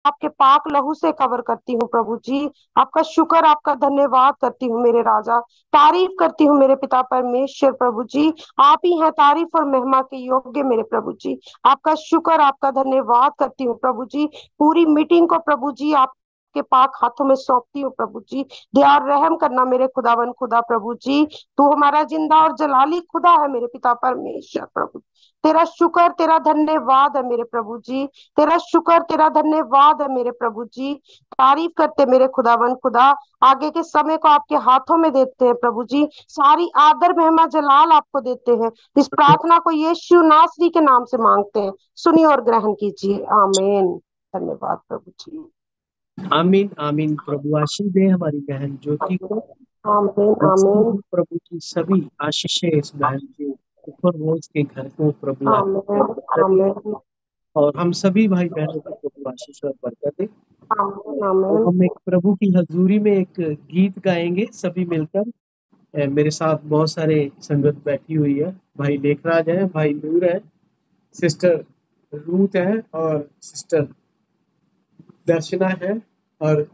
आपके पाक लहू से कवर करती हूँ प्रभु जी। आपका शुक्र, आपका धन्यवाद करती हूँ मेरे राजा। तारीफ करती हूँ मेरे पिता परमेश्वर प्रभु जी। आप ही हैं तारीफ और महिमा के योग्य मेरे प्रभु जी। आपका शुक्र, आपका धन्यवाद करती हूँ प्रभु जी। पूरी मीटिंग को प्रभु जी आपके पाक हाथों में सौंपती हूँ प्रभु जी। दया और रहम करना मेरे खुदावन खुदा प्रभु जी। तू हमारा जिंदा और जलाली खुदा है मेरे पिता परमेश्वर प्रभु। तेरा शुक्र, तेरा धन्यवाद है मेरे प्रभु जी। तेरा शुक्र, तेरा धन्यवाद है मेरे प्रभु जी। तारीफ करते मेरे खुदावन खुदा। आगे के समय को आपके हाथों में देते हैं प्रभु जी। सारी आदर महिमा जलाल आपको देते हैं। इस प्रार्थना को यीशु नासरी के नाम से मांगते हैं। सुनिए और ग्रहण कीजिए, आमीन। धन्यवाद प्रभु जी। आमीन आमीन। प्रभु आशीष दे हमारी बहन ज्योति को। आमीन मसीह आमीन में प्रभु की सभी आशीषें इस बहन के ऊपर हो, इसके घर को प्रभु आशीष आमीन दे। आमीन और हम सभी भाई बहनों को प्रभु आशीष और बरकत दे। आमीन और आमीन। हम एक प्रभु की हजूरी में एक गीत गाएंगे सभी मिलकर। मेरे साथ बहुत सारे संगत बैठी हुई है। भाई लेखराज है, भाई नूर है, सिस्टर रूथ है और सिस्टर दर्शना है और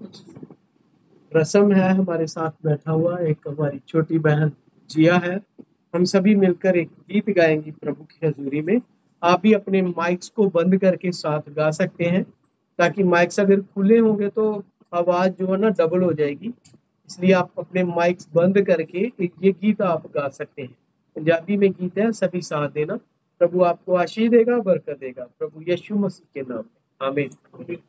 रसम है हमारे साथ बैठा हुआ। एक हमारी छोटी बहन जिया है। हम सभी मिलकर एक गीत गाएंगे प्रभु की हजूरी में। आप भी अपने माइक्स को बंद करके साथ गा सकते हैं, ताकि माइक्स अगर खुले होंगे तो आवाज जो है ना डबल हो जाएगी। इसलिए आप अपने माइक्स बंद करके ये गीत आप गा सकते हैं। पंजाबी में गीत है, सभी साथ देना। प्रभु आपको आशीष देगा, बरकत देगा, प्रभु यीशु मसीह के नाम में आमीन।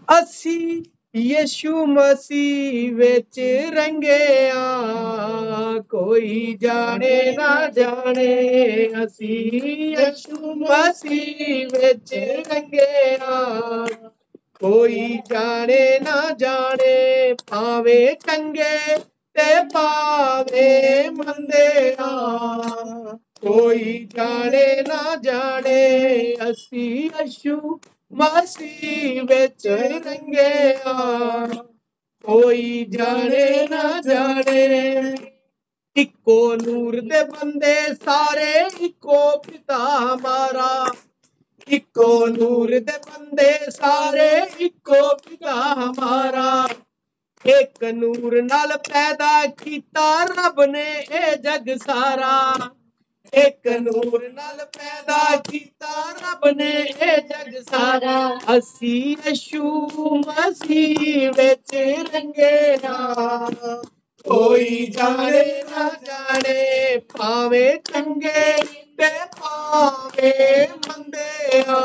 ਅਸੀਂ ਯीशु मसीह ਵਿੱਚ ਰੰਗਿਆ, ਕੋਈ ਜਾਣੇ ਨਾ ਜਾਣੇ। ਅਸੀਂ ਯीशु मसीह ਵਿੱਚ ਰੰਗਿਆ, ਕੋਈ ਜਾਣੇ ਨਾ ਜਾਣੇ। ਭਾਵੇਂ ਚੰਗੇ ਤੇ ਭਾਵੇਂ ਮੰਦੇ ਆ, ਕੋਈ ਜਾਣੇ ਨਾ ਜਾਣੇ। ਅਸੀਂ ਯीशु मसीह ਵਿੱਚ ਰੰਗਿਆ, ਕੋਈ ਜਾਣੇ ਨਾ ਜਾਣੇ। ਇੱਕੋ ਨੂਰ ਦੇ ਬੰਦੇ ਸਾਰੇ, ਇੱਕੋ ਪਿਤਾ ਹਮਾਰਾ। ਇੱਕੋ ਨੂਰ ਦੇ ਬੰਦੇ ਸਾਰੇ, ਇੱਕੋ ਪਿਤਾ ਹਮਾਰਾ। ਇੱਕ ਨੂਰ ਨਾਲ ਪੈਦਾ ਕੀਤਾ ਰੱਬ ਨੇ ਇਹ ਜਗ ਸਾਰਾ। ਇੱਕ ਨੂਰ ਨਾਲ ਪੈਦਾ ਕੀਤਾ ਰੱਬ ਨੇ ਇਹ ਜਗ ਸਾਰਾ। ਅਸੀਂ ਯीशु ਮਸੀਹ ਵਿੱਚ ਰੰਗਿਆ, ਕੋਈ ਜਾਣੇ ਨਾ ਜਾਣੇ। ਭਾਵੇਂ ਚੰਗੇ ਤੇ ਭਾਵੇਂ ਮੰਦੇ ਆ,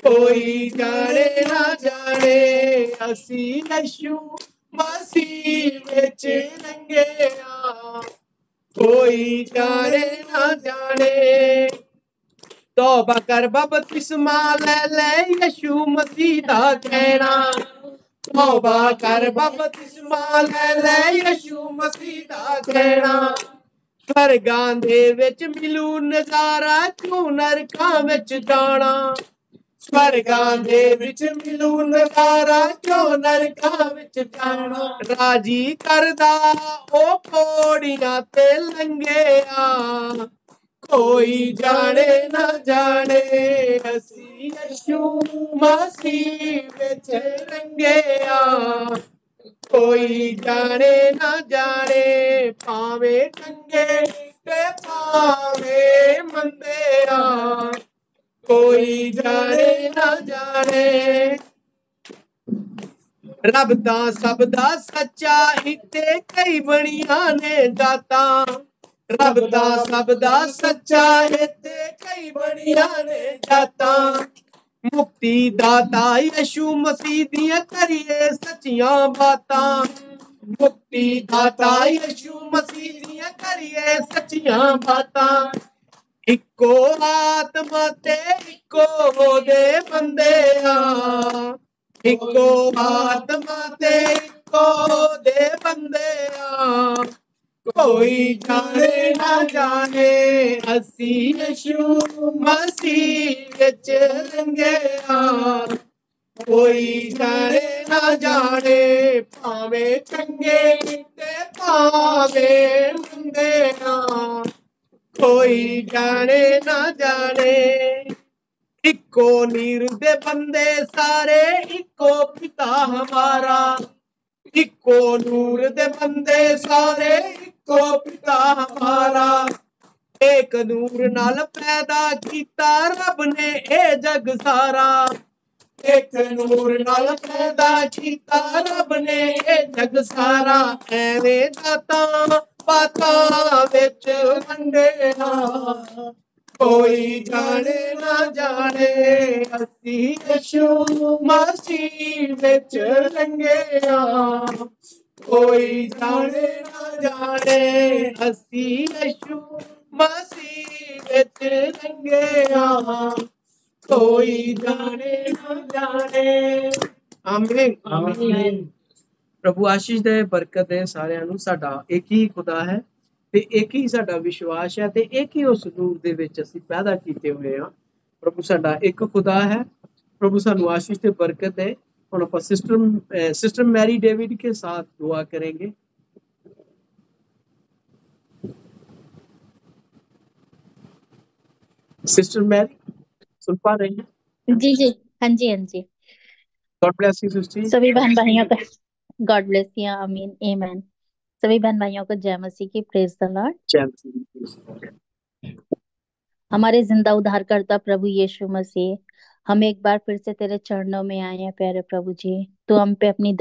ਕੋਈ ਜਾਣੇ ਨਾ ਜਾਣੇ। ਅਸੀਂ ਯीशु ਮਸੀਹ ਵਿੱਚ ਰੰਗਿਆ, ਕੋਈ ਜਾਣੇ ਨਾ ਜਾਣੇ। तौबा कर बपतिस्मा ले ले यीशु मसीह दा कहना। तौबा कर बपतिस्मा ले ले यीशु मसीह दा कहना। स्वर्गां दे विच मिलू नजारा, क्यों नरकां विच जाना। स्वर्गां दे विच मिलू नजारा, क्यों नरकां विच जाना। राजी करदा ओ पौड़ियां ते लंघिया, कोई जाने ना जाने। ਅਸੀਂ ਯीशु ਮਸੀਹ ਵਿੱਚ ਰੰਗਿਆ, ਕੋਈ ਜਾਣੇ ਨਾ ਜਾਣੇ। ਭਾਵੇਂ ਚੰਗੇ ਤੇ ਭਾਵੇਂ ਮੰਦੇ ਆ, ਕੋਈ ਜਾਣੇ ਨਾ ਜਾਣੇ। ਰੱਬ ਤਾਂ ਸਭ ਦਾ ਸੱਚਾ, ਇੱਥੇ ਕਈ ਬਣੀਆਂ ਨੇ ਜਾਤਾਂ। ਰੱਬ ਦਾ ਸਭ ਦਾ ਸੱਚਾ, ਇੱਥੇ ਕਈ ਬਣੀਆਂ ਨੇ ਜਾਤਾਂ। ਮੁਕਤੀ ਦਾਤਾ ਯीशु ਮਸੀਹ ਦੀਆਂ ਕਰੀਏ ਸੱਚੀਆਂ ਬਾਤਾਂ। ਮੁਕਤੀ ਦਾਤਾ ਯीशु ਮਸੀਹ ਦੀਆਂ ਕਰੀਏ ਸੱਚੀਆਂ ਬਾਤਾਂ। ਇੱਕੋ ਆਤਮਾ ਤੇ ਇੱਕੋ ਉਹਦੇ ਬੰਦੇ ਆ। ਇੱਕੋ ਆਤਮਾ ਤੇ ਇੱਕੋ ਉਹਦੇ ਬੰਦੇ ਆ, ਕੋਈ ਜਾਣੇ ਨਾ ਜਾਣੇ। ਅਸੀਂ ਯीशु ਮਸੀਹ ਵਿੱਚ ਰੰਗਿਆ, ਕੋਈ ਜਾਣੇ ਨਾ ਜਾਣੇ। ਭਾਵੇਂ ਚੰਗੇ ਤੇ ਭਾਵੇਂ ਮੰਦੇ ਆ, ਕੋਈ ਜਾਣੇ ਨਾ ਜਾਣੇ। इको नीर दे बंदे सारे, इको पिता हमारा। इको नूर दे बंदे सारे, इको पिता हमारा। एक नूर नाल पैदा कीता रब ने ए जग सारा। एक नूर नाल पैदा कीता रब ने ए जग सारा। एवें दाता पाता विच वंडेना, कोई जाने ना जाने असी यीशु मसीह विच रंगे आ। कोई जाने ना जाने असी यीशु मसीह विच रंगे आ। कोई जाने ना जाने। आमीन आमीन। प्रभु आशीष दे, बरकत दे ਸਾਰਿਆਂ ਨੂੰ। ਸਾਡਾ ਇੱਕ ਹੀ ਖੁਦਾ ਹੈ ਤੇ ਇੱਕ ਹੀ ਸਾਡਾ ਵਿਸ਼ਵਾਸ ਹੈ ਤੇ ਇੱਕ ਹੀ ਉਸ ਨੂਰ ਦੇ ਵਿੱਚ ਅਸੀਂ ਪੈਦਾ ਕੀਤੇ ਹੋਏ ਹਾਂ। ਪ੍ਰਭੂ ਸਾਡਾ ਇੱਕ ਖੁਦਾ ਹੈ। प्रभु सानू आशीष ते बरकत दे। और आप सिस्टर मैरी डेविड के साथ दुआ करेंगे। सिस्टर मैरी सुन पा रही हैं? जी जी, हाँ जी, हाँ जी। God bless you sister. सभी बहन भाइयों को गॉड ब्लेस यू, आमीन, आमेन। सभी बहन भाइयों को जय मसीह की, प्रेज द लॉर्ड। जय मसीह। हमारे जिंदा उद्धारकर्ता प्रभु यीशु मसीह, हम एक बार फिर से तेरे चरणों में आए हैं प्यारे प्रभु जी। तू हम पे अपनी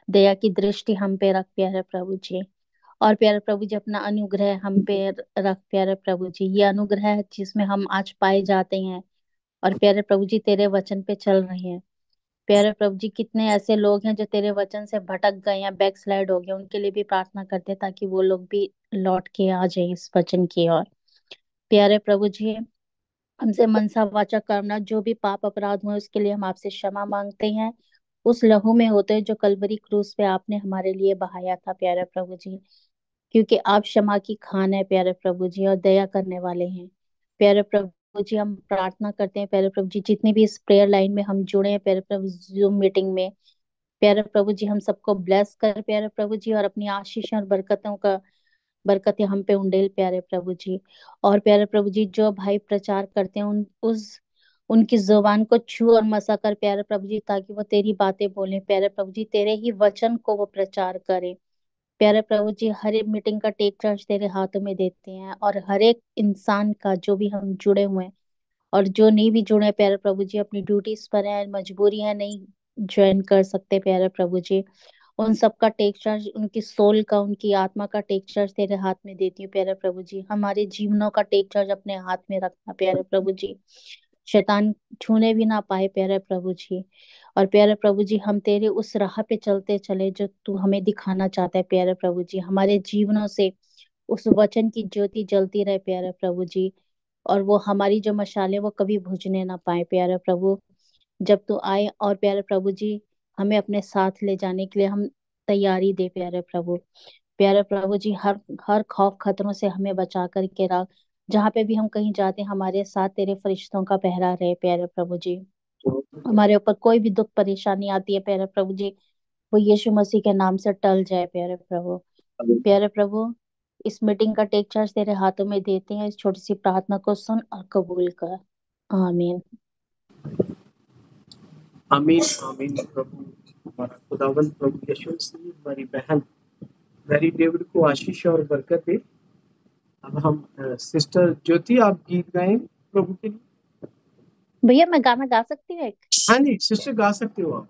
दया की दृष्टि हम पे रख प्यारे प्रभु जी। और प्यारे प्रभु जी, अपना अनुग्रह हम पे रख प्यारे प्रभु जी। ये अनुग्रह है जिसमें हम आज पाए जाते हैं और प्यारे प्रभु जी तेरे वचन पे चल रहे हैं। प्यारे प्रभु जी, कितने ऐसे लोग हैं जो तेरे वचन से भटक गए हैं, बैक स्लाइड हो गए, उनके लिए भी प्रार्थना करते हैं ताकि वो लोग भी लौट के आ जाए इस वचन की ओर। प्यारे प्रभु जी, हमसे मनसा वाचा करना जो भी पाप अपराध हुए उसके लिए हम आपसे क्षमा मांगते हैं। उस लहू में होते जो कलवरी क्रूस पे आपने हमारे लिए बहाया था प्यारे प्रभु जी, क्योंकि आप क्षमा की खान है प्यारे प्रभु जी और दया करने वाले हैं। प्यारे प्रभु जी, हम प्रार्थना करते हैं प्यारे प्रभु जी, जितनी भी इस प्रेयर लाइन में हम जुड़े हैं प्यारे प्रभु, जूम मीटिंग में, प्यारे प्रभु जी हम सबको ब्लेस कर प्यारे प्रभु जी, और अपनी आशीष और बरकतें हम पे उंडेल प्यारे प्रभु जी। और प्यारे प्रभु जी, जो भाई प्रचार करते हैं उनकी जुबान को छू और मसा कर प्यारे प्रभु जी, ताकि वो तेरी बातें बोले प्यारे प्रभु जी, तेरे ही वचन को वो प्रचार करे प्यारे प्रभु जी। हर एक मीटिंग का टेक चार्ज तेरे हाथों में देते हैं, और हर एक इंसान का, जो भी हम जुड़े हुए हैं और जो नहीं भी जुड़े हैं प्यारे प्रभु जी, अपनी ड्यूटीज पर है, मजबूरी है, नहीं ज्वाइन कर सकते प्यारे प्रभु जी, उन सब का टेक चार्ज, उनकी सोल का, उनकी आत्मा का टेक चार्ज तेरे हाथ में देती हूँ प्यारे प्रभु जी। हमारे जीवनों का टेक चार्ज अपने हाथ में रखना प्यारे प्रभु जी, शैतान छूने भी ना पाए प्यारे प्रभु जी। और प्यारे प्रभु जी, हम तेरे उस राह पे चलते चले जो तू हमें दिखाना चाहता है प्यारे प्रभु जी। हमारे जीवनों से उस वचन की ज्योति जलती रहे प्यारे प्रभु जी, और वो हमारी जो मशाले वो कभी बुझने ना पाए प्यारे प्रभु। जब तू आए और प्यारे प्रभु जी हमें अपने साथ ले जाने के लिए हम तैयारी दे प्यारे प्रभु। प्यारे प्रभु जी, हर हर खौफ खतरों से हमें बचा करके रख। जहाँ पे भी हम कहीं जाते हैं हमारे साथ तेरे फरिश्तों का पहरा रहे प्यारे प्रभु जी। हमारे ऊपर कोई भी दुख परेशानी आती है प्यारे प्रभु जी, वो यीशु मसीह के नाम से टल जाए प्यारे प्रभु। प्यारे प्रभु, इस मीटिंग का टेक चार्ज तेरे हाथों में देते हैं। इस छोटी सी प्रार्थना को सुन और कबूल कर, आमीन। आमीन आमीन। प्रभु हमारा खुदावंद प्रभु यीशु मसीह हमारी बहन मैरी डेविड को आशीष और बरकत दे। अब हम सिस्टर ज्योति, आप गीत गाएं प्रभु के लिए। भैया मैं गाना गा सकती हूँ एक? हाँ जी सिस्टर, गा सकते हो आप।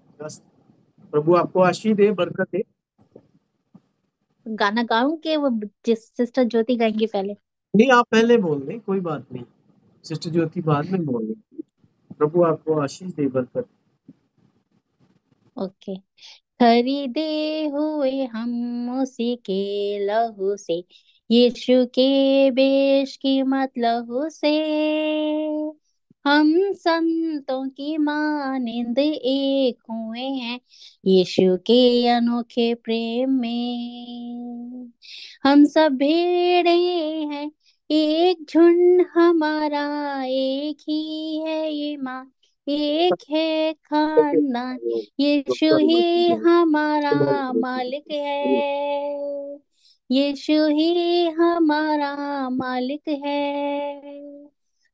प्रभु आपको आशीष दे, बरकत दे। गाना गाऊं कि वो जिस सिस्टर ज्योति गाएंगी पहले? नहीं, आप पहले बोल दें, कोई बात नहीं। सिस्टर ज्योति बाद में बोल दें। प्रभु आपको आशीष दे, बरकत। ओके। खरीदे हुए हम उसी के लहू से, यीशु के बेशकीमत लहू से, हम संतों की मानिंद एक हुए हैं यीशु के अनोखे प्रेम में। हम सब भेड़े हैं, एक झुंड हमारा, एक ही है ये माँ, एक है खानदान, यीशु ही हमारा मालिक है, यीशु ही हमारा मालिक है।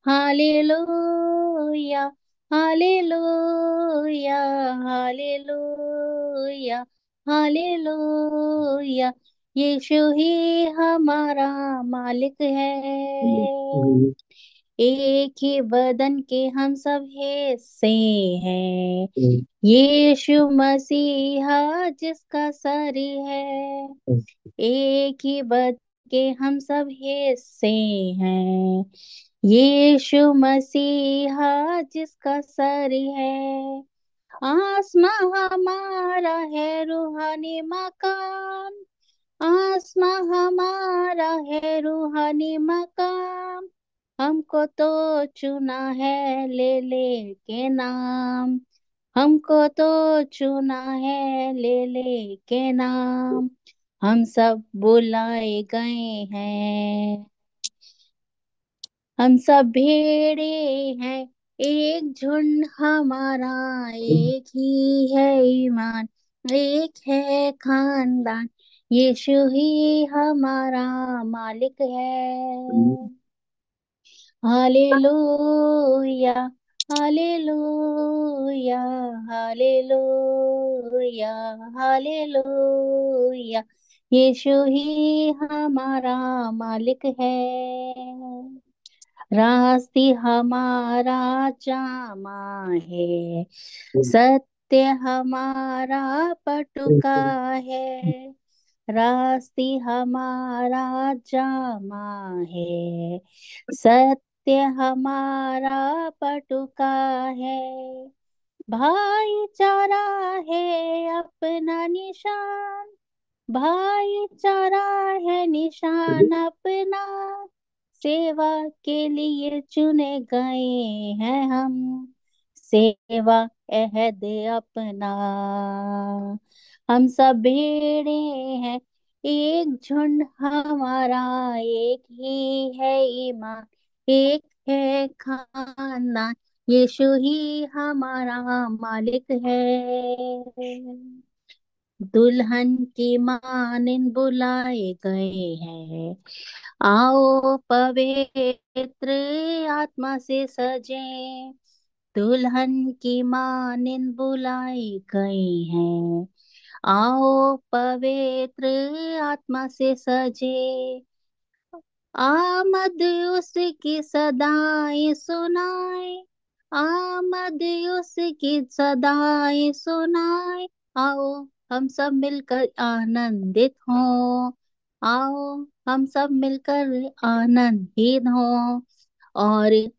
Hallelujah, hallelujah, hallelujah, hallelujah. यीशु ही हमारा मालिक है। एक ही बदन के हम सब हिस्से हैं। यीशु मसीहा जिसका सर है। एक ही बदन के हम सब हिस्से हैं। यीशु मसीहा जिसका सर है। आसमां हमारा है रूहानी मकान। आसमां हमारा है रूहानी मकाम। हमको तो चुना है ले ले के नाम। हमको तो चुना है ले ले के नाम। हम सब बुलाए गए हैं। हम सब भेड़े हैं। एक झुंड हमारा। एक ही है ईमान। एक है खानदान। यीशु ही हमारा मालिक है। Hallelujah, hallelujah, hallelujah, hallelujah. यीशु ही हमारा मालिक है। रास्ते हमारा जामा है। सत्य हमारा पटुका है। रास्ते हमारा जामा है। सत्य हमारा पटुका है। भाईचारा है अपना निशान। भाईचारा है निशान अपना। सेवा के लिए चुने गए हैं हम। सेवा अहद अपना। हम सब भेड़े हैं। एक झुंड हमारा। एक ही है ईमान। एक है खानदान। यीशु ही हमारा मालिक है। दुल्हन की मानिन बुलाए गए हैं। आओ पवित्र आत्मा से सजे। दुल्हन की मानिन बुलाए गए हैं। आओ पवित्र आत्मा से सजे। आमद उसकी सदाएं सुनाए। आमद उसकी सदाएं सुनाए। आओ हम सब मिलकर आनंदित हों। आओ हम सब मिलकर आनंदित हों। और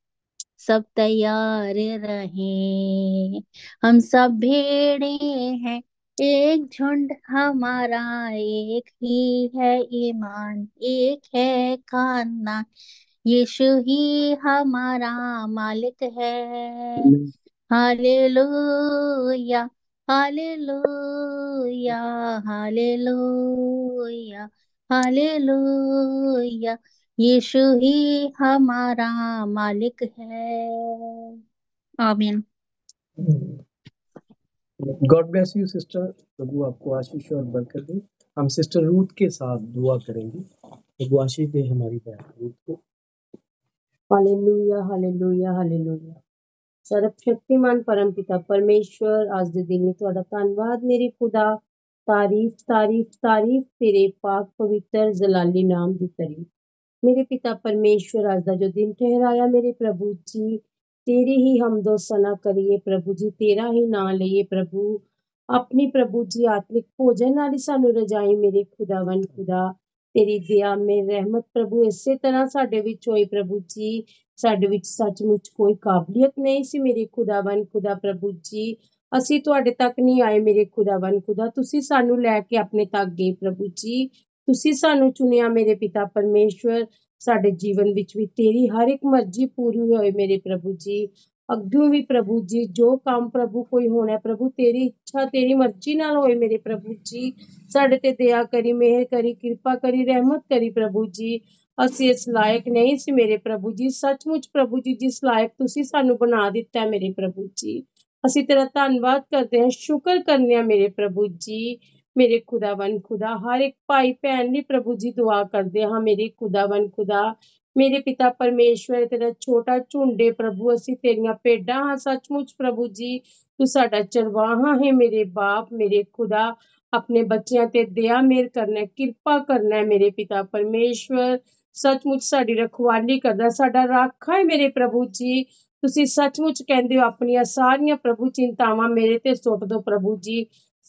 सब तैयार रहें। हम सब भेड़े हैं। एक झुंड हमारा। एक ही है ईमान। एक है खानदान। यीशु ही हमारा मालिक है। Hallelujah, hallelujah, hallelujah, hallelujah. यीशु ही हमारा मालिक है। आमीन। God bless you sister. प्रभु आपको आशीष और बरकत दे। हम सिस्टर रूथ के साथ दुआ करेंगे। प्रभु आशीष दे हमारी बहन रूथ को। Hallelujah, hallelujah, hallelujah. सर्वशक्तिमान परमपिता परमेश्वर, आज दे दिन ਤੁਹਾਡਾ ਧੰਨਵਾਦ ਮੇਰੇ ਖੁਦਾ। ਤਾਰੀਫ ਤਾਰੀਫ ਤਾਰੀਫ ਤੇਰੇ ਪਾਕ ਪਵਿੱਤਰ ਜਲਾਲੀ ਨਾਮ ਦੀ ਤਾਰੀਫ। मेरे पिता परमेश्वर, आज का जो दिन ठहराया मेरे प्रभु जी, तेरी ही हमदो सना करिए प्रभु जी, तेरा ही नाम लइए प्रभु। अपनी प्रभु जी आत्मिक भोजन नाल ही सानू रजाई मेरे खुदावन खुदा। तेरी दया में रहमत प्रभु इसे तरह साडे विच होई प्रभु जी। साडे विच सचमुच कोई काबलियत नहीं सी मेरे खुदावन खुदा प्रभु जी। ਅਸੀਂ ਤੁਹਾਡੇ ਤੱਕ ਨਹੀਂ ਆਏ ਮੇਰੇ ਖੁਦਾਵੰ ਖੁਦਾ, ਤੁਸੀਂ ਸਾਨੂੰ ਲੈ ਕੇ ਆਪਣੇ ਤੱਕ ਗਏ ਪ੍ਰਭੂ ਜੀ। ਤੁਸੀਂ ਸਾਨੂੰ ਚੁਣਿਆ ਮੇਰੇ ਪਿਤਾ ਪਰਮੇਸ਼ਵਰ। ਸਾਡੇ ਜੀਵਨ ਵਿੱਚ ਵੀ ਤੇਰੀ ਹਰ ਇੱਕ ਮਰਜ਼ੀ ਪੂਰੀ ਹੋਏ ਮੇਰੇ ਪ੍ਰਭੂ ਜੀ। ਅੱਗੋਂ ਵੀ ਪ੍ਰਭੂ ਜੀ ਜੋ ਕੰਮ ਪ੍ਰਭੂ ਕੋਈ ਹੋਣਾ ਪ੍ਰਭੂ, ਤੇਰੀ ਇੱਛਾ ਤੇਰੀ ਮਰਜ਼ੀ ਨਾਲ ਹੋਏ ਮੇਰੇ ਪ੍ਰਭੂ ਜੀ। ਸਾਡੇ ਤੇ ਦਇਆ ਕਰੀ, ਮਿਹਰ ਕਰੀ, ਕਿਰਪਾ ਕਰੀ, ਰਹਿਮਤ ਕਰੀ ਪ੍ਰਭੂ ਜੀ। ਅਸੀਂ ਇਸ ਲਾਇਕ ਨਹੀਂ ਸੀ ਮੇਰੇ ਪ੍ਰਭੂ ਜੀ, ਸੱਚਮੁੱਚ ਪ੍ਰਭੂ ਜੀ ਜਿਸ ਲਾਇਕ ਤੁਸੀਂ ਸਾਨੂੰ ਬਣਾ ਦਿੱਤਾ ਮੇਰੇ ਪ੍ਰਭੂ ਜੀ। ਅਸੀਂ ਤੇਰਾ ਧੰਨਵਾਦ ਕਰਦੇ ਹਾਂ, ਸ਼ੁਕਰ ਕਰਨੇ ਆ ਮੇਰੇ ਪ੍ਰਭੂ ਜੀ। ਮੇਰੇ ਖੁਦਾਵੰ ਖੁਦਾ, ਹਰ ਇੱਕ ਭਾਈ ਭੈਣ ਲਈ ਪ੍ਰਭੂ ਜੀ ਦੁਆ ਕਰਦੇ ਹਾਂ ਮੇਰੇ ਖੁਦਾਵੰ ਖੁਦਾ। मेरे पिता परमेश्वर तेरा छोटा झुंड प्रभु, ਅਸੀਂ ਤੇਰੀਆਂ ਭੇਡਾਂ ਹਾਂ। ਸੱਚਮੁੱਚ ਪ੍ਰਭੂ ਜੀ ਤੂੰ ਸਾਡਾ ਚਰਵਾਹਾ ਹੈ। ਮੇਰੇ ਬਾਪ ਮੇਰੇ ਖੁਦਾ ਆਪਣੇ ਬੱਚਿਆਂ ਤੇ ਦਇਆ ਮੇਰ ਕਰਨਾ, ਕਿਰਪਾ ਕਰਨਾ ਮੇਰੇ ਪਿਤਾ ਪਰਮੇਸ਼ਵਰ। ਸੱਚਮੁੱਚ ਸਾਡੀ ਰਖਵਾਲੀ ਕਰਦਾ, ਸਾਡਾ ਰਾਖਾ ਹੈ ਮੇਰੇ ਪ੍ਰਭੂ ਜੀ। ਤੁਸੀਂ ਸੱਚਮੁੱਚ ਕਹਿੰਦੇ ਹੋ ਆਪਣੀਆਂ ਸਾਰੀਆਂ ਪ੍ਰਭੂ ਚਿੰਤਾਵਾਂ ਮੇਰੇ ਤੇ ਸੁੱਟ ਦਿਓ ਪ੍ਰਭੂ ਜੀ।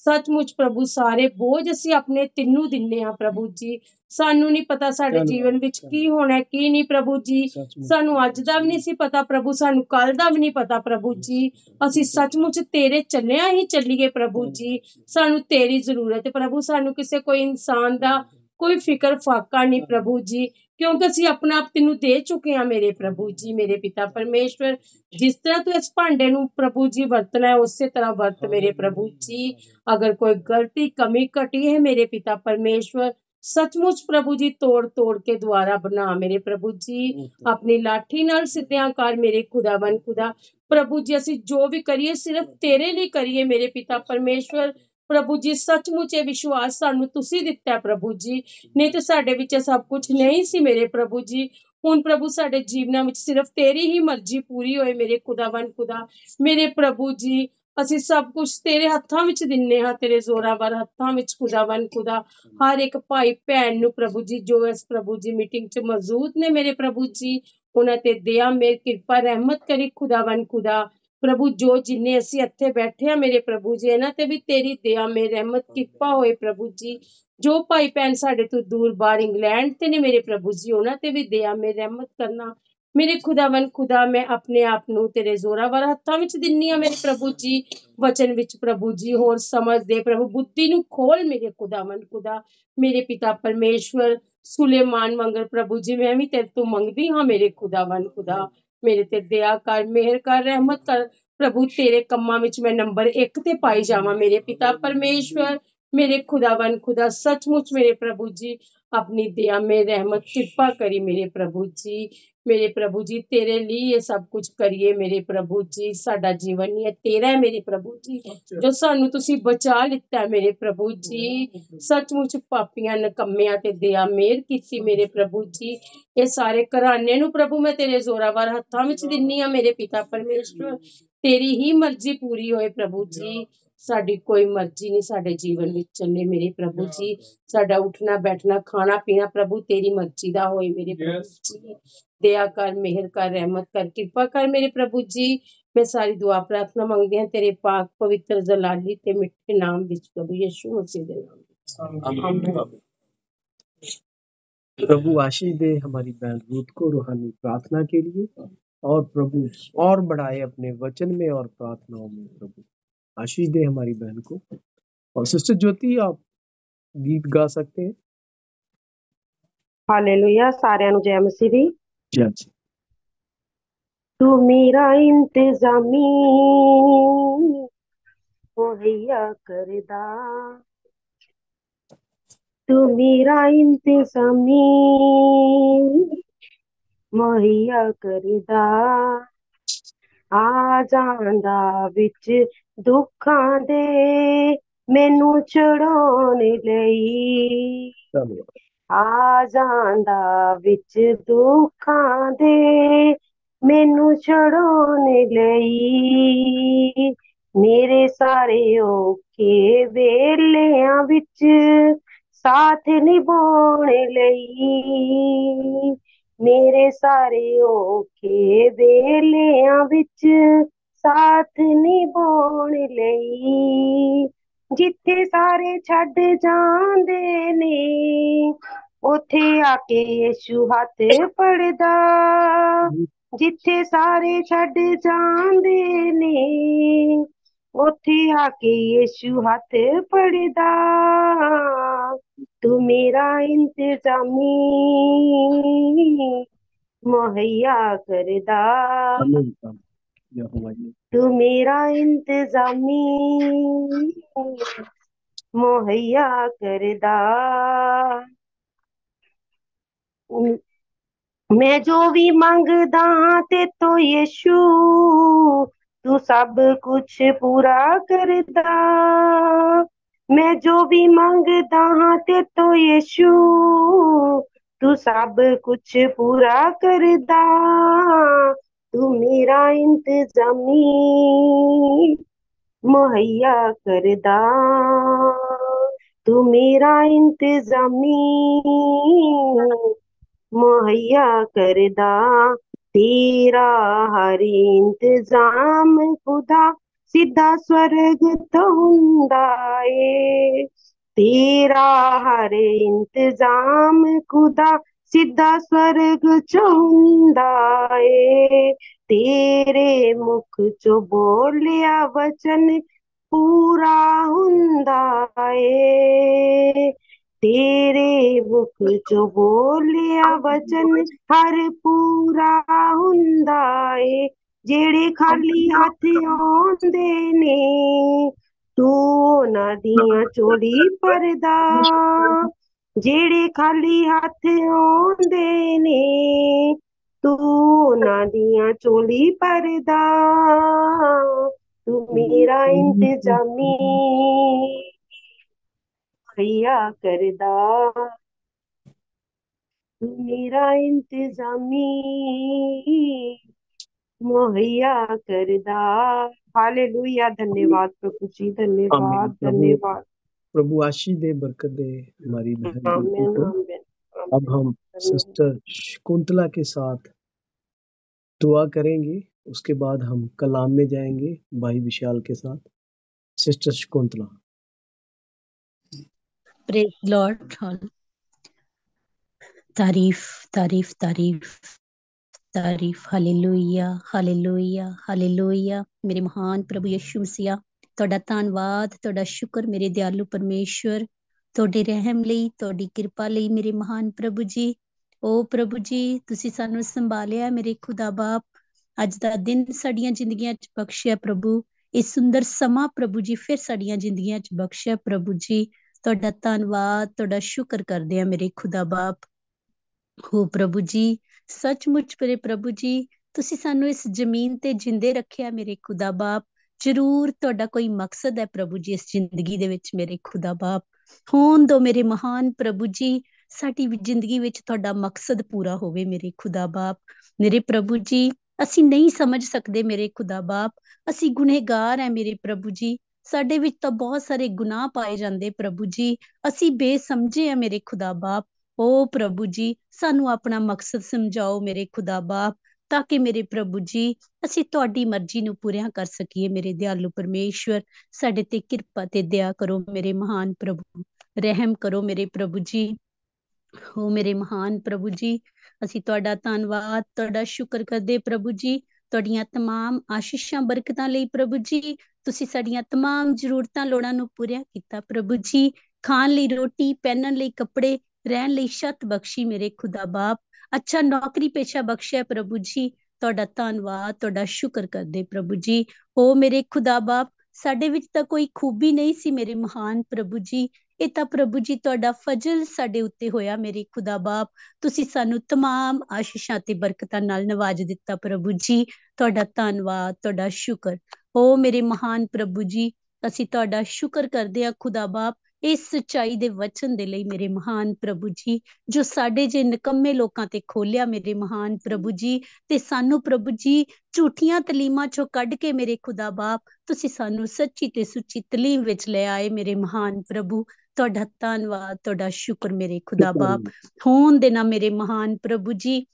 ਸੱਚਮੁੱਚ ਪ੍ਰਭੂ ਸਾਰੇ ਬੋਝ ਅਸੀਂ ਆਪਣੇ ਤਿੰਨੂ ਦਿੰਨੇ ਹਾਂ ਪ੍ਰਭੂ ਜੀ। ਸਾਨੂੰ ਨਹੀਂ ਪਤਾ ਸਾਡੇ ਜੀਵਨ ਵਿੱਚ ਕੀ ਹੋਣਾ ਕੀ ਨਹੀਂ ਪ੍ਰਭੂ ਜੀ। ਸਾਨੂੰ ਅੱਜ ਦਾ ਵੀ ਨਹੀਂ ਸੀ ਪਤਾ ਪ੍ਰਭੂ, ਸਾਨੂੰ ਕੱਲ ਦਾ ਵੀ ਨਹੀਂ ਪਤਾ ਪ੍ਰਭੂ ਜੀ। ਅਸੀਂ ਸੱਚਮੁੱਚ ਤੇਰੇ ਚੱਲਿਆ ਹੀ ਚੱਲੀਏ ਪ੍ਰਭੂ ਜੀ। ਸਾਨੂੰ ਤੇਰੀ ਜ਼ਰੂਰਤ ਹੈ ਪ੍ਰਭੂ, ਸਾਨੂੰ ਕਿਸੇ ਕੋਈ ਇਨਸਾਨ ਦਾ ਕੋਈ ਫਿਕਰ ਫਾਕਾ ਨਹੀਂ ਪ੍ਰਭੂ ਜੀ, ਕਿਉਂਕਿ ਅਸੀਂ ਆਪਣਾ ਆਪ ਤੈਨੂੰ ਦੇ ਚੁੱਕੇ ਹਾਂ ਮੇਰੇ ਪ੍ਰਭੂ ਜੀ। ਮੇਰੇ ਪਿਤਾ ਪਰਮੇਸ਼ਵਰ, ਜਿਸ ਤਰ੍ਹਾਂ ਤੂੰ ਇਸ ਭਾਂਡੇ ਨੂੰ ਪ੍ਰਭੂ ਜੀ ਵਰਤਣਾ ਹੈ ਉਸੇ ਤਰ੍ਹਾਂ ਵਰਤ ਮੇਰੇ ਪ੍ਰਭੂ ਜੀ। ਅਗਰ ਕੋਈ ਗਲਤੀ ਕਮੀ ਘਟੀ ਹੈ ਮੇਰੇ ਪਿਤਾ ਪਰਮੇਸ਼ਵਰ, ਸੱਚਮੁੱਚ ਪ੍ਰਭੂ ਜੀ ਤੋੜ ਤੋੜ ਕੇ ਦੁਆਰਾ ਬਣਾ ਮੇਰੇ ਪ੍ਰਭੂ ਜੀ। ਆਪਣੀ ਲਾਠੀ ਨਾਲ ਸਿੱਧਿਆਂ ਕਰ ਮੇਰੇ ਖੁਦਾਵੰ ਖੁਦਾ। ਪ੍ਰਭੂ ਜੀ ਅਸੀਂ ਜੋ ਵੀ ਕਰੀਏ ਸਿਰਫ ਤੇਰੇ ਲਈ ਕਰੀਏ ਮੇਰੇ ਪਿਤਾ ਪਰਮੇਸ਼ਵਰ। ਪ੍ਰਭੂ ਜੀ ਸੱਚਮੁੱਚ ਇਹ ਵਿਸ਼ਵਾਸ ਸਾਨੂੰ ਤੁਸੀਂ ਦਿੱਤਾ ਪ੍ਰਭੂ ਜੀ, ਨਹੀਂ ਤੇ ਸਾਡੇ ਵਿੱਚ ਸਭ ਕੁਝ ਨਹੀਂ ਸੀ ਮੇਰੇ ਪ੍ਰਭੂ ਜੀ। ਹੁਣ ਪ੍ਰਭੂ ਸਾਡੇ ਜੀਵਨਾਂ ਵਿੱਚ ਸਿਰਫ ਤੇਰੀ ਹੀ ਮਰਜ਼ੀ ਪੂਰੀ ਹੋਏ ਮੇਰੇ ਖੁਦਾਵੰ ਖੁਦਾ। ਮੇਰੇ ਪ੍ਰਭੂ ਜੀ ਅਸੀਂ ਸਭ ਕੁਝ ਤੇਰੇ ਹੱਥਾਂ ਵਿੱਚ ਦਿੰਨੇ ਹਾਂ, ਤੇਰੇ ਜ਼ੋਰਾਵਰ ਹੱਥਾਂ ਵਿੱਚ ਖੁਦਾਵੰ ਖੁਦਾ। ਹਰ ਇੱਕ ਭਾਈ ਭੈਣ ਨੂੰ ਪ੍ਰਭੂ ਜੀ ਜੋ ਇਸ ਪ੍ਰਭੂ ਜੀ ਮੀਟਿੰਗ 'ਚ ਮੌਜੂਦ ਨੇ ਮੇਰੇ ਪ੍ਰਭੂ ਜੀ, ਉਹਨਾਂ ਤੇ ਦਇਆ ਮੇਰ ਕਿਰਪਾ ਰਹਿਮਤ ਕਰੀ ਖੁਦਾਵੰ ਖੁਦਾ। ਪ੍ਰਭੂ ਜੋ ਜਿੰਨੇ ਅਸੀਂ ਇੱਥੇ ਬੈਠੇ ਹਾਂ ਮੇਰੇ ਪ੍ਰਭੂ ਜੀ, ਇਹਨਾਂ ਤੇ ਵੀ ਤੇਰੀ ਦਇਆ ਮੇਰ ਰਹਿਮਤ ਕਿਰਪਾ ਹੋਏ ਪ੍ਰਭੂ ਜੀ। ਜੋ ਭਾਈ ਭੈਣ ਸਾਡੇ ਤੋਂ ਦੂਰ ਬਾਹਰ ਇੰਗਲੈਂਡ ਤੇ ਨੇ ਮੇਰੇ ਪ੍ਰਭੂ ਜੀ, ਉਹਨਾਂ ਤੇ ਵੀ ਦਇਆ ਮੇਰ ਰਹਿਮਤ ਕਰਨਾ ਮੇਰੇ ਖੁਦਾਵੰ ਖੁਦਾ। ਮੈਂ ਆਪਣੇ ਆਪ ਨੂੰ ਤੇਰੇ ਜ਼ੋਰਾਵਰ ਹੱਥਾਂ ਵਿੱਚ ਦਿੰਨੀ ਹਾਂ ਮੇਰੇ ਪ੍ਰਭੂ ਜੀ। ਵਚਨ ਵਿੱਚ ਪ੍ਰਭੂ ਜੀ ਹੋਰ ਸਮਝ ਦੇ ਪ੍ਰਭੂ, ਬੁੱਧੀ ਨੂੰ ਖੋਲ ਮੇਰੇ ਖੁਦਾਵੰ ਖੁਦਾ। ਮੇਰੇ ਪਿਤਾ ਪਰਮੇਸ਼ਵਰ ਸੁਲੇਮਾਨ ਵਾਂਗਰ ਪ੍ਰਭੂ ਜੀ ਮੈਂ ਵੀ ਤੇਰੇ ਤੋਂ ਮੰਗਦੀ ਹਾਂ ਮੇਰੇ ਖੁਦਾਵੰ ਖੁਦਾ। ਮੇਰੇ ਤੇ ਦਇਆ ਕਰ, ਮਿਹਰ ਕਰ, ਰਹਿਮਤ ਕਰ ਪ੍ਰਭੂ। ਤੇਰੇ ਕੰਮਾਂ ਵਿੱਚ ਮੈਂ ਨੰਬਰ 1 ਤੇ ਪਾਈ ਜਾਵਾਂ ਮੇਰੇ ਪਿਤਾ ਪਰਮੇਸ਼ਵਰ। ਮੇਰੇ ਖੁਦਾਵੰ ਖੁਦਾ ਸੱਚਮੁੱਚ ਮੇਰੇ ਪ੍ਰਭੂ ਜੀ ਆਪਣੀ ਦਇਆ ਮੇਰ ਰਹਿਮਤ ਕਿਰਪਾ ਕਰੀ ਮੇਰੇ ਪ੍ਰਭੂ ਜੀ। ਮੇਰੇ ਪ੍ਰਭੂ ਜੀ ਤੇਰੇ ਲਈ ਇਹ ਸਭ ਕੁਝ ਕਰੀਏ ਮੇਰੇ ਪ੍ਰਭੂ ਜੀ। ਸਾਡਾ ਜੀਵਨ ਹੀ ਤੇਰਾ ਹੈ ਮੇਰੇ ਪ੍ਰਭੂ ਜੀ, ਜੋ ਸਾਨੂੰ ਤੁਸੀਂ ਬਚਾ ਲਿੱਤਾ ਮੇਰੇ ਪ੍ਰਭੂ ਜੀ। ਸੱਚਮੁੱਚ ਪਾਪੀਆਂ ਨਕੰਮਿਆਂ ਤੇ ਦਇਆ ਮੇਰ ਕੀਤੀ ਮੇਰੇ ਪ੍ਰਭੂ ਜੀ। ਇਹ ਸਾਰੇ ਘਰਾਣੇ ਨੂੰ ਪ੍ਰਭੂ ਮੈਂ ਤੇਰੇ ਜ਼ੋਰਾਵਰ ਹੱਥਾਂ ਵਿੱਚ ਦਿੰਨੀ ਹਾਂ ਮੇਰੇ ਪਿਤਾ ਪਰਮੇਸ਼ਵਰ। ਤੇਰੀ ਹੀ ਮਰਜ਼ੀ ਪੂਰੀ ਹੋਏ ਪ੍ਰਭੂ ਜੀ, ਸਾਡੀ ਕੋਈ ਮਰਜ਼ੀ ਨਹੀਂ ਸਾਡੇ ਜੀਵਨ ਵਿੱਚ ਚੱਲੇ ਮੇਰੇ ਪ੍ਰਭੂ ਜੀ। ਸਾਡਾ ਉੱਠਣਾ ਬੈਠਣਾ ਖਾਣਾ ਪੀਣਾ ਪ੍ਰਭੂ ਤੇਰੀ ਮਰਜ਼ੀ ਦਾ ਹੋਏ ਮੇਰੇ ਪ੍ਰਭੂ ਜੀ। ਦਇਆ ਕਰ, ਮਿਹਰ ਕਰ, ਰਹਿਮਤ ਕਰ, ਕਿਰਪਾ ਕਰ ਮੇਰੇ ਪ੍ਰਭੂ ਜੀ। ਮੈਂ ਸਾਰੀ ਦੁਆ ਪ੍ਰਾਰਥਨਾ ਮੰਗਦੀ ਹਾਂ ਤੇਰੇ ਪਾਕ ਪਵਿੱਤਰ ਜਲਾਲੀ ਤੇ ਮਿੱਠੇ ਨਾਮ ਵਿੱਚ ਪ੍ਰਭੂ यीशु मसीह ਦੇ ਨਾਮ ਵਿੱਚ आमीन। प्रभु आशीष दे हमारी बहन रूथ को रूहानी प्रार्थना के लिए, और प्रभु और बढ़ाए अपने वचन में और प्रार्थनाओं में। प्रभु आशीष दे हमारी बहन को। और सिस्टर ज्योति आप गीत गा सकते हैं। हालेलुया। सारिਆਂ ਨੂੰ ਜੈ ਮਸੀਹ ਦੀ। जी हाँ जी। तू मेरा इंतजामी मुहैया करदा, तू मेरा इंतजामी मुहैया करदा। ਆ ਜਾਂਦਾ ਵਿੱਚ ਦੁੱਖਾਂ ਦੇ ਮੈਨੂੰ ਛੁਡਾਉਣ ਲਈ, ਆ ਜਾਂਦਾ ਵਿੱਚ ਦੁੱਖਾਂ ਦੇ ਮੈਨੂੰ ਛੁਡਾਉਣ ਲਈ। ਮੇਰੇ ਸਾਰੇ ਔਖੇ ਵੇਲਿਆਂ ਵਿੱਚ ਸਾਥ ਨਿਭਾਉਣ ਲਈ, ਮੇਰੇ ਸਾਰੇ ਔਖੇ ਵੇਲਿਆਂ ਵਿੱਚ ਸਾਥ ਨਿਭਾਉਣ ਲਈ। ਜਿੱਥੇ ਸਾਰੇ ਛੱਡ ਜਾਂਦੇ ਨੇ ਉੱਥੇ ਆ ਕੇ ਯਿਸੂ ਹੱਥ ਫੜਦਾ, ਜਿੱਥੇ ਸਾਰੇ ਛੱਡ ਜਾਂਦੇ ਨੇ ਉੱਥੇ ਆ ਕੇ ਯਿਸੂ ਹੱਥ ਫੜਦਾ। ਤੂੰ ਮੇਰਾ ਇੰਤਜ਼ਾਮੀ ਮੁਹੱਈਆ ਕਰਦਾ, ਤੂੰ ਮੇਰਾ ਇੰਤਜ਼ਾਮੀ ਮੁਹੱਈਆ ਕਰਦਾ। ਮੈਂ ਜੋ ਵੀ ਮੰਗਦਾ ਹਾਂ ਤੇ ਤੋ ਯਿਸੂ ਤੂੰ ਸਭ ਕੁਛ ਪੂਰਾ ਕਰਦਾ। ਮੈਂ ਜੋ ਵੀ ਮੰਗਦਾ ਹਾਂ ਤੇ ਤੋ ਯਿਸੂ तू सब कुछ पूरा करदा, तू मेरा इंतजामी मुहैया करदा, तू मेरा इंतजामी मुहैया करदा, तेरा हर इंतजाम खुदा सीधा स्वर्ग तो हुंदा ए, तेरा हर इंतजाम खुदा सीधा स्वर्ग च हुंदा ए, तेरे मुख चो बोलिया वचन पूरा हुंदा ए, तेरे मुख चो बोलिया वचन हर पूरा हुंदा ਏ, ਜਿਹੜੇ ਖਾਲੀ ਹੱਥ ਆਉਂਦੇ ਨੇ ਤੂੰ ਉਹਨਾਂ ਦੀਆਂ ਝੋਲੀ ਭਰਦਾ, ਜਿਹੜੇ ਖਾਲੀ ਹੱਥ ਆਉਂਦੇ ਨੇ ਤੂੰ ਉਹਨਾਂ ਦੀਆਂ ਝੋਲੀ ਭਰਦਾ, ਤੂੰ ਮੇਰਾ ਇੰਤਜ਼ਾਮੀ मुहैया करदा, तू मेरा इंतजामी मुहैया करदा। हालेलुया, धन्यवाद प्रभु जी, आमीन। धन्यवाद प्रभु धन्यवाद। प्रभु आशीष दे, बरकत दे हमारी बहन आमीन बिल्कुल को। आमीन अब आमीन हम धन्यवाद। सिस्टर शकुंतला के साथ दुआ करेंगे, उसके बाद हम कलाम में जाएंगे भाई विशाल के साथ। सिस्टर शकुंतला। Praise Lord. तारीफ तारीफ तारीफ तारीफ। Hallelujah hallelujah hallelujah. ਮੇਰੇ ਮਹਾਨ ਪ੍ਰਭੂ ਯਿਸੂ ਮਸੀਹ, ਤੁਹਾਡਾ ਧੰਨਵਾਦ, ਤੁਹਾਡਾ ਸ਼ੁਕਰ ਮੇਰੇ ਦਿਆਲੂ ਪਰਮੇਸ਼ਵਰ, ਤੁਹਾਡੇ ਰਹਿਮ ਲਈ, ਤੁਹਾਡੀ ਕਿਰਪਾ ਲਈ ਮੇਰੇ ਮਹਾਨ ਪ੍ਰਭੂ ਜੀ। ਓ ਪ੍ਰਭੂ ਜੀ, ਤੁਸੀਂ ਸਾਨੂੰ ਸੰਭਾਲਿਆ ਮੇਰੇ ਖੁਦਾ ਬਾਪ, ਅੱਜ ਦਾ ਦਿਨ ਸਾਡੀਆਂ ਜ਼ਿੰਦਗੀਆਂ 'ਚ ਬਖਸ਼ਿਆ ਪ੍ਰਭੂ, ਇਹ ਸੁੰਦਰ ਸਮਾਂ ਪ੍ਰਭੂ ਜੀ ਫਿਰ ਸਾਡੀਆਂ ਜ਼ਿੰਦਗੀਆਂ 'ਚ ਬਖਸ਼ਿਆ ਪ੍ਰਭੂ ਜੀ। ਤੁਹਾਡਾ ਧੰਨਵਾਦ, ਤੁਹਾਡਾ ਸ਼ੁਕਰ ਕਰਦੇ ਆ ਮੇਰੇ ਖੁਦਾ ਬਾਪ। ਹੋ ਪ੍ਰਭੂ ਜੀ, ਸੱਚਮੁੱਚ ਮੇਰੇ ਪ੍ਰਭੂ ਜੀ, ਤੁਸੀਂ ਸਾਨੂੰ ਇਸ ਜ਼ਮੀਨ ਤੇ ਜਿੰਦੇ ਰੱਖਿਆ ਮੇਰੇ ਖੁਦਾ ਬਾਪ। ਜ਼ਰੂਰ ਤੁਹਾਡਾ ਕੋਈ ਮਕਸਦ ਹੈ ਪ੍ਰਭੂ ਜੀ ਇਸ ਜ਼ਿੰਦਗੀ ਦੇ ਵਿੱਚ ਮੇਰੇ ਖੁਦਾ ਬਾਪ। ਹੋਣ ਦੋ ਮੇਰੇ ਮਹਾਨ ਪ੍ਰਭੂ ਜੀ, ਸਾਡੀ ਜ਼ਿੰਦਗੀ ਵਿੱਚ ਤੁਹਾਡਾ ਮਕਸਦ ਪੂਰਾ ਹੋਵੇ ਮੇਰੇ ਖੁਦਾ ਬਾਪ। ਮੇਰੇ ਪ੍ਰਭੂ ਜੀ, ਅਸੀਂ ਨਹੀਂ ਸਮਝ ਸਕਦੇ ਮੇਰੇ ਖੁਦਾ ਬਾਪ, ਅਸੀਂ ਗੁਨਹਗਾਰ ਹੈ ਮੇਰੇ ਪ੍ਰਭੂ ਜੀ, ਸਾਡੇ ਵਿੱਚ ਤਾਂ ਬਹੁਤ ਸਾਰੇ ਗੁਨਾਹ ਪਾਏ ਜਾਂਦੇ ਪ੍ਰਭੂ ਜੀ, ਅਸੀਂ ਬੇਸਮਝੇ ਆ ਮੇਰੇ ਖੁਦਾ ਬਾਪ। ਓ ਪ੍ਰਭੂ ਜੀ, ਸਾਨੂੰ ਆਪਣਾ ਮਕਸਦ ਸਮਝਾਓ ਮੇਰੇ ਖੁਦਾ ਬਾਪ, ਤਾਂ ਕਿ ਮੇਰੇ ਪ੍ਰਭੂ ਜੀ ਅਸੀਂ ਤੁਹਾਡੀ ਮਰਜ਼ੀ ਨੂੰ ਪੂਰੀਆਂ ਕਰ ਸਕੀਏ ਮੇਰੇ ਦਿਆਲੂ ਪਰਮੇਸ਼ਵਰ। ਸਾਡੇ ਤੇ ਕਿਰਪਾ ਤੇ ਦਇਆ ਕਰੋ ਮੇਰੇ ਮਹਾਨ ਪ੍ਰਭੂ, ਰਹਿਮ ਕਰੋ ਮੇਰੇ ਪ੍ਰਭੂ ਜੀ। ਹੋ ਮੇਰੇ ਮਹਾਨ ਪ੍ਰਭੂ ਜੀ, ਅਸੀਂ ਤੁਹਾਡਾ ਧੰਨਵਾਦ, ਤੁਹਾਡਾ ਸ਼ੁਕਰ ਕਰਦੇ ਪ੍ਰਭੂ ਜੀ, ਤੁਹਾਡੀਆਂ ਤਮਾਮ ਆਸ਼ੀਸ਼ਾਂ ਬਰਕਤਾਂ ਲਈ ਪ੍ਰਭੂ ਜੀ। ਤੁਸੀਂ ਸਾਡੀਆਂ ਤਮਾਮ ਜ਼ਰੂਰਤਾਂ ਲੋੜਾਂ ਨੂੰ ਪੂਰੀਆਂ ਕੀਤਾ ਪ੍ਰਭੂ ਜੀ। ਖਾਣ ਲਈ ਰੋਟੀ, ਪਹਿਨਣ ਲਈ ਕੱਪੜੇ, ਰਹਿਣ ਲਈ ਛੱਤ ਬਖਸ਼ੀ ਮੇਰੇ ਖੁਦਾ ਬਾਪ। ਅੱਛਾ ਨੌਕਰੀ ਪੇਸ਼ਾ ਬਖਸ਼ਿਆ ਪ੍ਰਭੂ ਜੀ। ਤੁਹਾਡਾ ਧੰਨਵਾਦ, ਤੁਹਾਡਾ ਸ਼ੁਕਰ ਕਰਦੇ ਪ੍ਰਭੂ ਜੀ। ਓ ਮੇਰੇ ਖੁਦਾ ਬਾਪ, ਸਾਡੇ ਵਿੱਚ ਤਾਂ ਕੋਈ ਖੂਬੀ ਨਹੀਂ ਸੀ ਮੇਰੇ ਮਹਾਨ ਪ੍ਰਭੂ ਜੀ, ਇਹ ਤਾਂ ਪ੍ਰਭੂ ਜੀ ਤੁਹਾਡਾ ਫਜ਼ਲ ਸਾਡੇ ਉੱਤੇ ਹੋਇਆ ਮੇਰੇ ਖੁਦਾ ਬਾਪ। ਤੁਸੀਂ ਸਾਨੂੰ ਤਮਾਮ ਆਸ਼ੀਸ਼ਾਂ ਤੇ ਬਰਕਤਾਂ ਨਾਲ ਨਵਾਜ ਦਿੱਤਾ ਪ੍ਰਭੂ ਜੀ। ਤੁਹਾਡਾ ਧੰਨਵਾਦ, ਤੁਹਾਡਾ ਸ਼ੁਕਰ। ਓ ਮੇਰੇ ਮਹਾਨ ਪ੍ਰਭੂ ਜੀ, ਅਸੀਂ ਤੁਹਾਡਾ ਸ਼ੁਕਰ ਕਰਦੇ ਆ ਖੁਦਾ ਬਾਪ ਇਸ ਸੱਚਾਈ ਦੇ ਵਚਨ ਦੇ ਲਈ ਮੇਰੇ ਮਹਾਨ ਪ੍ਰਭੂ ਜੀ, ਜੋ ਸਾਡੇ ਜੇ ਨਿਕੰਮੇ ਲੋਕਾਂ ਤੇ ਖੋਲਿਆ ਮੇਰੇ ਮਹਾਨ ਪ੍ਰਭੂ ਜੀ, ਤੇ ਸਾਨੂੰ ਪ੍ਰਭੂ ਜੀ ਝੂਠੀਆਂ ਤਲੀਮਾਂ ਚੋਂ ਕੱਢ ਕੇ ਮੇਰੇ ਖੁਦਾ ਬਾਪ ਤੁਸੀਂ ਸਾਨੂੰ ਸੱਚੀ ਤੇ ਸੁੱਚੀ ਤਲੀਮ ਵਿੱਚ ਲੈ ਆਏ ਮੇਰੇ ਮਹਾਨ ਪ੍ਰਭੂ। ਤੁਹਾਡਾ ਧੰਨਵਾਦ, ਤੁਹਾਡਾ ਸ਼ੁਕਰ ਮੇਰੇ ਖੁਦਾ ਬਾਪ। ਹੋਣ ਦੇਣਾ ਮੇਰੇ ਮਹਾਨ ਪ੍ਰਭੂ ਜੀ,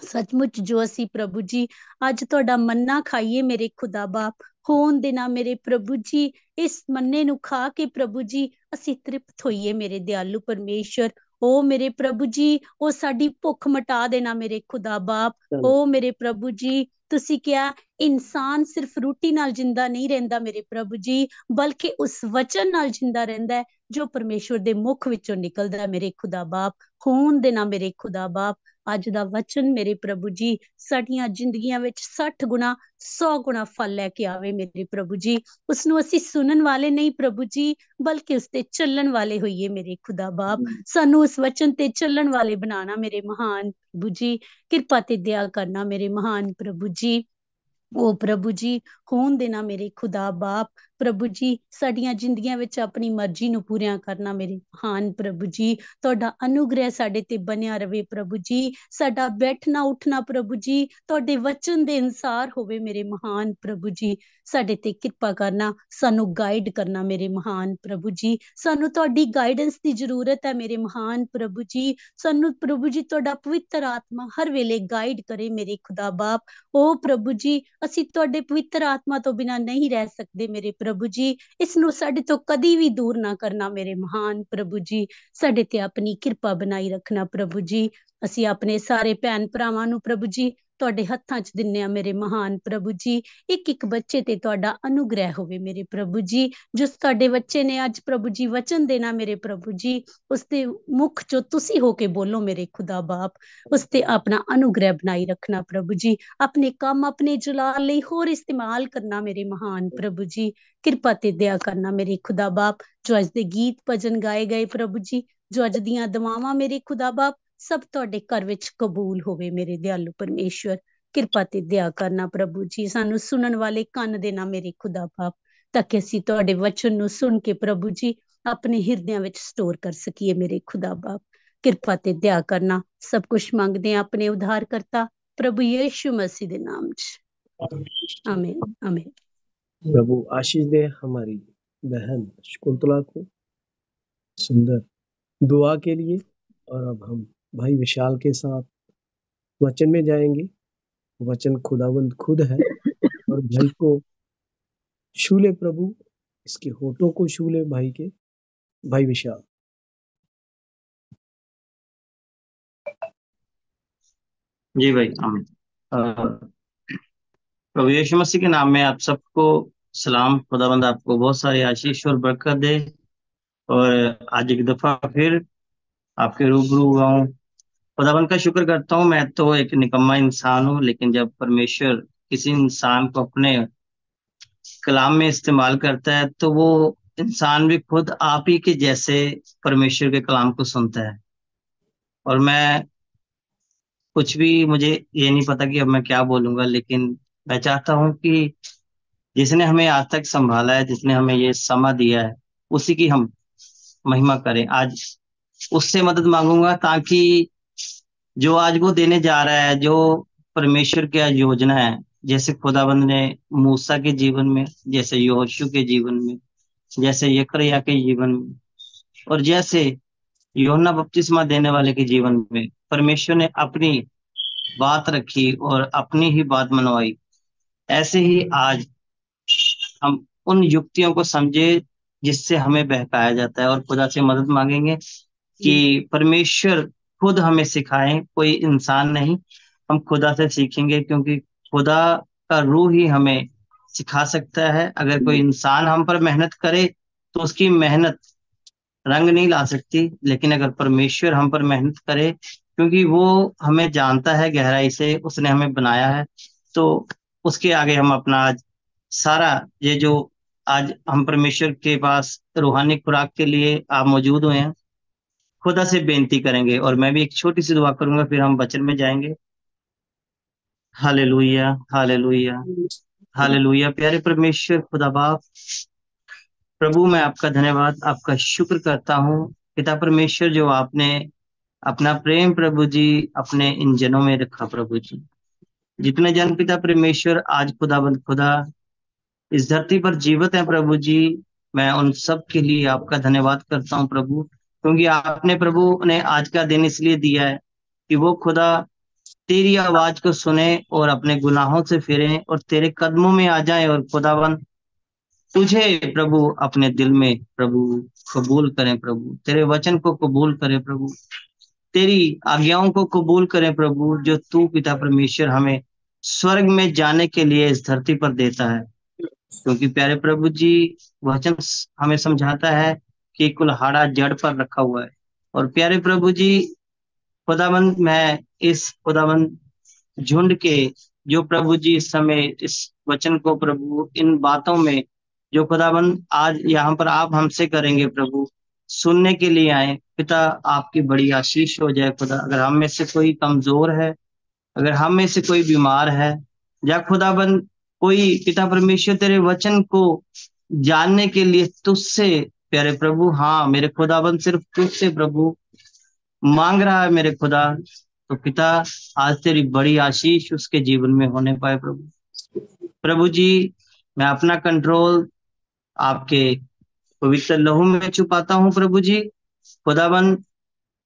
ਸੱਚਮੁੱਚ ਜੋ ਅਸੀਂ ਪ੍ਰਭੂ ਜੀ ਅੱਜ ਤੁਹਾਡਾ ਮੰਨਾ ਖਾਈਏ ਮੇਰੇ ਖੁਦਾ ਬਾਪ, ਹੋਣ ਦੇਣਾ ਮੇਰੇ ਪ੍ਰਭੂ ਜੀ, ਇਸ ਮੰਨੇ ਨੂੰ ਖਾ ਕੇ ਪ੍ਰਭੂ ਜੀ ਅਸੀਂ ਤ੍ਰਿਪਤ ਹੋਈਏ ਮੇਰੇ ਦਿਆਲੂ ਪਰਮੇਸ਼ਰ। ਓ ਮੇਰੇ ਪ੍ਰਭੂ ਜੀ, ਉਹ ਸਾਡੀ ਭੁੱਖ ਮਿਟਾ ਦੇਣਾ ਮੇਰੇ ਖੁਦਾ ਬਾਪ। ਓ ਮੇਰੇ ਪ੍ਰਭੂ ਜੀ, ਤੁਸੀਂ ਕਿਹਾ ਇਨਸਾਨ ਸਿਰਫ ਰੋਟੀ ਨਾਲ ਜਿੰਦਾ ਨਹੀਂ ਰਹਿੰਦਾ ਮੇਰੇ ਪ੍ਰਭੂ ਜੀ, ਬਲਕਿ ਉਸ ਵਚਨ ਨਾਲ ਜਿੰਦਾ ਰਹਿੰਦਾ ਹੈ ਜੋ ਪਰਮੇਸ਼ਵਰ ਦੇ ਮੁਖ ਵਿੱਚੋਂ ਨਿਕਲਦਾ ਮੇਰੇ ਖੁਦਾ ਬਾਪ। ਹੋਣ ਦੇਣਾ ਮੇਰੇ ਖੁਦਾ ਬਾਪ, ਅੱਜ ਦਾ ਵਚਨ ਮੇਰੇ ਪ੍ਰਭੂ ਜੀ ਸਾਡੀਆਂ ਜ਼ਿੰਦਗੀਆਂ ਵਿੱਚ 60 ਗੁਣਾ 100 ਗੁਣਾ ਫਲ ਲੈ ਕੇ ਆਵੇ ਮੇਰੇ ਪ੍ਰਭੂ ਜੀ। ਉਸਨੂੰ ਅਸੀਂ ਸੁਣਨ ਵਾਲੇ ਨਹੀਂ ਪ੍ਰਭੂ ਜੀ, ਬਲਕਿ ਉਸ ਤੇ ਚੱਲਣ ਵਾਲੇ ਹੋਈਏ ਮੇਰੇ ਖੁਦਾ ਬਾਪ। ਸਾਨੂੰ ਉਸ ਵਚਨ ਤੇ ਚੱਲਣ ਵਾਲੇ ਬਣਾਣਾ ਮੇਰੇ ਮਹਾਨ ਪ੍ਰਭੂ ਜੀ। ਕਿਰਪਾ ਤੇ ਦਇਆ ਕਰਨਾ ਮੇਰੇ ਮਹਾਨ ਪ੍ਰਭੂ ਜੀ। ओ प्रभु जी होन देना मेरे खुदा बाप। प्रभु जी साडियां जिंदगियां विच अपनी मर्जी नूं पूरियां करना मेरे महान प्रभु जी। तुहाडा अनुग्रह साडे ते बनिया रवे प्रभु जी। साडा बैठना उठना प्रभु जी तुहाडे वचन दे अनुसार होवे मेरे महान प्रभु जी। साडे ते किरपा करना, सानू गाइड करना मेरे महान प्रभु जी। सानू तुहाडी गाइडेंस दी जरूरत है मेरे महान प्रभु जी। सानू प्रभु जी तुहाडा पवित्र आत्मा हर वेले गाइड करे मेरे खुदा बाप। ओ प्रभु जी ਅਸੀਂ ਤੁਹਾਡੇ ਪਵਿੱਤਰ ਆਤਮਾ ਤੋਂ ਬਿਨਾਂ ਨਹੀਂ ਰਹਿ ਸਕਦੇ ਮੇਰੇ ਪ੍ਰਭੂ ਜੀ। ਇਸ ਨੂੰ ਸਾਡੇ ਤੋਂ ਕਦੀ ਵੀ ਦੂਰ ਨਾ ਕਰਨਾ ਮੇਰੇ ਮਹਾਨ ਪ੍ਰਭੂ ਜੀ। ਸਾਡੇ ਤੇ ਆਪਣੀ ਕਿਰਪਾ ਬਣਾਈ ਰੱਖਣਾ ਪ੍ਰਭੂ ਜੀ। ਅਸੀਂ ਆਪਣੇ ਸਾਰੇ ਭੈਣ ਭਰਾਵਾਂ ਨੂੰ ਪ੍ਰਭੂ ਜੀ ਤੁਹਾਡੇ ਹੱਥਾਂ 'ਚ ਦਿੰਨੇ ਆ ਮੇਰੇ ਮਹਾਨ ਪ੍ਰਭੂ ਜੀ। ਇੱਕ ਇੱਕ ਬੱਚੇ ਤੇ ਤੁਹਾਡਾ ਅਨੁਗ੍ਰਹਿ ਹੋਵੇ ਮੇਰੇ ਪ੍ਰਭੂ ਜੀ। ਜੋ ਤੁਹਾਡੇ ਬੱਚੇ ਨੇ ਅੱਜ ਪ੍ਰਭੂ ਜੀ ਵਚਨ ਦੇਣਾ ਮੇਰੇ ਪ੍ਰਭੂ ਜੀ, ਉਸ ਦੇ ਮੁਖ 'ਚੋਂ ਤੁਸੀਂ ਹੋ ਕੇ ਬੋਲੋ ਮੇਰੇ ਖੁਦਾ ਬਾਪ। ਉਸ ਤੇ ਆਪਣਾ ਅਨੁਗ੍ਰਹਿ ਬਣਾਈ ਰੱਖਣਾ ਪ੍ਰਭੂ ਜੀ। ਆਪਣੇ ਕੰਮ ਆਪਣੇ ਜਲਾਲ ਲਈ ਹੋਰ ਇਸਤੇਮਾਲ ਕਰਨਾ ਮੇਰੇ ਮਹਾਨ ਪ੍ਰਭੂ ਜੀ। ਕਿਰਪਾ ਤੇ ਦਇਆ ਕਰਨਾ ਮੇਰੇ ਖੁਦਾ ਬਾਪ। ਜੋ ਅੱਜ ਦੇ ਗੀਤ ਭਜਨ ਗਾਏ ਗਏ ਪ੍ਰਭੂ ਜੀ, ਜੋ ਅੱਜ ਦੀਆਂ ਦੁਆਵਾਂ ਮੇਰੇ ਖੁਦਾ ਬਾਪ, ਸਭ ਤੁਹਾਡੇ ਘਰ ਵਿੱਚ ਕਬੂਲ ਹੋਵੇ ਮੇਰੇ ਦਿਆਲੂ ਪਰਮੇਸ਼ਵਰ। ਕਿਰਪਾ ਤੇ ਦਇਆ ਕਰਨਾ ਪ੍ਰਭੂ ਜੀ। ਸਾਨੂੰ ਸੁਣਨ ਵਾਲੇ ਕੰਨ ਦੇਣਾ ਮੇਰੇ ਖੁਦਾ ਬਾਪ, ਤਾਂ ਕਿ ਅਸੀਂ ਤੁਹਾਡੇ ਵਚਨ ਨੂੰ ਸੁਣ ਕੇ ਪ੍ਰਭੂ ਜੀ ਆਪਣੇ ਹਿਰਦਿਆਂ ਵਿੱਚ ਸਟੋਰ ਕਰ ਸਕੀਏ ਮੇਰੇ ਖੁਦਾ ਬਾਪ। ਕਿਰਪਾ ਤੇ ਦਇਆ ਕਰਨਾ। ਸਭ ਕੁਝ ਮੰਗਦੇ ਆ ਆਪਣੇ ਉਧਾਰ ਕਰਤਾ प्रभु यीशु मसीह के नाम च आमीन आमीन। प्रभु आशीष दे हमारी बहन शकुंतला को सुंदर दुआ के लिए। और अब हम भाई विशाल के साथ वचन में जाएंगे। वचन खुदावंद खुद है और भाई को छू ले प्रभु, इसके होठों को छू ले भाई के। भाई विशाल। जी भाई आमीन। प्रभु यीशु मसीह के नाम में आप सबको सलाम। खुदावंद आपको बहुत सारी आशीष और बरकत दे। और आज एक दफा फिर आपके रूबरू हुआ हूँ। खुदावंद का शुक्र करता हूँ। मैं तो एक निकम्मा इंसान हूँ, लेकिन जब परमेश्वर किसी इंसान को अपने कलाम में इस्तेमाल करता है तो वो इंसान भी खुद आप ही के जैसे परमेश्वर के कलाम को सुनता है। और मैं कुछ भी, मुझे ये नहीं पता कि अब मैं क्या बोलूंगा, लेकिन मैं चाहता हूं कि जिसने हमें आज तक संभाला है, जिसने हमें ये समा दिया है, उसी की हम महिमा करें। आज उससे मदद मांगूंगा ताकि जो आज वो देने जा रहा है, जो परमेश्वर की आज योजना है, जैसे खुदाबंद ने मूसा के जीवन में, जैसे यहोशू के जीवन में, जैसे यकरया के जीवन में, और जैसे यूहन्ना बपतिस्मा देने वाले के जीवन में परमेश्वर ने अपनी बात रखी और अपनी ही बात मनवाई, ऐसे ही आज हम उन युक्तियों को समझे जिससे हमें बहकाया जाता है। और खुदा से मदद मांगेंगे कि परमेश्वर खुद हमें सिखाए, कोई इंसान नहीं। हम खुदा से सीखेंगे, क्योंकि खुदा का रूह ही हमें सिखा सकता है। अगर कोई इंसान हम पर मेहनत करे तो उसकी मेहनत रंग नहीं ला सकती, लेकिन अगर परमेश्वर हम पर मेहनत करे, क्योंकि वो हमें जानता है गहराई से, उसने हमें बनाया है, तो उसके आगे हम अपना आज सारा ये जो आज हम परमेश्वर के पास रूहानी खुराक के लिए आप मौजूद हुए हैं, खुदा से बेनती करेंगे। और मैं भी एक छोटी सी दुआ करूंगा, फिर हम वचन में जाएंगे। Hallelujah hallelujah hallelujah. प्यारे परमेश्वर खुदा बाप, प्रभु मैं आपका धन्यवाद, आपका शुक्र करता हूँ पिता परमेश्वर, जो आपने अपना प्रेम प्रभु जी अपने इन जनों में रखा। प्रभु जी, जितने जन पिता परमेश्वर आज खुदाबंद खुदा इस धरती पर जीवित हैं प्रभु जी, मैं उन सब के लिए आपका धन्यवाद करता हूँ प्रभु, क्योंकि आपने प्रभु ने आज का दिन इसलिए दिया है कि वो खुदा तेरी आवाज को सुने और अपने गुनाहों से फिरें और तेरे कदमों में आ जाएं, और खुदाबंद तुझे प्रभु अपने दिल में प्रभु कबूल करें। प्रभु तेरे वचन को कबूल करें, प्रभु तेरी आज्ञाओं को कबूल करें प्रभु, जो तू पिता परमेश्वर हमें स्वर्ग में जाने के लिए इस धरती पर देता है। क्योंकि प्यारे प्रभु जी, वचन हमें समझाता है कि कुल्हाड़ा जड़ पर रखा हुआ है। और प्यारे प्रभु जी खुदाबंद, मैं इस खुदाबंद झुंड के जो प्रभु जी इस समय इस वचन को प्रभु इन बातों में जो खुदाबंद आज यहाँ पर आप हमसे करेंगे प्रभु, सुनने के लिए आए पिता, आपकी बड़ी आशीष हो जाए खुदा। अगर हम में से कोई कमजोर है, अगर हम में से कोई बीमार है, या खुदाबंद कोई पिता परमेश्वर तेरे वचन को जानने के लिए तुझसे प्यारे प्रभु, हाँ मेरे खुदाबंद सिर्फ तुझसे प्रभु मांग रहा है मेरे खुदा, तो पिता आज तेरी बड़ी आशीष उसके जीवन में होने पाए प्रभु। प्रभु जी मैं अपना कंट्रोल आपके पवित्र लहू में छुपाता हूँ प्रभु जी। खुदाबंद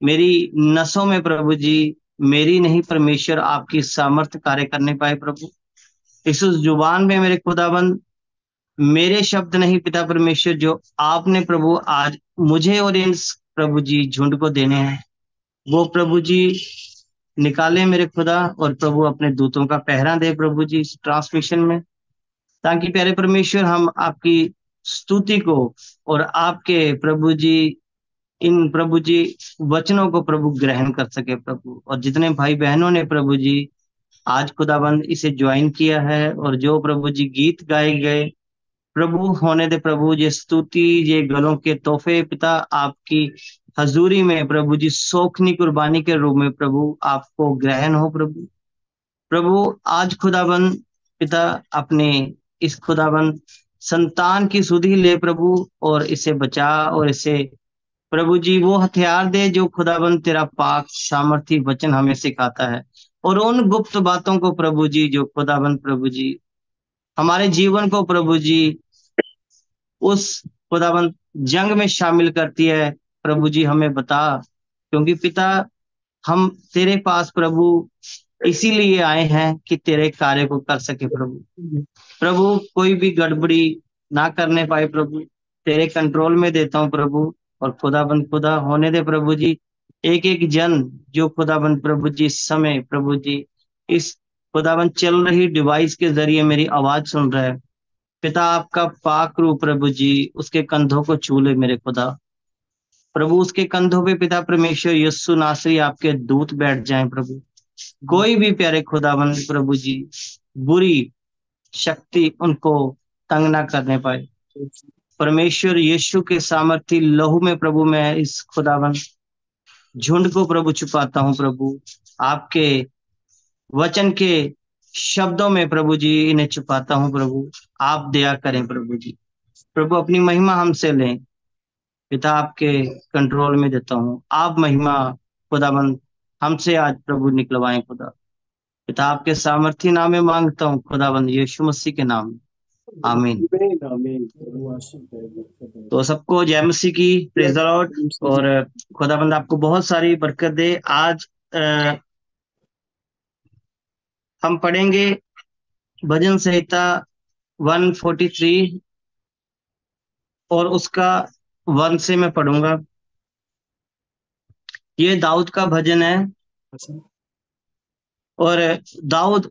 मेरी नसों में प्रभु जी मेरी नहीं परमेश्वर आपकी सामर्थ्य कार्य करने पाए प्रभु। इस उस जुबान में मेरे खुदाबंद मेरे शब्द नहीं पिता परमेश्वर, जो आपने प्रभु आज मुझे और इन प्रभु जी झुंड को देने हैं, वो प्रभु जी निकाले मेरे खुदा, और प्रभु अपने दूतों का पहरा दे प्रभु जी इस ट्रांसमिशन में, ताकि प्यारे परमेश्वर हम आपकी स्तुति को और आपके प्रभु जी इन प्रभु जी वचनों को प्रभु ग्रहण कर सके प्रभु। और जितने भाई बहनों ने प्रभु जी आज खुदाबंद इसे ज्वाइन किया है, और जो प्रभु जी गीत गाए गए प्रभु होने दे प्रभु, ये स्तुति ये गलों के तोहफे पिता आपकी हजूरी में प्रभु जी सोखनी कुर्बानी के रूप में प्रभु आपको ग्रहण हो प्रभु। प्रभु आज खुदाबंद पिता अपने इस खुदाबंद संतान की सुधि ले प्रभु, और इसे बचा, और इसे प्रभु जी वो हथियार दे जो खुदाबंद तेरा पाक सामर्थी वचन हमें सिखाता है, और उन गुप्त बातों को प्रभु जी जो खुदाबंद प्रभु जी हमारे जीवन को प्रभु जी उस खुदाबंद जंग में शामिल करती है प्रभु जी हमें बता, क्योंकि पिता हम तेरे पास प्रभु इसीलिए आए हैं कि तेरे कार्य को कर सके प्रभु। प्रभु कोई भी गड़बड़ी ना करने पाए प्रभु, तेरे कंट्रोल में देता हूँ प्रभु। और खुदाबंद खुदा होने दे प्रभु जी एक एक जन जो खुदाबंद प्रभु जी इस समय प्रभु जी इस खुदाबंद चल रही डिवाइस के जरिए मेरी आवाज सुन रहा है, पिता आपका पाक रूप प्रभु जी उसके कंधों को छू ले मेरे खुदा। प्रभु उसके कंधों पे पिता परमेश्वर यस्सु नासरी आपके दूत बैठ जाएं प्रभु। कोई भी प्यारे खुदाबंद प्रभु जी बुरी शक्ति उनको तंग ना करने पाए। परमेश्वर यीशु के सामर्थी लहू में प्रभु मैं इस खुदाबंद झुंड को प्रभु छुपाता हूँ प्रभु, आपके वचन के शब्दों में प्रभु जी इन्हें छुपाता हूँ प्रभु। आप दया करें प्रभु जी, प्रभु अपनी महिमा हमसे लें पिता, आपके कंट्रोल में देता हूँ। आप महिमा खुदाबंद हमसे आज प्रभु निकलवाएं खुदा। पिता आपके सामर्थी नाम में मांगता हूँ खुदाबंद यीशु मसीह के नाम में, आमीन। तो सबको जय मसीह की, प्रेज द लॉर्ड। और खुदाबंद आपको बहुत सारी बरकत दे। आज हम पढ़ेंगे भजन संहिता 143 और उसका 1 से मैं पढ़ूंगा। ये दाऊद का भजन है, और दाऊद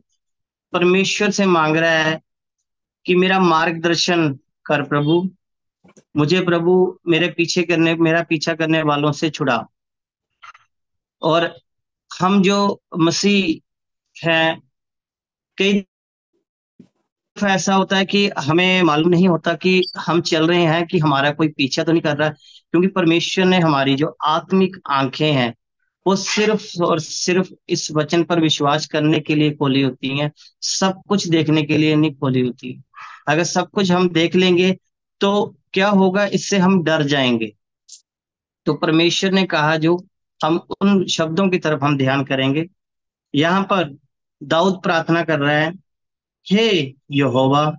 परमेश्वर से मांग रहा है कि मेरा मार्गदर्शन कर प्रभु, मुझे प्रभु मेरा पीछा करने वालों से छुड़ा। और हम जो मसीह हैं, कई ऐसा होता है कि हमें मालूम नहीं होता कि हम चल रहे हैं कि हमारा कोई पीछा तो नहीं कर रहा है, क्योंकि परमेश्वर ने हमारी जो आत्मिक आंखें हैं वो सिर्फ और सिर्फ इस वचन पर विश्वास करने के लिए खोली होती हैं, सब कुछ देखने के लिए नहीं खोली होती। अगर सब कुछ हम देख लेंगे तो क्या होगा, इससे हम डर जाएंगे। तो परमेश्वर ने कहा जो हम उन शब्दों की तरफ हम ध्यान करेंगे। यहाँ पर दाऊद प्रार्थना कर रहा है, हे यहोवा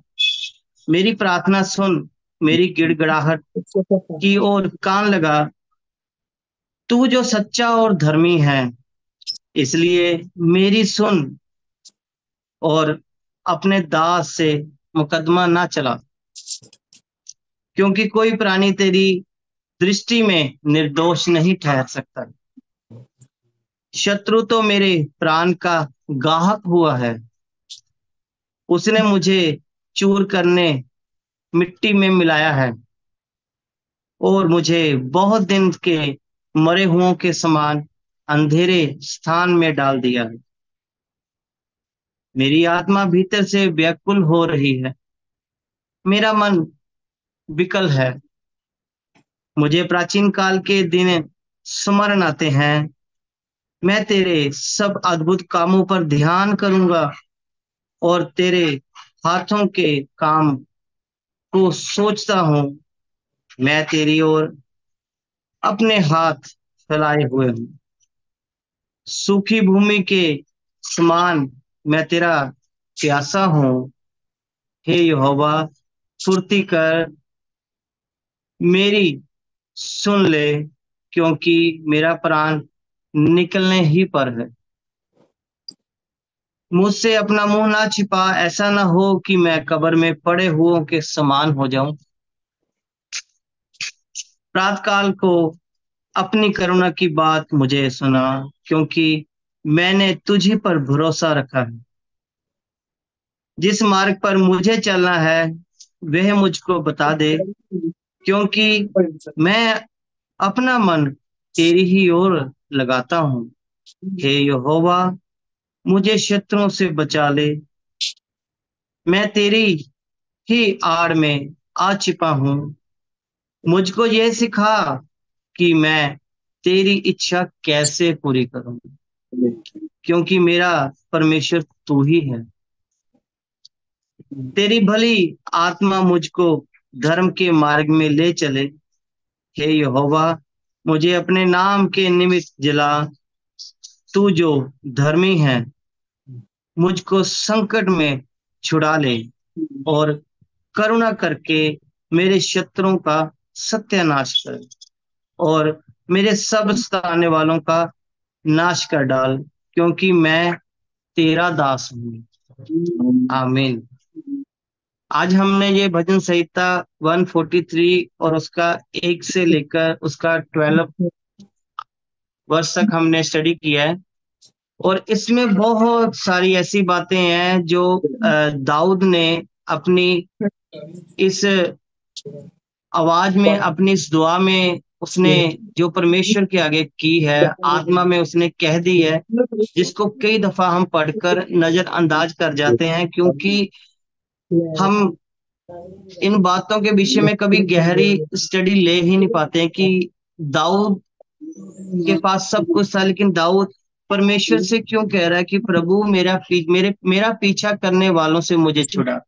मेरी प्रार्थना सुन, मेरी गिड़गिड़ाहट की ओर कान लगा। तू जो सच्चा और धर्मी है, इसलिए मेरी सुन और अपने दास से मुकदमा ना चला, क्योंकि कोई प्राणी तेरी दृष्टि में निर्दोष नहीं ठहर सकता। शत्रु तो मेरे प्राण का गाहक हुआ है, उसने मुझे चूर करने मिट्टी में मिलाया है, और मुझे बहुत दिन के मरे हुओं के समान अंधेरे स्थान में डाल दिया है। मेरी आत्मा भीतर से व्याकुल हो रही है, मेरा मन विकल है। मुझे प्राचीन काल के दिन स्मरण आते हैं। मैं तेरे सब अद्भुत कामों पर ध्यान करूंगा और तेरे हाथों के काम को सोचता हूँ, मैं तेरी ओर अपने हाथ फैलाए हुए हूँ। सूखी भूमि के समान मैं तेरा प्यासा हूँ। हे यहोवा, फुर्ती कर, मेरी सुन ले, क्योंकि मेरा प्राण निकलने ही पर है। मुझसे अपना मुंह ना छिपा, ऐसा ना हो कि मैं कब्र में पड़े हुओं के समान हो जाऊं। प्रातःकाल को अपनी करुणा की बात मुझे सुना, क्योंकि मैंने तुझी पर भरोसा रखा है। जिस मार्ग पर मुझे चलना है वह मुझको बता दे, क्योंकि मैं अपना मन तेरी ही ओर लगाता हूँ। हे यहोवा, मुझे शत्रुओं से बचा ले, मैं तेरी ही आड़ में आ छिपा हूँ। मुझको ये सिखा कि मैं तेरी इच्छा कैसे पूरी करूं, क्योंकि मेरा परमेश्वर तू ही है। तेरी भली आत्मा मुझको धर्म के मार्ग में ले चले। हे यहोवा, मुझे अपने नाम के निमित्त जला, तू जो धर्मी है। मुझको संकट में छुड़ा ले और करुणा करके मेरे शत्रुओं का सत्यानाश कर और मेरे सब सताने वालों का नाश कर डाल, क्योंकि मैं तेरा दास हूँ। आमीन। आज हमने ये भजन संहिता 143 और उसका 1 से लेकर उसका 12 वर्ष तक हमने स्टडी किया है। और इसमें बहुत सारी ऐसी बातें हैं जो दाऊद ने अपनी इस आवाज में, अपनी इस दुआ में उसने जो परमेश्वर के आगे की है, आत्मा में उसने कह दी है, जिसको कई दफा हम पढ़कर नजरअंदाज कर जाते हैं, क्योंकि हम इन बातों के विषय में कभी गहरी स्टडी ले ही नहीं पाते हैं कि दाऊद के पास सब कुछ था, लेकिन दाऊद परमेश्वर से क्यों कह रहा है कि प्रभु मेरा पीछा करने वालों से मुझे छुड़ा।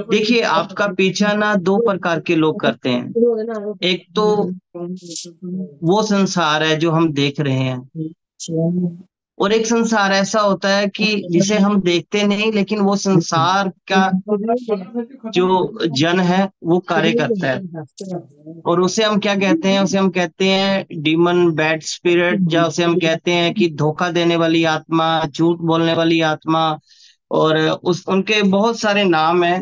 देखिए, आपका पीछा ना दो प्रकार के लोग करते हैं। एक तो वो संसार है जो हम देख रहे हैं, और एक संसार ऐसा होता है कि जिसे हम देखते नहीं, लेकिन वो संसार का जो जन है वो कार्य करता है, और उसे हम क्या कहते हैं? उसे हम कहते हैं डीमन, बैड स्पिरिट, या उसे हम कहते हैं कि धोखा देने वाली आत्मा, झूठ बोलने वाली आत्मा, और उनके बहुत सारे नाम हैं।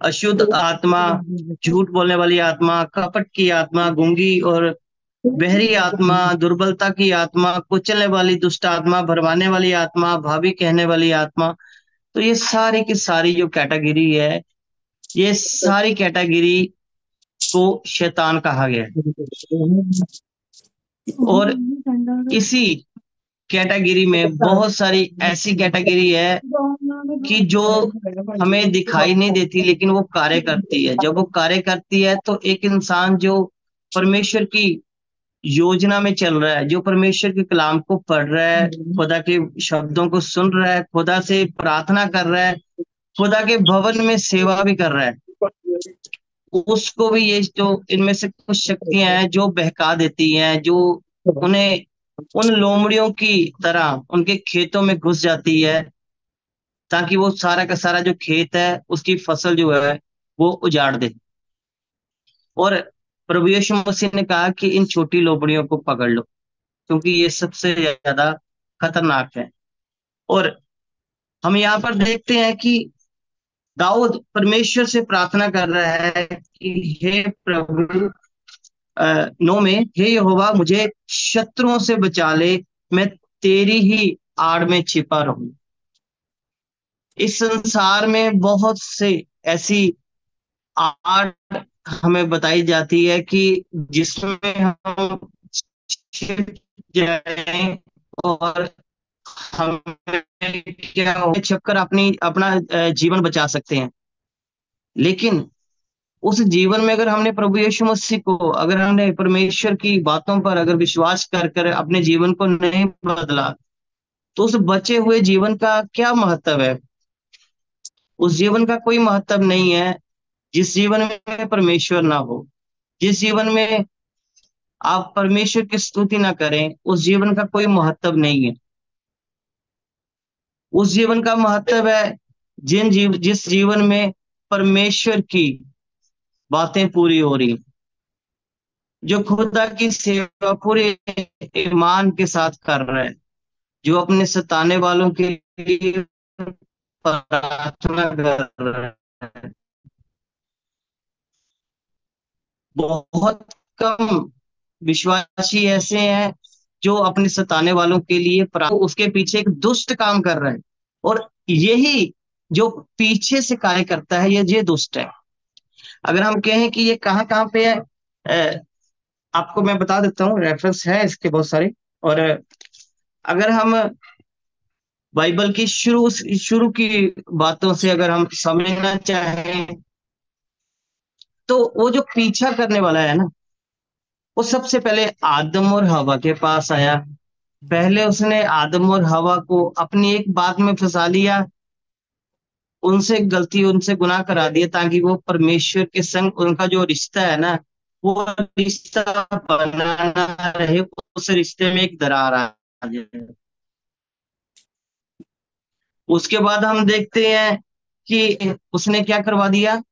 अशुद्ध आत्मा, झूठ बोलने वाली आत्मा, कपट की आत्मा, गूंगी और बहरी आत्मा, दुर्बलता की आत्मा, कुचलने वाली दुष्ट आत्मा, भरमाने वाली आत्मा, भावी कहने वाली आत्मा। तो ये सारी की सारी जो कैटेगरी है, ये सारी कैटेगरी को शैतान कहा गया है। और इसी कैटेगरी में बहुत सारी ऐसी कैटेगरी है कि जो हमें दिखाई नहीं देती, लेकिन वो कार्य करती है। जब वो कार्य करती है तो एक इंसान जो परमेश्वर की योजना में चल रहा है, जो परमेश्वर के कलाम को पढ़ रहा है, खुदा के शब्दों को सुन रहा है, खुदा से प्रार्थना कर रहा है, खुदा के भवन में सेवा भी कर रहा है, उसको भी ये जो इनमें से कुछ शक्तियां हैं जो बहका देती हैं, जो उन्हें उन लोमड़ियों की तरह उनके खेतों में घुस जाती है, ताकि वो सारा का सारा जो खेत है उसकी फसल जो है वो उजाड़ दे। और प्रभु यीशु मसीह ने कहा कि इन छोटी लोमड़ियों को पकड़ लो, क्योंकि ये सबसे ज्यादा खतरनाक है। और हम यहाँ पर देखते हैं कि दाऊद परमेश्वर से प्रार्थना कर रहा है कि हे प्रभु, 9 में, हे यहोवा, मुझे शत्रुओं से बचा ले, मैं तेरी ही आड़ में छिपा रहूं। इस संसार में बहुत से ऐसी आड़ हमें बताई जाती है कि जिसमें हम छिप जाएं और हमें क्या छिपकर अपना जीवन बचा सकते हैं। लेकिन उस जीवन में अगर हमने प्रभु यीशु मसीह को, अगर हमने परमेश्वर की बातों पर अगर विश्वास कर कर अपने जीवन को नहीं बदला, तो उस बचे हुए जीवन का क्या महत्व है? उस जीवन का कोई महत्व नहीं है जिस जीवन में परमेश्वर ना हो। जिस जीवन में आप परमेश्वर की स्तुति ना करें, उस जीवन का कोई महत्व नहीं है। उस जीवन का महत्व है जिस जीवन में परमेश्वर की बातें पूरी हो रही, जो खुदा की सेवा पूरे ईमान के साथ कर रहा है, जो अपने सताने वालों के लिए प्रार्थना कर रहा है। बहुत कम विश्वासी ऐसे हैं जो अपने सताने वालों के लिए उसके पीछे एक दुष्ट काम कर रहा है, और यही जो पीछे से कार्य करता है ये दुष्ट है। अगर हम कहें कि ये कहाँ कहाँ पे है, आपको मैं बता देता हूँ, रेफरेंस है इसके बहुत सारे। और अगर हम बाइबल की शुरू की बातों से अगर हम समझना चाहें, तो वो जो पीछा करने वाला है ना, वो सबसे पहले आदम और हवा के पास आया। पहले उसने आदम और हवा को अपनी एक बात में फंसा लिया, उनसे गुनाह करा दिया, ताकि वो परमेश्वर के संग उनका जो रिश्ता है ना, वो रिश्ता बना ना रहे, उस रिश्ते में एक दरार आ जाए। उसके बाद हम देखते हैं कि उसने क्या करवा दिया,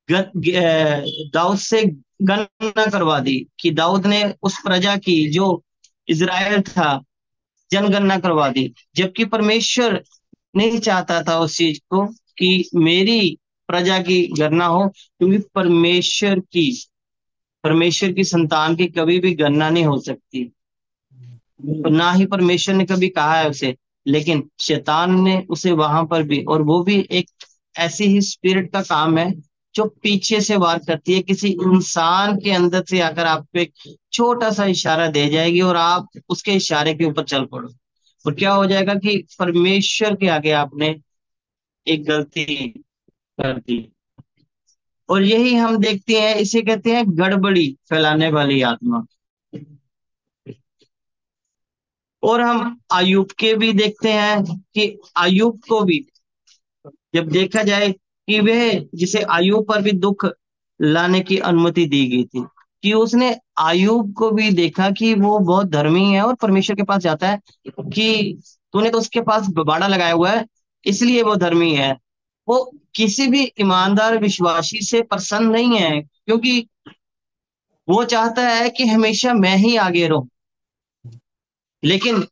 दाऊद से गणना करवा दी, कि दाऊद ने उस प्रजा की जो इज़राइल था जनगणना करवा दी, जबकि परमेश्वर नहीं चाहता था उस चीज को कि मेरी प्रजा की गणना हो, क्योंकि परमेश्वर की संतान की कभी भी गणना नहीं हो सकती, ना ही परमेश्वर ने कभी कहा है उसे। लेकिन शैतान ने उसे वहां पर भी, और वो भी एक ऐसी ही स्पिरिट का काम है जो पीछे से वार करती है, किसी इंसान के अंदर से आकर आपको एक छोटा सा इशारा दे जाएगी और आप उसके इशारे के ऊपर चल पड़ो, और क्या हो जाएगा कि परमेश्वर के आगे आपने एक गलती कर दी। और यही हम देखते हैं, इसे कहते हैं गड़बड़ी फैलाने वाली आत्मा। और हम अय्यूब के भी देखते हैं कि अय्यूब को भी जब देखा जाए कि वह जिसे अय्यूब पर भी दुख लाने की अनुमति दी गई थी, कि उसने अय्यूब को भी देखा कि वो बहुत धर्मी है, और परमेश्वर के पास जाता है कि तूने तो उसके पास बाड़ा लगाया हुआ है इसलिए वो धर्मी है। वो किसी भी ईमानदार विश्वासी से प्रसन्न नहीं है, क्योंकि वो चाहता है कि हमेशा मैं ही आगे रहूं। लेकिन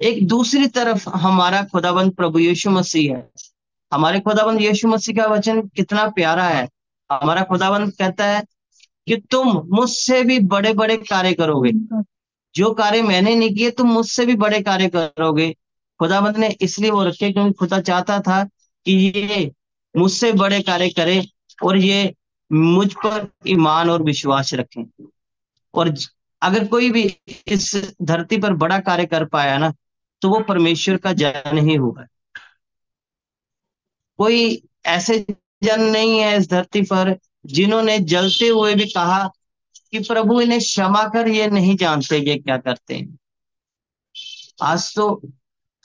एक दूसरी तरफ हमारा खुदाबंद प्रभु यीशु मसीह है। हमारे खुदाबंद यीशु मसीह का वचन कितना प्यारा है। हमारा खुदाबंद कहता है कि तुम मुझसे भी बड़े बड़े कार्य करोगे, जो कार्य मैंने नहीं किए तुम मुझसे भी बड़े कार्य करोगे। खुदाबंद ने इसलिए वो रखे क्योंकि खुदा चाहता था कि ये मुझसे बड़े कार्य करे, और ये मुझ पर ईमान और विश्वास रखें। और अगर कोई भी इस धरती पर बड़ा कार्य कर पाया ना, तो वो परमेश्वर का जन ही होगा। कोई ऐसे जन नहीं है इस धरती पर जिन्होंने जलते हुए भी कहा कि प्रभु इन्हें क्षमा कर, ये नहीं जानते ये क्या करते हैं। आज तो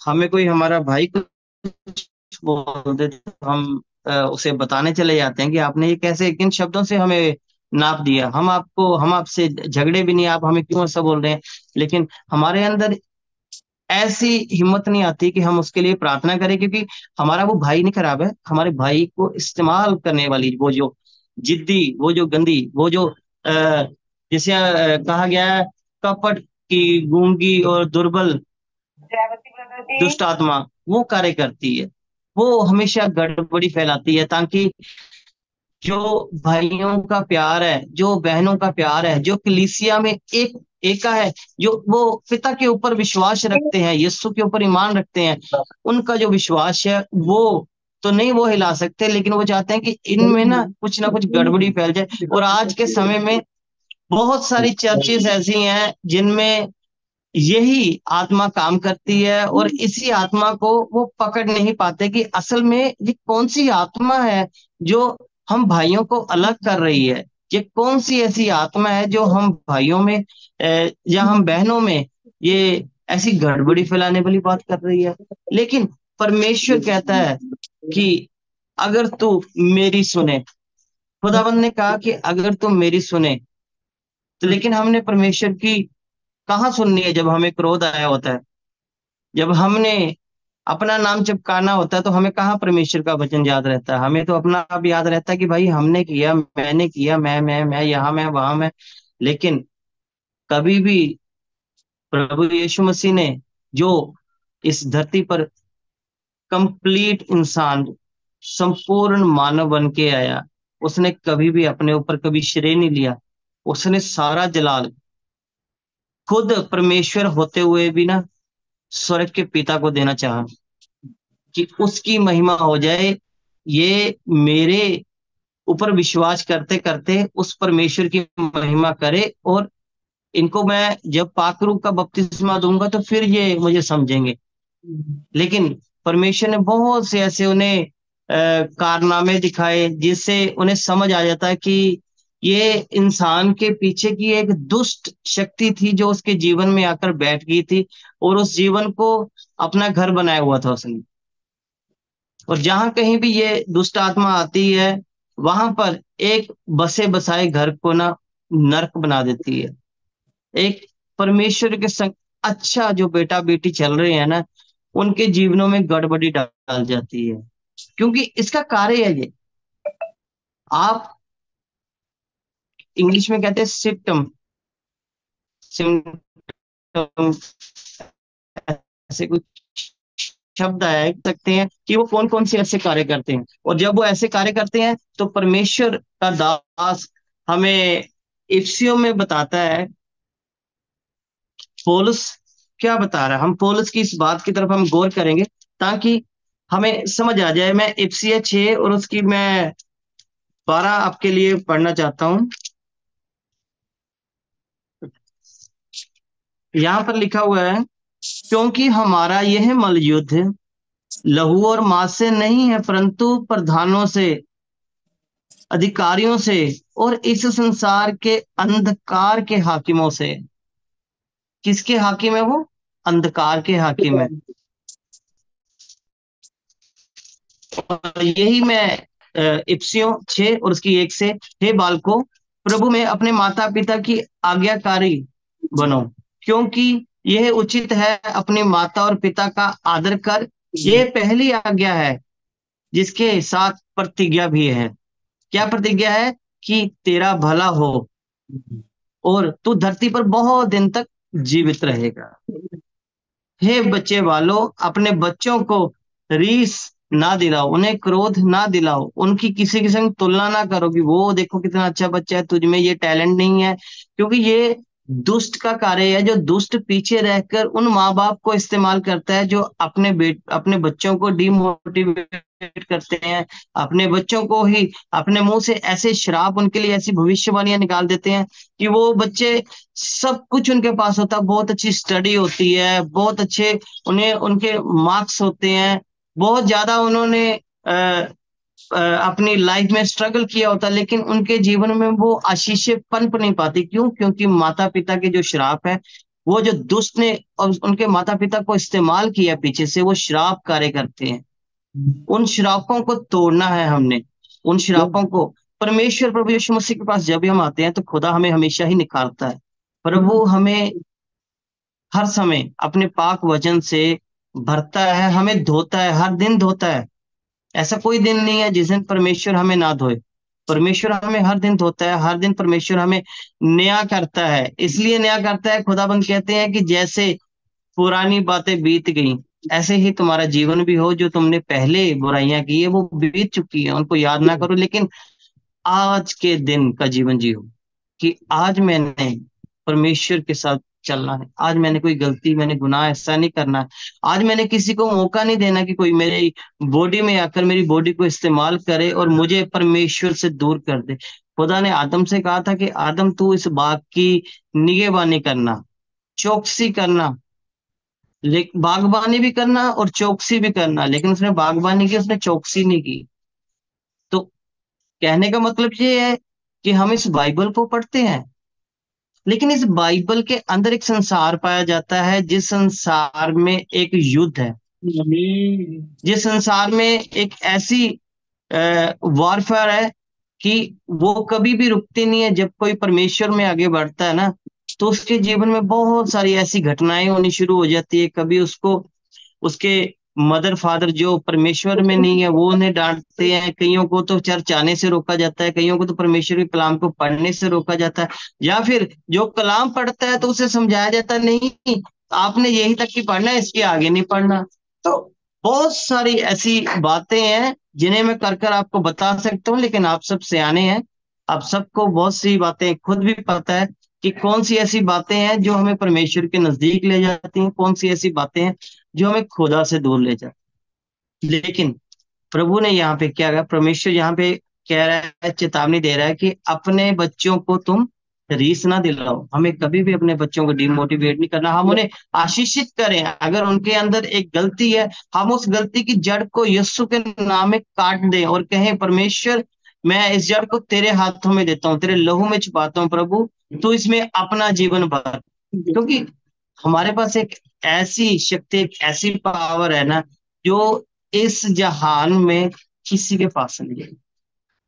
हमें कोई हमारा भाई कुछ बोल दे तो हम उसे बताने चले जाते हैं कि आपने ये कैसे, किन शब्दों से हमें नाप दिया, हम आपसे झगड़े भी नहीं, आप हमें क्यों ऐसा बोल रहे हैं। लेकिन हमारे अंदर ऐसी हिम्मत नहीं आती कि हम उसके लिए प्रार्थना करें, क्योंकि हमारा वो भाई नहीं खराब है, हमारे भाई को इस्तेमाल करने वाली वो जो जिद्दी, वो जो गंदी, वो जो जिसे कहा गया है कपट की, गूंगी और दुर्बल दुष्ट आत्मा, वो कार्य करती है। वो हमेशा गड़बड़ी फैलाती है, ताकि जो भाइयों का प्यार है, जो बहनों का प्यार है, जो कलीसिया में एका है, जो वो पिता के ऊपर विश्वास रखते हैं, यीशु के ऊपर ईमान रखते हैं, उनका जो विश्वास है वो तो नहीं वो हिला सकते, लेकिन वो चाहते हैं कि इनमें ना कुछ गड़बड़ी फैल जाए। और आज के समय में बहुत सारी चर्चेस ऐसी हैं जिनमें यही आत्मा काम करती है, और इसी आत्मा को वो पकड़ नहीं पाते कि असल में ये कौन सी आत्मा है जो हम भाइयों को अलग कर रही है। ये कौन सी ऐसी आत्मा है जो हम भाइयों में या हम बहनों में ये ऐसी गड़बड़ी फैलाने वाली बात कर रही है। लेकिन परमेश्वर कहता है कि अगर तू मेरी सुने, खुदावंद ने कहा कि अगर तुम मेरी सुने, तो लेकिन हमने परमेश्वर की कहाँ सुननी है? जब हमें क्रोध आया होता है, जब हमने अपना नाम चिपकाना होता है, तो हमें कहाँ परमेश्वर का वचन याद रहता है? हमें तो अपना आप याद रहता है कि भाई हमने किया, मैंने किया, मैं यहाँ, मैं वहां, मैं। लेकिन कभी भी प्रभु यीशु मसीह ने, जो इस धरती पर कंप्लीट इंसान, संपूर्ण मानव बन के आया, उसने कभी भी अपने ऊपर कभी श्रेय नहीं लिया। उसने सारा जलाल खुद परमेश्वर होते हुए भी ना स्वर्ग के पिता को देना चाहा कि उसकी महिमा हो जाए। ये मेरे ऊपर विश्वास करते करते उस परमेश्वर की महिमा करे, और इनको मैं जब पाक रूह का बपतिस्मा दूंगा तो फिर ये मुझे समझेंगे। लेकिन परमेश्वर ने बहुत से ऐसे उन्हें कारनामे दिखाए जिससे उन्हें समझ आ जाता है कि ये इंसान के पीछे की एक दुष्ट शक्ति थी जो उसके जीवन में आकर बैठ गई थी, और उस जीवन को अपना घर बनाया हुआ था उसने। और जहां कहीं भी ये दुष्ट आत्मा आती है, वहां पर एक बसे बसाए घर को ना नरक बना देती है। एक परमेश्वर के संग अच्छा जो बेटा बेटी चल रहे हैं ना, उनके जीवनों में गड़बड़ी डाल जाती है, क्योंकि इसका कार्य है ये। आप इंग्लिश में कहते हैं सिम्टम, सिम्टम ऐसे कुछ शब्द आया सकते हैं कि वो कौन कौन से ऐसे कार्य करते हैं। और जब वो ऐसे कार्य करते हैं तो परमेश्वर का दास हमें इफिसियों में बताता है, पौलुस क्या बता रहा है। हम पौलुस की इस बात की तरफ हम गौर करेंगे ताकि हमें समझ आ जाए। मैं इफिसिया 6 और उसकी मैं 12 आपके लिए पढ़ना चाहता हूं। यहां पर लिखा हुआ है, क्योंकि हमारा यह मल युद्ध लहू और मांस से नहीं है, परंतु प्रधानों से, अधिकारियों से और इस संसार के अंधकार के हाकिमों से। किसके हाकिम है वो? अंधकार के हाकिम है। और यही मैं इफिसियों 6 और उसकी 1 से, हे बालको प्रभु में अपने माता पिता की आज्ञाकारी बनो, क्योंकि यह उचित है। अपनी माता और पिता का आदर कर, यह पहली आज्ञा है जिसके साथ प्रतिज्ञा भी है। क्या प्रतिज्ञा है? कि तेरा भला हो और तू धरती पर बहुत दिन तक जीवित रहेगा। हे बच्चे वालों, अपने बच्चों को रीस ना दिलाओ, उन्हें क्रोध ना दिलाओ, उनकी किसी के संग तुलना ना करो कि वो देखो कितना अच्छा बच्चा है, तुझ में ये टैलेंट नहीं है। क्योंकि ये दुष्ट का कार्य है, जो दुष्ट पीछे रहकर उन माँ बाप को इस्तेमाल करता है जो अपने बच्चों को डिमोटिवेट करते हैं, अपने बच्चों को ही अपने मुंह से ऐसे श्राप, उनके लिए ऐसी भविष्यवाणियां निकाल देते हैं कि वो बच्चे, सब कुछ उनके पास होता है, बहुत अच्छी स्टडी होती है, बहुत अच्छे उन्हें उनके मार्क्स होते हैं, बहुत ज्यादा उन्होंने अपनी लाइफ में स्ट्रगल किया होता है, लेकिन उनके जीवन में वो आशीषें पनप नहीं पाती। क्यों? क्योंकि माता पिता के जो श्राप है, वो जो दुष्ट ने और उनके माता पिता को इस्तेमाल किया पीछे से, वो श्राप कार्य करते हैं। उन श्रापों को तोड़ना है हमने। उन श्रापों को परमेश्वर प्रभु यीशु मसीह के पास जब भी हम आते हैं तो खुदा हमें हमेशा ही निखारता है। प्रभु हमें हर समय अपने पाक वचन से भरता है, हमें धोता है, हर दिन धोता है। ऐसा कोई दिन नहीं है जिस दिन परमेश्वर हमें ना धोए। परमेश्वर हमें हर दिन धोता है, हर दिन परमेश्वर हमें नया करता है। इसलिए नया करता है, खुदाबंद कहते हैं कि जैसे पुरानी बातें बीत गई, ऐसे ही तुम्हारा जीवन भी हो। जो तुमने पहले बुराइयां की है वो बीत चुकी है, उनको याद ना करो, लेकिन आज के दिन का जीवन जियो कि आज मैंने परमेश्वर के साथ चलना है, आज मैंने कोई गलती, मैंने गुनाह ऐसा नहीं करना है, आज मैंने किसी को मौका नहीं देना कि कोई मेरी बॉडी में आकर मेरी बॉडी को इस्तेमाल करे और मुझे परमेश्वर से दूर कर दे। खुदा ने आदम से कहा था कि आदम तू इस बाग की निगहबानी करना, चौकसी करना, बागबानी भी करना और चौकसी भी करना। लेकिन उसने बागबानी की, उसने चौकसी नहीं की। तो कहने का मतलब ये है कि हम इस बाइबल को पढ़ते हैं, लेकिन इस बाइबल के अंदर एक संसार पाया जाता है, जिस संसार में एक युद्ध है, जिस संसार में एक ऐसी वॉरफेयर है कि वो कभी भी रुकती नहीं है। जब कोई परमेश्वर में आगे बढ़ता है ना, तो उसके जीवन में बहुत सारी ऐसी घटनाएं होनी शुरू हो जाती है। कभी उसको उसके मदर फादर जो परमेश्वर में नहीं है वो उन्हें डांटते हैं, कईयों को तो चर्च आने से रोका जाता है, कईयों को तो परमेश्वर के कलाम को पढ़ने से रोका जाता है, या फिर जो कलाम पढ़ता है तो उसे समझाया जाता है, नहीं आपने यही तक ही पढ़ना है, इसके आगे नहीं पढ़ना। तो बहुत सारी ऐसी बातें हैं जिन्हें मैं कर कर आपको बता सकता हूँ, लेकिन आप सब सियाने हैं, आप सबको बहुत सी बातें खुद भी पता है कि कौन सी ऐसी बातें हैं जो हमें परमेश्वर के नजदीक ले जाती हैं, कौन सी ऐसी बातें हैं जो हमें खुदा से दूर ले जाती। लेकिन प्रभु ने यहाँ पे क्या कहा, परमेश्वर यहाँ पे कह रहा है, चेतावनी दे रहा है कि अपने बच्चों को तुम रीस ना दिलाओ। हमें कभी भी अपने बच्चों को डिमोटिवेट नहीं करना, हम उन्हें आशीषित करें। अगर उनके अंदर एक गलती है, हम उस गलती की जड़ को यीशु के नाम में काट दें और कहें, परमेश्वर मैं इस जड़ को तेरे हाथों में देता हूँ, तेरे लहू में छुपाता हूँ, प्रभु तो इसमें अपना जीवन भर। क्योंकि हमारे पास एक ऐसी शक्ति, एक ऐसी पावर है ना, जो इस जहान में किसी के पास नहीं है,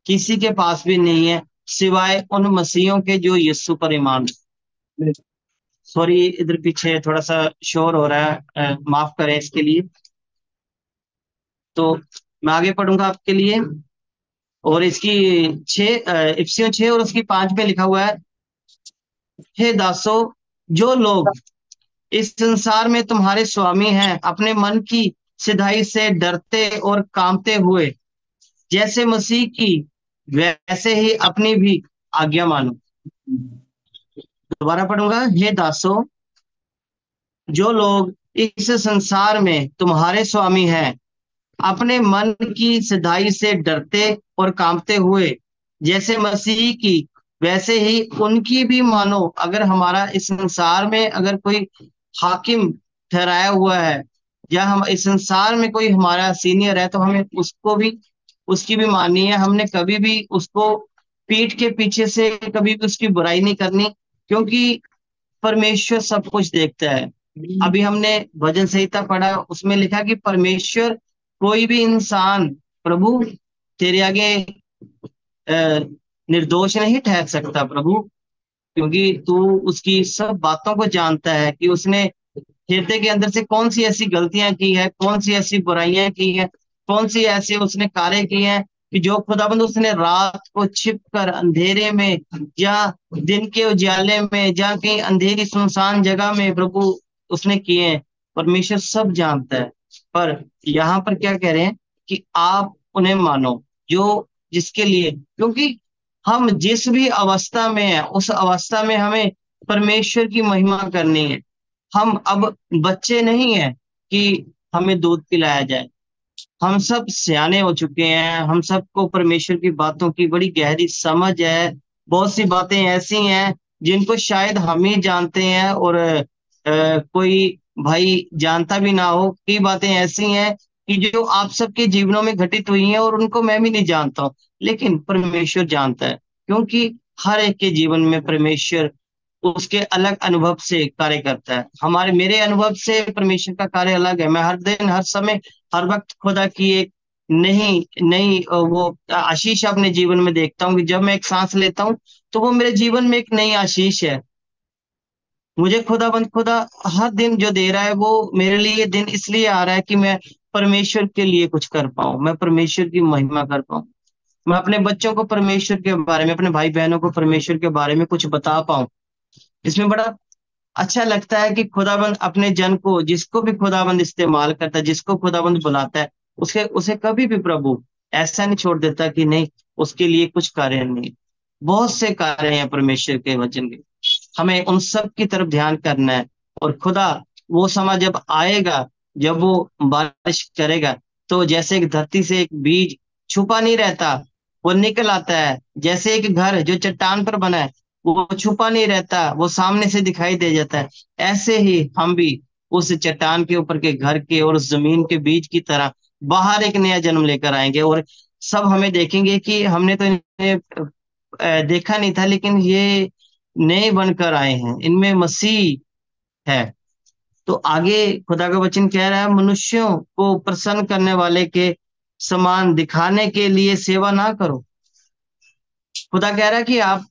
किसी के पास भी नहीं है सिवाय उन मसीहों के जो यीशु पर ईमान। सॉरी, इधर पीछे थोड़ा सा शोर हो रहा है, माफ करें इसके लिए। तो मैं आगे पढ़ूंगा आपके लिए, और इसकी इफिसियों 6 और उसकी 5 में लिखा हुआ है, हे दासो, जो लोग इस संसार में तुम्हारे स्वामी हैं, अपने मन की सिधाई से डरते और कांपते हुए जैसे मसीह की वैसे ही अपनी भी आज्ञा मानो। दोबारा पढ़ूंगा, हे दासो, जो लोग इस संसार में तुम्हारे स्वामी हैं, अपने मन की सिधाई से डरते और कांपते हुए जैसे मसीह की वैसे ही उनकी भी मानो। अगर हमारा इस संसार में अगर कोई हाकिम ठहराया हुआ है, या हम इस संसार में कोई हमारा सीनियर है, तो हमें उसको भी उसकी भी माननी है। हमने कभी भी उसको पीठ के पीछे से कभी भी उसकी बुराई नहीं करनी, क्योंकि परमेश्वर सब कुछ देखता है। अभी हमने भजन संहिता पढ़ा, उसमें लिखा कि परमेश्वर कोई भी इंसान प्रभु तेरे आगे निर्दोष नहीं ठहर सकता प्रभु, क्योंकि तू उसकी सब बातों को जानता है कि उसने हृदय के अंदर से कौन सी ऐसी गलतियां की है, कौन सी ऐसी बुराइयां की है, कौन सी ऐसे उसने कार्य किए हैं कि जो खुदाबंद उसने रात को छिप कर अंधेरे में या दिन के उजाले में या कहीं अंधेरी सुनसान जगह में प्रभु उसने किए हैं। परमेश्वर सब जानता है। पर यहाँ पर क्या कह रहे हैं कि आप उन्हें मानो जो जिसके लिए, क्योंकि हम जिस भी अवस्था में है उस अवस्था में हमें परमेश्वर की महिमा करनी है। हम अब बच्चे नहीं है कि हमें दूध पिलाया जाए, हम सब सियाने हो चुके हैं, हम सबको परमेश्वर की बातों की बड़ी गहरी समझ है। बहुत सी बातें ऐसी हैं जिनको शायद हम ही जानते हैं और कोई भाई जानता भी ना हो। कई बातें ऐसी हैं कि जो आप सबके जीवनों में घटित हुई हैं और उनको मैं भी नहीं जानता हूँ, लेकिन परमेश्वर जानता है, क्योंकि हर एक के जीवन में परमेश्वर उसके अलग अनुभव से कार्य करता है। हमारे मेरे अनुभव से परमेश्वर का कार्य अलग है। मैं हर दिन हर समय हर वक्त खुदा की एक नई वो आशीष अपने जीवन में देखता हूँ कि जब मैं एक सांस लेता हूँ तो वो मेरे जीवन में एक नई आशीष है। मुझे खुदा हर दिन जो दे रहा है वो मेरे लिए दिन इसलिए आ रहा है कि मैं परमेश्वर के लिए कुछ कर पाऊं, मैं परमेश्वर की महिमा कर पाऊं, मैं अपने बच्चों को परमेश्वर के बारे में, अपने भाई बहनों को परमेश्वर के बारे में कुछ बता पाऊं। इसमें बड़ा अच्छा लगता है कि खुदाबंद अपने जन को, जिसको भी खुदाबंद इस्तेमाल करता है, जिसको खुदाबंद बुलाता है, उसे कभी भी प्रभु ऐसा नहीं छोड़ देता कि नहीं उसके लिए कुछ कार्य नहीं। बहुत से कार्य हैं परमेश्वर के वचन के, हमें उन सब की तरफ ध्यान करना है। और खुदा वो समय जब आएगा, जब वो बारिश करेगा, तो जैसे एक धरती से एक बीज छुपा नहीं रहता, वो निकल आता है। जैसे एक घर जो चट्टान पर बना है वो छुपा नहीं रहता, वो सामने से दिखाई दे जाता है। ऐसे ही हम भी उस चट्टान के ऊपर के घर के और उस जमीन के बीज की तरह बाहर एक नया जन्म लेकर आएंगे, और सब हमें देखेंगे कि हमने तो इन्हें देखा नहीं था, लेकिन ये नए बनकर आए हैं, इनमें मसीह है। तो आगे खुदा का वचन कह रहा है, मनुष्यों को प्रसन्न करने वाले के समान दिखाने के लिए सेवा ना करो। खुदा कह रहा है कि आप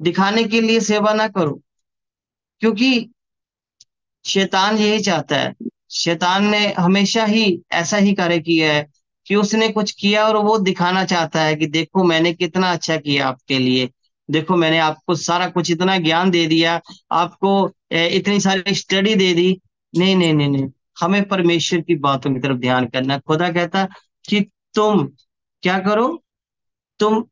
दिखाने के लिए सेवा ना करो, क्योंकि शैतान यही चाहता है। शैतान ने हमेशा ही ऐसा ही कार्य किया है कि उसने कुछ किया और वो दिखाना चाहता है कि देखो मैंने कितना अच्छा किया आपके लिए, देखो मैंने आपको सारा कुछ इतना ज्ञान दे दिया, आपको इतनी सारी स्टडी दे दी। नहीं नहीं नहीं नहीं, हमें परमेश्वर की बातों की तरफ ध्यान करना है। खुदा कहता कि तुम क्या करो, तुम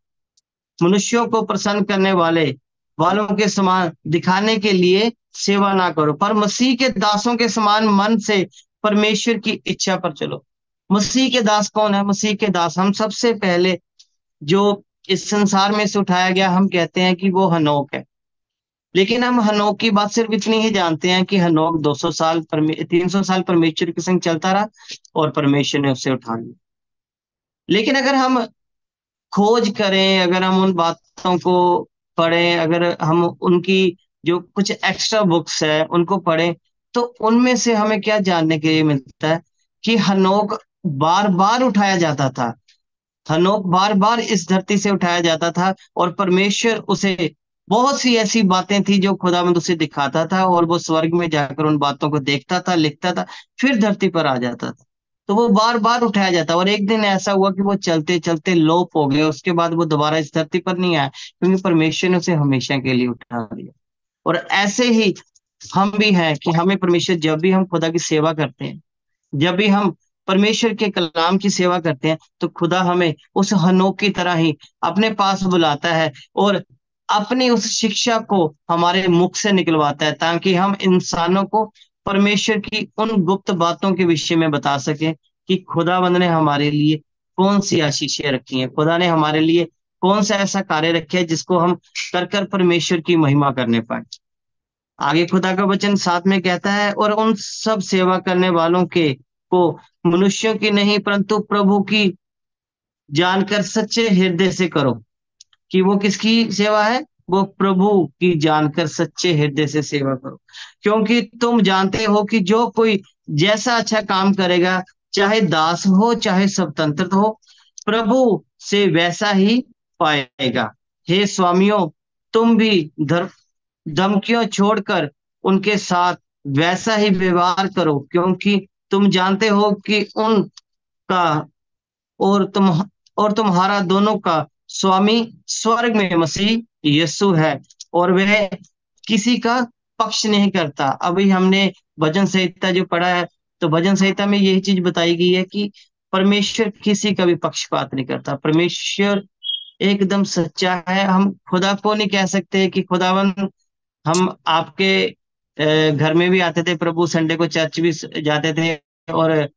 मनुष्यों को प्रसन्न करने वालों के समान दिखाने के लिए सेवा ना करो, पर मसीह के दासों के समान मन से परमेश्वर की इच्छा पर चलो। मसीह के दास कौन है? मसीह के दास हम सबसे पहले जो इस संसार में से उठाया गया, हम कहते हैं कि वो हनोक है। लेकिन हम हनोक की बात सिर्फ इतनी ही जानते हैं कि हनोक 200 साल 300 साल परमेश्वर के संग चलता रहा और परमेश्वर ने उसे उठा लिया। लेकिन अगर हम खोज करें, अगर हम उन बातों को पढ़ें, अगर हम उनकी जो कुछ एक्स्ट्रा बुक्स है उनको पढ़ें, तो उनमें से हमें क्या जानने के लिए मिलता है कि हनोक बार बार उठाया जाता था। हनोक बार बार इस धरती से उठाया जाता था और परमेश्वर उसे बहुत सी ऐसी बातें थी जो खुदावंद उसे दिखाता था और वो स्वर्ग में जाकर उन बातों को देखता था, लिखता था, फिर धरती पर आ जाता था। तो वो बार बार उठाया जाता और एक दिन ऐसा हुआ कि वो चलते चलते लोप हो गया। उसके बाद वो दोबारा इस धरती पर नहीं आया, क्योंकि परमेश्वर ने उसे हमेशा के लिए उठा लिया। और ऐसे ही हम भी हैं कि हमें परमेश्वर, जब भी हम खुदा की सेवा करते हैं, जब भी हम परमेश्वर के कलाम की सेवा करते हैं, तो खुदा हमें उस हनोक की तरह ही अपने पास बुलाता है और अपनी उस शिक्षा को हमारे मुख से निकलवाता है, ताकि हम इंसानों को परमेश्वर की उन गुप्त बातों के विषय में बता सकें कि खुदावंद ने हमारे लिए कौन सी आशीषें रखी हैं, खुदा ने हमारे लिए कौन सा ऐसा कार्य रखा है जिसको हम कर कर परमेश्वर की महिमा करने पाए। आगे खुदा का वचन साथ में कहता है, और उन सब सेवा करने वालों के को मनुष्यों की नहीं परंतु प्रभु की जानकर सच्चे हृदय से करो। कि वो किसकी सेवा है? वो प्रभु की जानकर सच्चे हृदय से सेवा करो, क्योंकि तुम जानते हो कि जो कोई जैसा अच्छा काम करेगा, चाहे दास हो चाहे स्वतंत्र हो, प्रभु से वैसा ही पाएगा। हे स्वामियों, तुम भी धमकियों छोड़कर उनके साथ वैसा ही व्यवहार करो, क्योंकि तुम जानते हो कि उनका और तुम और तुम्हारा दोनों का स्वामी स्वर्ग में मसीह यीशु है, और वह किसी का पक्ष नहीं करता। अभी हमने भजन संहिता जो पढ़ा है, तो भजन संहिता में यही चीज बताई गई है कि परमेश्वर किसी का भी पक्षपात नहीं करता। परमेश्वर एकदम सच्चा है। हम खुदा को नहीं कह सकते कि खुदावन, हम आपके घर में भी आते थे प्रभु, संडे को चर्च भी जाते थे, और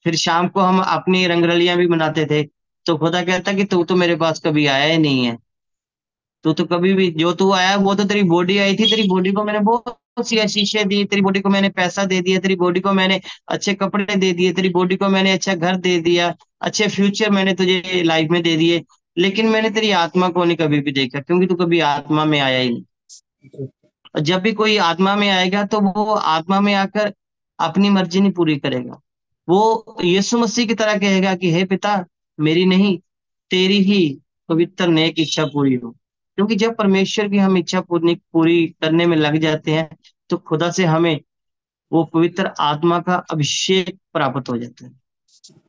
फिर शाम को हम अपनी रंगरलियां भी मनाते थे। तो खुदा कहता कि तू तो मेरे पास कभी आया ही नहीं है, तू तो कभी भी, जो तू आया वो तो तेरी बॉडी आई थी, तेरी बॉडी को मैंने बहुत सी आशीषें दी, तेरी बॉडी को मैंने पैसा दे दिया, तेरी बॉडी को मैंने अच्छे कपड़े दे दिए, तेरी बॉडी को मैंने अच्छा घर दे दिया, अच्छे फ्यूचर मैंने तुझे लाइफ में दे दिए, लेकिन मैंने तेरी आत्मा को नहीं कभी भी देखा, क्योंकि तू कभी आत्मा में आया ही नहीं। और जब भी कोई आत्मा में आएगा तो वो आत्मा में आकर अपनी मर्जी नहीं पूरी करेगा। वो यीशु मसीह की तरह कहेगा कि हे पिता, मेरी नहीं तेरी ही पवित्र नेक इच्छा पूरी हो। क्योंकि जब परमेश्वर की हम इच्छा पूरी करने में लग जाते हैं, तो खुदा से हमें वो पवित्र आत्मा का अभिषेक प्राप्त हो जाता है।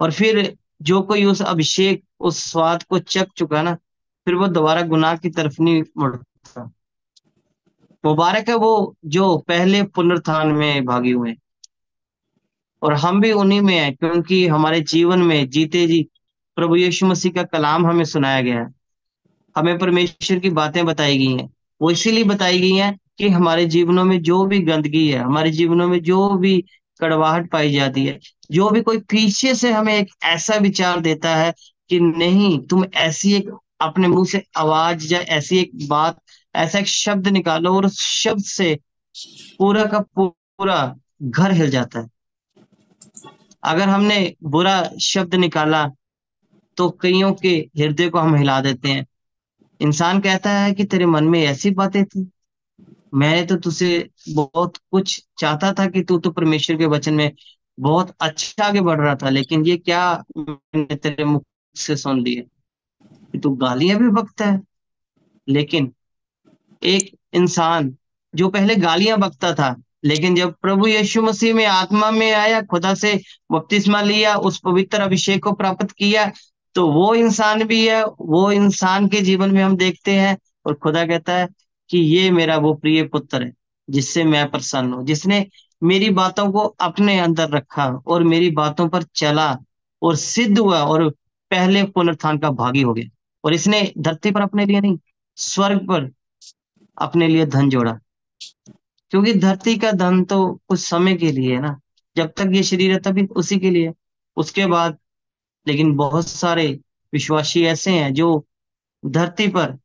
और फिर जो कोई उस अभिषेक, उस स्वाद को चख चुका ना, फिर वो दोबारा गुनाह की तरफ नहीं मुड़ता। मुबारक है वो जो पहले पुनरुत्थान में भागी हुए हैं, और हम भी उन्हीं में हैं, क्योंकि हमारे जीवन में जीते जी प्रभु यीशु मसीह का कलाम हमें सुनाया गया है, हमें परमेश्वर की बातें बताई गई हैं। वो इसीलिए बताई गई हैं कि हमारे जीवनों में जो भी गंदगी है, हमारे जीवनों में जो भी कड़वाहट पाई जाती है, जो भी कोई पीछे से हमें एक ऐसा विचार देता है कि नहीं, तुम ऐसी एक अपने मुंह से आवाज या ऐसी एक बात, ऐसा एक शब्द निकालो, और उस शब्द से पूरा का पूरा घर हिल जाता है। अगर हमने बुरा शब्द निकाला तो कईयों के हृदय को हम हिला देते हैं। इंसान कहता है कि तेरे मन में ऐसी बातें थी, मैं तो तुझसे बहुत कुछ चाहता था कि तू तो परमेश्वर के वचन में बहुत अच्छा आगे बढ़ रहा था, लेकिन ये क्या मैंने तेरे मुख से सुन लिया कि तू गालियां भी बकता है। लेकिन एक इंसान जो पहले गालियां बकता था, लेकिन जब प्रभु यीशु मसीह में आत्मा में आया, खुदा से बपतिस्मा लिया, उस पवित्र अभिषेक को प्राप्त किया, तो वो इंसान भी है। वो इंसान के जीवन में हम देखते हैं और खुदा कहता है कि ये मेरा वो प्रिय पुत्र है जिससे मैं प्रसन्न हूं, जिसने मेरी बातों को अपने अंदर रखा और मेरी बातों पर चला और सिद्ध हुआ और पहले पुनरुत्थान का भागी हो गया। और इसने धरती पर अपने लिए नहीं, स्वर्ग पर अपने लिए धन जोड़ा। क्योंकि धरती का धन तो कुछ समय के लिए है ना, जब तक ये शरीर है तभी उसी के लिए। उसके बाद लेकिन बहुत सारे विश्वासी ऐसे हैं जो धरती पर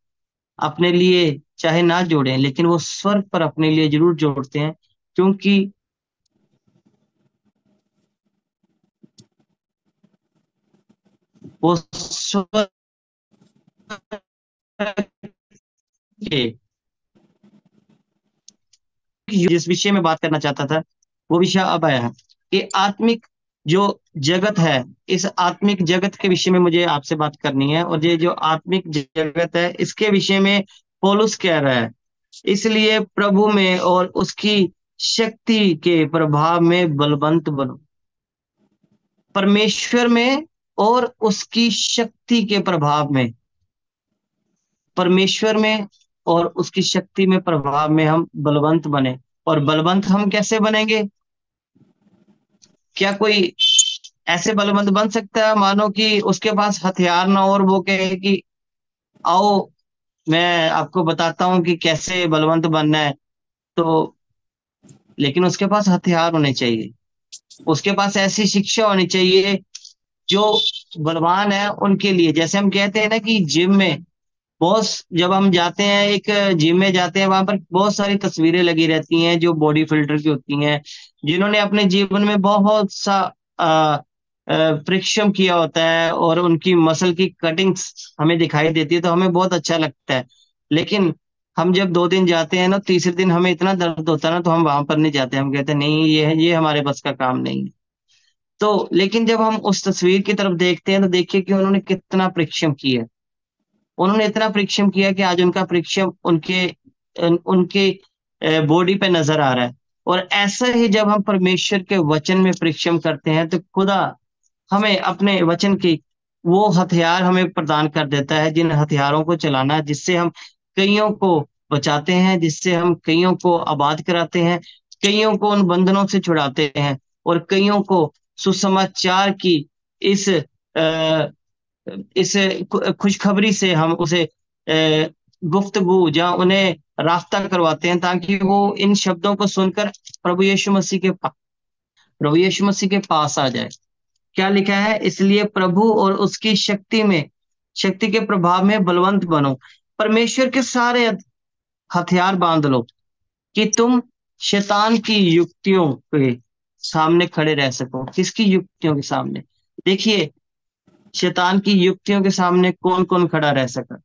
अपने लिए चाहे ना जोड़ें, लेकिन वो स्वर्ग पर अपने लिए जरूर जोड़ते हैं, क्योंकि वो स्वर्ग के जिस विषय में बात करना चाहता था वो विषय अब आया है कि आत्मिक जो जगत है, इस आत्मिक जगत के विषय में मुझे आपसे बात करनी है। और ये जो आत्मिक जगत है इसके विषय में पौलुस कह रहा है, इसलिए प्रभु में और उसकी शक्ति के प्रभाव में बलवंत बनो। परमेश्वर में और उसकी शक्ति के प्रभाव में, परमेश्वर में और उसकी शक्ति में प्रभाव में हम बलवंत बने। और बलवंत हम कैसे बनेंगे? क्या कोई ऐसे बलवंत बन सकता है मानो कि उसके पास हथियार ना हो और वो कहे कि आओ मैं आपको बताता हूं कि कैसे बलवंत बनना है? तो लेकिन उसके पास हथियार होने चाहिए, उसके पास ऐसी शिक्षा होनी चाहिए जो बलवान है उनके लिए। जैसे हम कहते हैं ना कि जिम में बहुत, जब हम जाते हैं एक जिम में जाते हैं, वहां पर बहुत सारी तस्वीरें लगी रहती हैं जो बॉडी फिल्टर की होती हैं, जिन्होंने अपने जीवन में बहुत सा परिश्रम किया होता है और उनकी मसल की कटिंग्स हमें दिखाई देती है, तो हमें बहुत अच्छा लगता है। लेकिन हम जब 2 दिन जाते हैं ना, तीसरे दिन हमें इतना दर्द होता है ना, तो हम वहां पर नहीं जाते, हम कहते हैं नहीं ये हमारे बस का काम नहीं है। तो लेकिन जब हम उस तस्वीर की तरफ देखते हैं तो देखिए कि उन्होंने कितना परिश्रम किया है। उन्होंने इतना परिश्रम किया कि आज उनका परिश्रम उनके उनके बॉडी पे नजर आ रहा है। और ऐसा ही जब हम परमेश्वर के वचन में परिश्रम करते हैं तो खुदा हमें अपने वचन की वो हथियार हमें प्रदान कर देता है, जिन हथियारों को चलाना है, जिससे हम कईयों को बचाते हैं, जिससे हम कईयों को आबाद कराते हैं, कईयों को उन बंधनों से छुड़ाते हैं और कईयों को सुसमाचार की इस इस खुशखबरी से हम उसे गुफ्तगू या उन्हें रास्ता करवाते हैं, ताकि वो इन शब्दों को सुनकर प्रभु यीशु मसीह के पास आ जाए। क्या लिखा है? इसलिए प्रभु और उसकी शक्ति के प्रभाव में बलवंत बनो, परमेश्वर के सारे हथियार बांध लो कि तुम शैतान की युक्तियों के सामने खड़े रह सको। किसकी युक्तियों के सामने? देखिए, शैतान की युक्तियों के सामने कौन कौन खड़ा रह सका?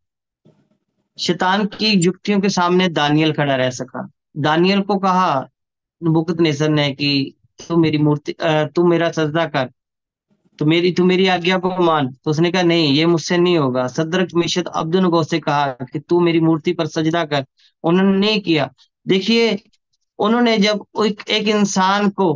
शैतान की युक्तियों के सामने दानियल खड़ा रह सका। दानियल को कहा नबूकदनेस्सर ने कि तू मेरी मूर्ति तू मेरा सजदा कर, तू मेरी आज्ञा को मान। तो उसने कहा नहीं, ये मुझसे नहीं होगा। सदरक मिशत अब्दुनगो से कहा कि तू मेरी मूर्ति पर सजदा कर, उन्होंने नहीं किया। देखिए, उन्होंने जब एक इंसान को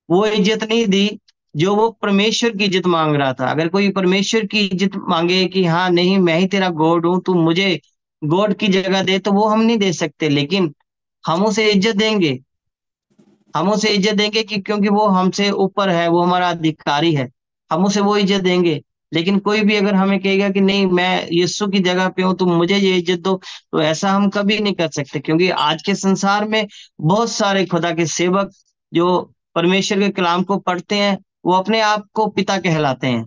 वो इज्जत नहीं दी जो वो परमेश्वर की इज्जत मांग रहा था। अगर कोई परमेश्वर की इज्जत मांगे कि हाँ नहीं मैं ही तेरा गॉड हूं, तू मुझे गॉड की जगह दे, तो वो हम नहीं दे सकते। लेकिन हम उसे इज्जत देंगे, हम उसे इज्जत देंगे कि क्योंकि वो हमसे ऊपर है, वो हमारा अधिकारी है, हम उसे वो इज्जत देंगे। लेकिन कोई भी अगर हमें कहेगा कि नहीं मैं यीशु की जगह पे हूं, तुम मुझे ये इज्जत दो, तो ऐसा हम कभी नहीं कर सकते। क्योंकि आज के संसार में बहुत सारे खुदा के सेवक जो परमेश्वर के कलाम को पढ़ते हैं वो अपने आप को पिता कहलाते हैं,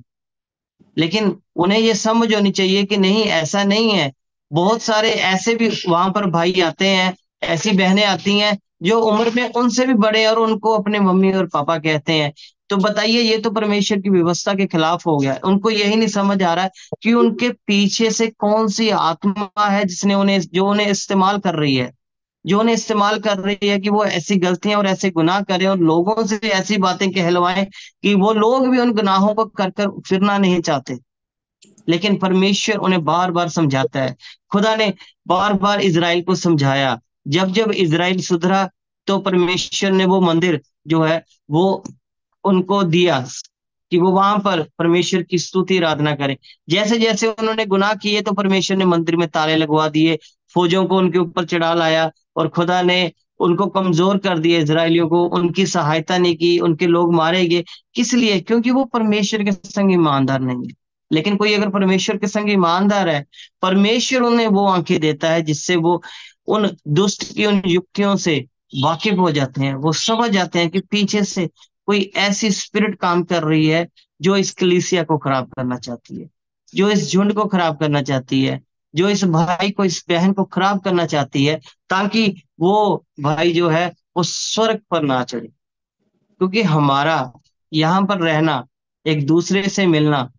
लेकिन उन्हें ये समझ होनी चाहिए कि नहीं, ऐसा नहीं है। बहुत सारे ऐसे भी वहां पर भाई आते हैं, ऐसी बहनें आती हैं जो उम्र में उनसे भी बड़े और उनको अपने मम्मी और पापा कहते हैं। तो बताइए, ये तो परमेश्वर की व्यवस्था के खिलाफ हो गया। उनको यही नहीं समझ आ रहा है कि उनके पीछे से कौन सी आत्मा है जिसने उन्हें इस्तेमाल कर रही है, जो उन्हें इस्तेमाल कर रही है कि वो ऐसी गलतियां और ऐसे गुनाह करें और लोगों से ऐसी बातें कहलवाएं कि वो लोग भी उन गुनाहों को कर कर फिरना नहीं चाहते। लेकिन परमेश्वर उन्हें बार बार समझाता है। खुदा ने बार बार इजराइल को समझाया। जब जब इजराइल सुधरा तो परमेश्वर ने वो मंदिर जो है वो उनको दिया कि वो वहां पर परमेश्वर की स्तुति आराधना करें। जैसे जैसे उन्होंने गुनाह किए तो परमेश्वर ने मंदिर में ताले लगवा दिए, फौजों को उनके ऊपर चढ़ा लाया और खुदा ने उनको कमजोर कर दिया। इजरायलियों को उनकी सहायता नहीं की, उनके लोग मारे गए। किस लिए? क्योंकि वो परमेश्वर के संग ईमानदार नहीं है। लेकिन कोई अगर परमेश्वर के संग ईमानदार है, परमेश्वर उन्हें वो आंखें देता है जिससे वो उन दुष्ट की उन युक्तियों से वाकिफ हो जाते हैं। वो समझ जाते हैं कि पीछे से कोई ऐसी स्पिरिट काम कर रही है जो इस कलीसिया को खराब करना चाहती है, जो इस झुंड को खराब करना चाहती है, जो इस भाई को, इस बहन को खराब करना चाहती है, ताकि वो भाई जो है वो स्वर्ग पर ना चढ़े। क्योंकि हमारा यहाँ पर रहना, एक दूसरे से मिलना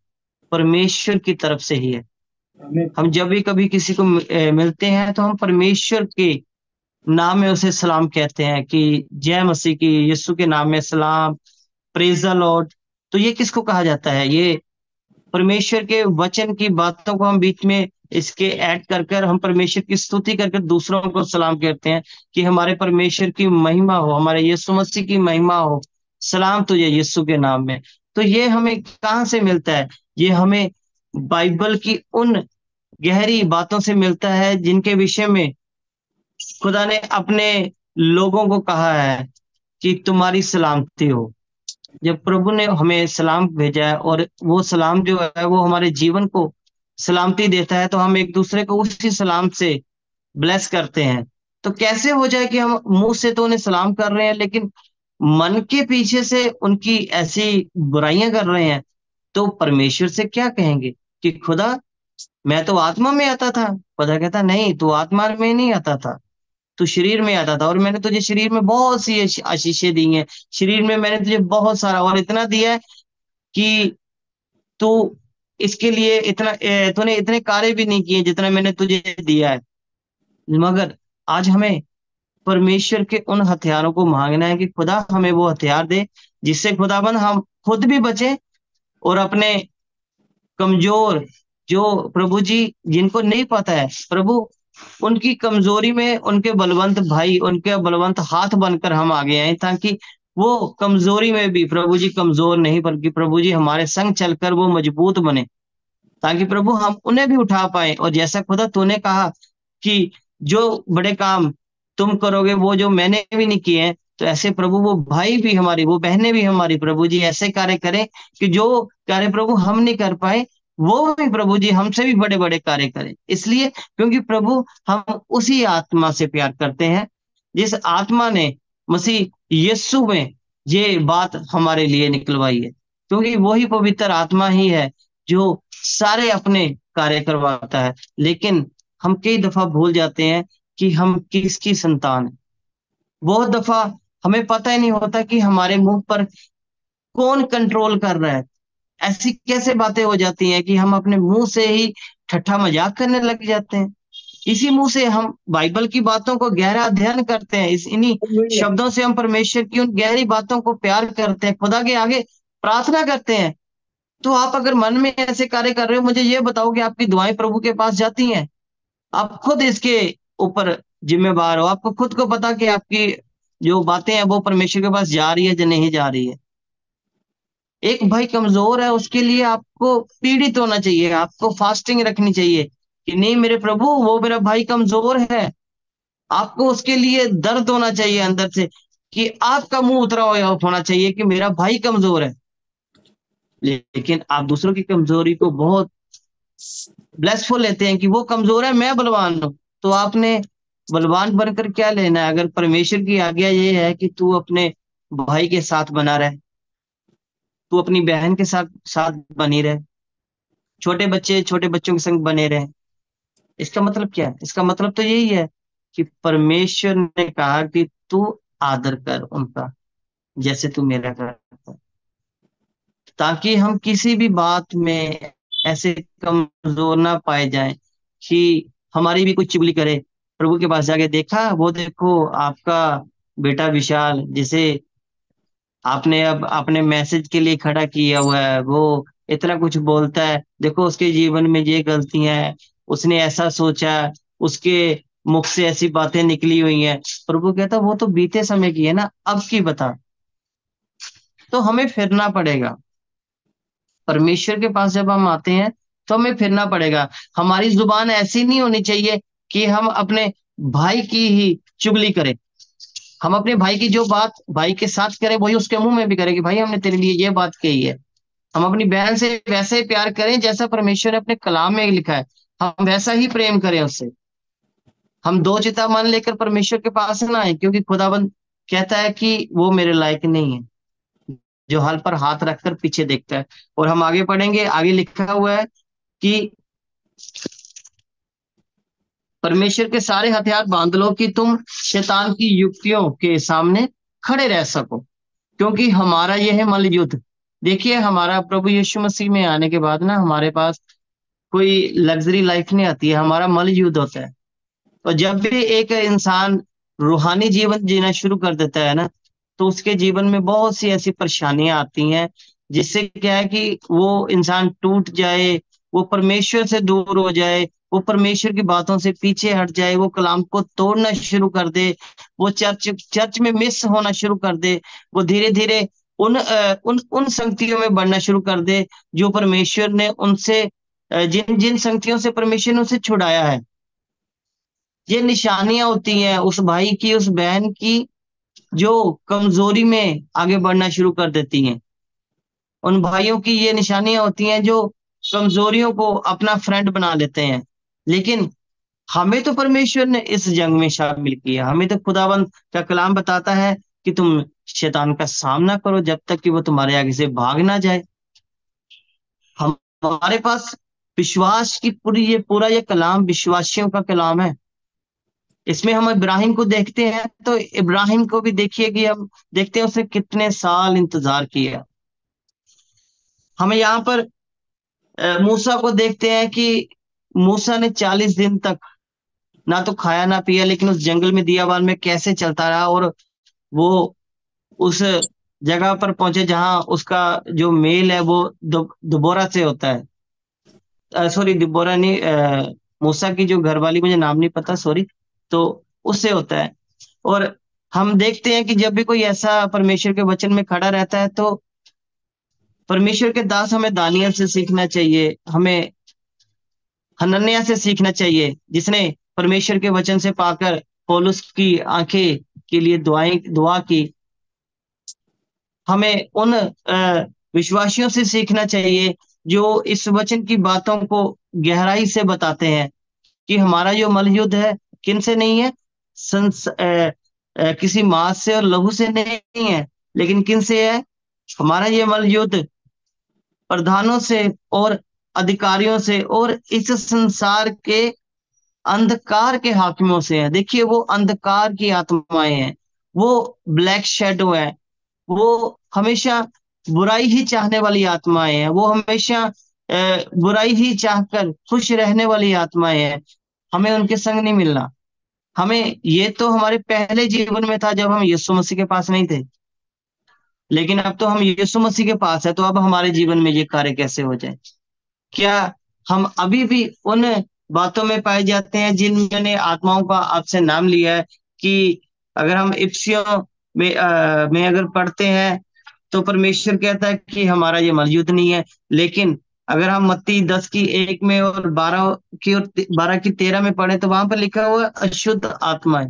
परमेश्वर की तरफ से ही है। हम जब भी कभी किसी को मिलते हैं तो हम परमेश्वर के नाम में उसे सलाम कहते हैं कि जय मसीह की, यीशु के नाम में सलाम, प्रेज द लॉर्ड। तो ये किसको कहा जाता है? ये परमेश्वर के वचन की बातों को हम बीच में इसके ऐड कर कर हम परमेश्वर की स्तुति कर कर दूसरों को सलाम कहते हैं कि हमारे परमेश्वर की महिमा हो, हमारे यीशु मसीह की महिमा हो, सलाम तुझे यीशु के नाम में। तो ये हमें कहाँ से मिलता है? ये हमें बाइबल की उन गहरी बातों से मिलता है जिनके विषय में खुदा ने अपने लोगों को कहा है कि तुम्हारी सलामती हो। जब प्रभु ने हमें सलाम भेजा है और वो सलाम जो है वो हमारे जीवन को सलामती देता है, तो हम एक दूसरे को उसी सलाम से ब्लेस करते हैं। तो कैसे हो जाए कि हम मुंह से तो उन्हें सलाम कर रहे हैं लेकिन मन के पीछे से उनकी ऐसी बुराइयां कर रहे हैं? तो परमेश्वर से क्या कहेंगे कि खुदा, मैं तो आत्मा में आता था। खुदा कहता नहीं, तू आत्मा में नहीं आता था, तू शरीर में आता था, और मैंने तुझे शरीर में बहुत सी आशीषें दी हैं। शरीर में मैंने तुझे बहुत सारा और इतना दिया है कि तू इसके लिए तूने इतने कार्य भी नहीं किए जितना मैंने तुझे दिया है। मगर आज हमें परमेश्वर के उन हथियारों को मांगना है कि खुदा हमें वो हथियार दे जिससे खुदाबंद हम खुद भी बचे और अपने कमजोर, जो प्रभु जी जिनको नहीं पता है प्रभु, उनकी कमजोरी में उनके बलवंत भाई, उनके बलवंत हाथ बनकर हम आगे आए, ताकि वो कमजोरी में भी प्रभु जी कमजोर नहीं बल्कि प्रभु जी हमारे संग चलकर वो मजबूत बने, ताकि प्रभु हम उन्हें भी उठा पाए। और जैसा खुदा तूने कहा कि जो बड़े काम तुम करोगे वो जो मैंने भी नहीं किए हैं, तो ऐसे प्रभु वो भाई भी हमारी, वो बहनें भी हमारी प्रभु जी ऐसे कार्य करें कि जो कार्य प्रभु हम नहीं कर पाए वो भी प्रभु जी हमसे भी बड़े बड़े कार्य करें। इसलिए क्योंकि प्रभु हम उसी आत्मा से प्यार करते हैं जिस आत्मा ने मसीह यीशु में ये बात हमारे लिए निकलवाई है। क्योंकि वही पवित्र आत्मा ही है जो सारे अपने कार्य करवाता है। लेकिन हम कई दफा भूल जाते हैं कि हम किसकी संतान है। बहुत दफा हमें पता ही नहीं होता कि हमारे मुंह पर कौन कंट्रोल कर रहा है। ऐसी कैसे बातें हो जाती हैं कि हम अपने मुंह से ही ठट्ठा मजाक करने लग जाते हैं। इसी मुंह से हम बाइबल की बातों को गहरा अध्ययन करते हैं, इन्हीं शब्दों से हम परमेश्वर की उन गहरी बातों को प्यार करते हैं, खुदा के आगे प्रार्थना करते हैं। तो आप अगर मन में ऐसे कार्य कर रहे हो, मुझे ये बताओ कि आपकी दुआएं प्रभु के पास जाती हैं? आप खुद इसके ऊपर जिम्मेवार हो। आपको खुद को पता कि आपकी जो बातें हैं वो परमेश्वर के पास जा रही है या नहीं जा रही है। एक भाई कमजोर है, उसके लिए आपको पीड़ित होना चाहिए, आपको फास्टिंग रखनी चाहिए कि नहीं मेरे प्रभु वो मेरा भाई कमजोर है। आपको उसके लिए दर्द होना चाहिए अंदर से कि आपका मुंह उतरा हुआ होना चाहिए कि मेरा भाई कमजोर है। लेकिन आप दूसरों की कमजोरी को बहुत ब्लेसफुल लेते हैं कि वो कमजोर है, मैं बलवान हूं। तो आपने बलवान बनकर क्या लेना है? अगर परमेश्वर की आज्ञा ये है कि तू अपने भाई के साथ बना रहे, तू अपनी बहन के साथ साथ बनी रहे, छोटे बच्चे छोटे बच्चों के संग बने रहे, इसका मतलब क्या है? इसका मतलब तो यही है कि परमेश्वर ने कहा कि तू आदर कर उनका जैसे तू मेरा करता है, ताकि हम किसी भी बात में ऐसे कमजोर ना पाए जाएं कि हमारी भी कुछ चुगली करे। प्रभु के पास जाके देखा, वो देखो आपका बेटा विशाल, जिसे आपने अब अपने मैसेज के लिए खड़ा किया हुआ है, वो इतना कुछ बोलता है, देखो उसके जीवन में ये गलतियां हैं, उसने ऐसा सोचा, उसके मुख से ऐसी बातें निकली हुई हैं। प्रभु कहता वो तो बीते समय की है ना, अब की बता। तो हमें फिरना पड़ेगा परमेश्वर के पास। जब हम आते हैं तो हमें फिरना पड़ेगा। हमारी जुबान ऐसी नहीं होनी चाहिए कि हम अपने भाई की ही चुगली करें। हम अपने भाई की जो बात भाई के साथ करें वही उसके मुंह में भी करें कि भाई हमने तेरे लिए ये बात कही है। हम अपनी बहन से वैसे ही प्यार करें जैसा परमेश्वर ने अपने कलाम में लिखा है, हम वैसा ही प्रेम करें उससे। हम दो चिता मन लेकर परमेश्वर के पास ना आए, क्योंकि खुदाबंद कहता है कि वो मेरे लायक नहीं है जो हल पर हाथ रखकर पीछे देखता है। और हम आगे पढ़ेंगे, आगे लिखा हुआ है कि परमेश्वर के सारे हथियार बांध लो कि तुम शैतान की युक्तियों के सामने खड़े रह सको, क्योंकि हमारा यह है मल युद्ध। देखिए, हमारा प्रभु यीशु मसीह में आने के बाद ना हमारे पास कोई लग्जरी लाइफ नहीं आती है, हमारा मल युद्ध होता है। और जब भी एक इंसान रूहानी जीवन जीना शुरू कर देता है ना, तो उसके जीवन में बहुत सी ऐसी परेशानियां आती हैं, जिससे क्या है कि वो इंसान टूट जाए, वो परमेश्वर से दूर हो जाए, वो परमेश्वर की बातों से पीछे हट जाए, वो कलाम को तोड़ना शुरू कर दे, वो चर्च में मिस होना शुरू कर दे, वो धीरे धीरे उन संगतियों में बढ़ना शुरू कर दे जो परमेश्वर ने उनसे जिन जिन संगतियों से परमेश्वर ने उसे छुड़ाया है। ये निशानियां होती हैं उस भाई की, उस बहन की, जो कमजोरी में आगे बढ़ना शुरू कर देती हैं। उन भाइयों की ये निशानियां होती हैं जो कमजोरियों को अपना फ्रेंड बना लेते हैं। लेकिन हमें तो परमेश्वर ने इस जंग में शामिल किया। हमें तो खुदावंद का कलाम बताता है कि तुम शैतान का सामना करो जब तक कि वो तुम्हारे आगे से भाग ना जाए। हमारे पास विश्वास की पूरा ये कलाम विश्वासियों का कलाम है। इसमें हम इब्राहिम को देखते हैं, तो इब्राहिम को भी देखिए कि हम देखते हैं उसने कितने साल इंतजार किया। हमें यहाँ पर मूसा को देखते हैं कि मूसा ने 40 दिन तक ना तो खाया ना पिया, लेकिन उस जंगल में दियावान में कैसे चलता रहा, और वो उस जगह पर पहुंचे जहां उसका जो मेल है वो दुबोरा से होता है। सॉरी, दुबोरा नहीं, मूसा की जो घरवाली, मुझे नाम नहीं पता, सॉरी, तो उससे होता है। और हम देखते हैं कि जब भी कोई ऐसा परमेश्वर के वचन में खड़ा रहता है, तो परमेश्वर के दास हमें दानियल से सीखना चाहिए, हमें हनन्याह से सीखना चाहिए, जिसने परमेश्वर के वचन से पाकर पौलुस की आंखें के लिए दुआ की। हमें उन विश्वासियों से सीखना चाहिए जो इस वचन की बातों को गहराई से बताते हैं कि हमारा जो मल युद्ध है किन से नहीं है, किसी मांस से और लहू से नहीं है, लेकिन किन से है। हमारा ये मल युद्ध प्रधानों से और अधिकारियों से और इस संसार के अंधकार के हाकिमों से है। देखिए, वो अंधकार की आत्माएं हैं, वो ब्लैक शेडो है, वो हमेशा बुराई ही चाहने वाली आत्माएं हैं, वो हमेशा बुराई ही चाहकर खुश रहने वाली आत्माएं हैं। हमें उनके संग नहीं मिलना। हमें ये तो हमारे पहले जीवन में था जब हम यीशु मसीह के पास नहीं थे, लेकिन अब तो हम यीशु मसीह के पास है, तो अब हमारे जीवन में ये कार्य कैसे हो जाए। क्या हम अभी भी उन बातों में पाए जाते हैं जिनमें आत्माओं का आपसे नाम लिया है? कि अगर हम इफ्सियों में अगर पढ़ते हैं तो परमेश्वर कहता है कि हमारा ये मलयुद्ध नहीं है। लेकिन अगर हम मत्ती 10:1 में और 12:13 में पढ़े, तो वहां पर लिखा हुआ है अशुद्ध आत्माएं,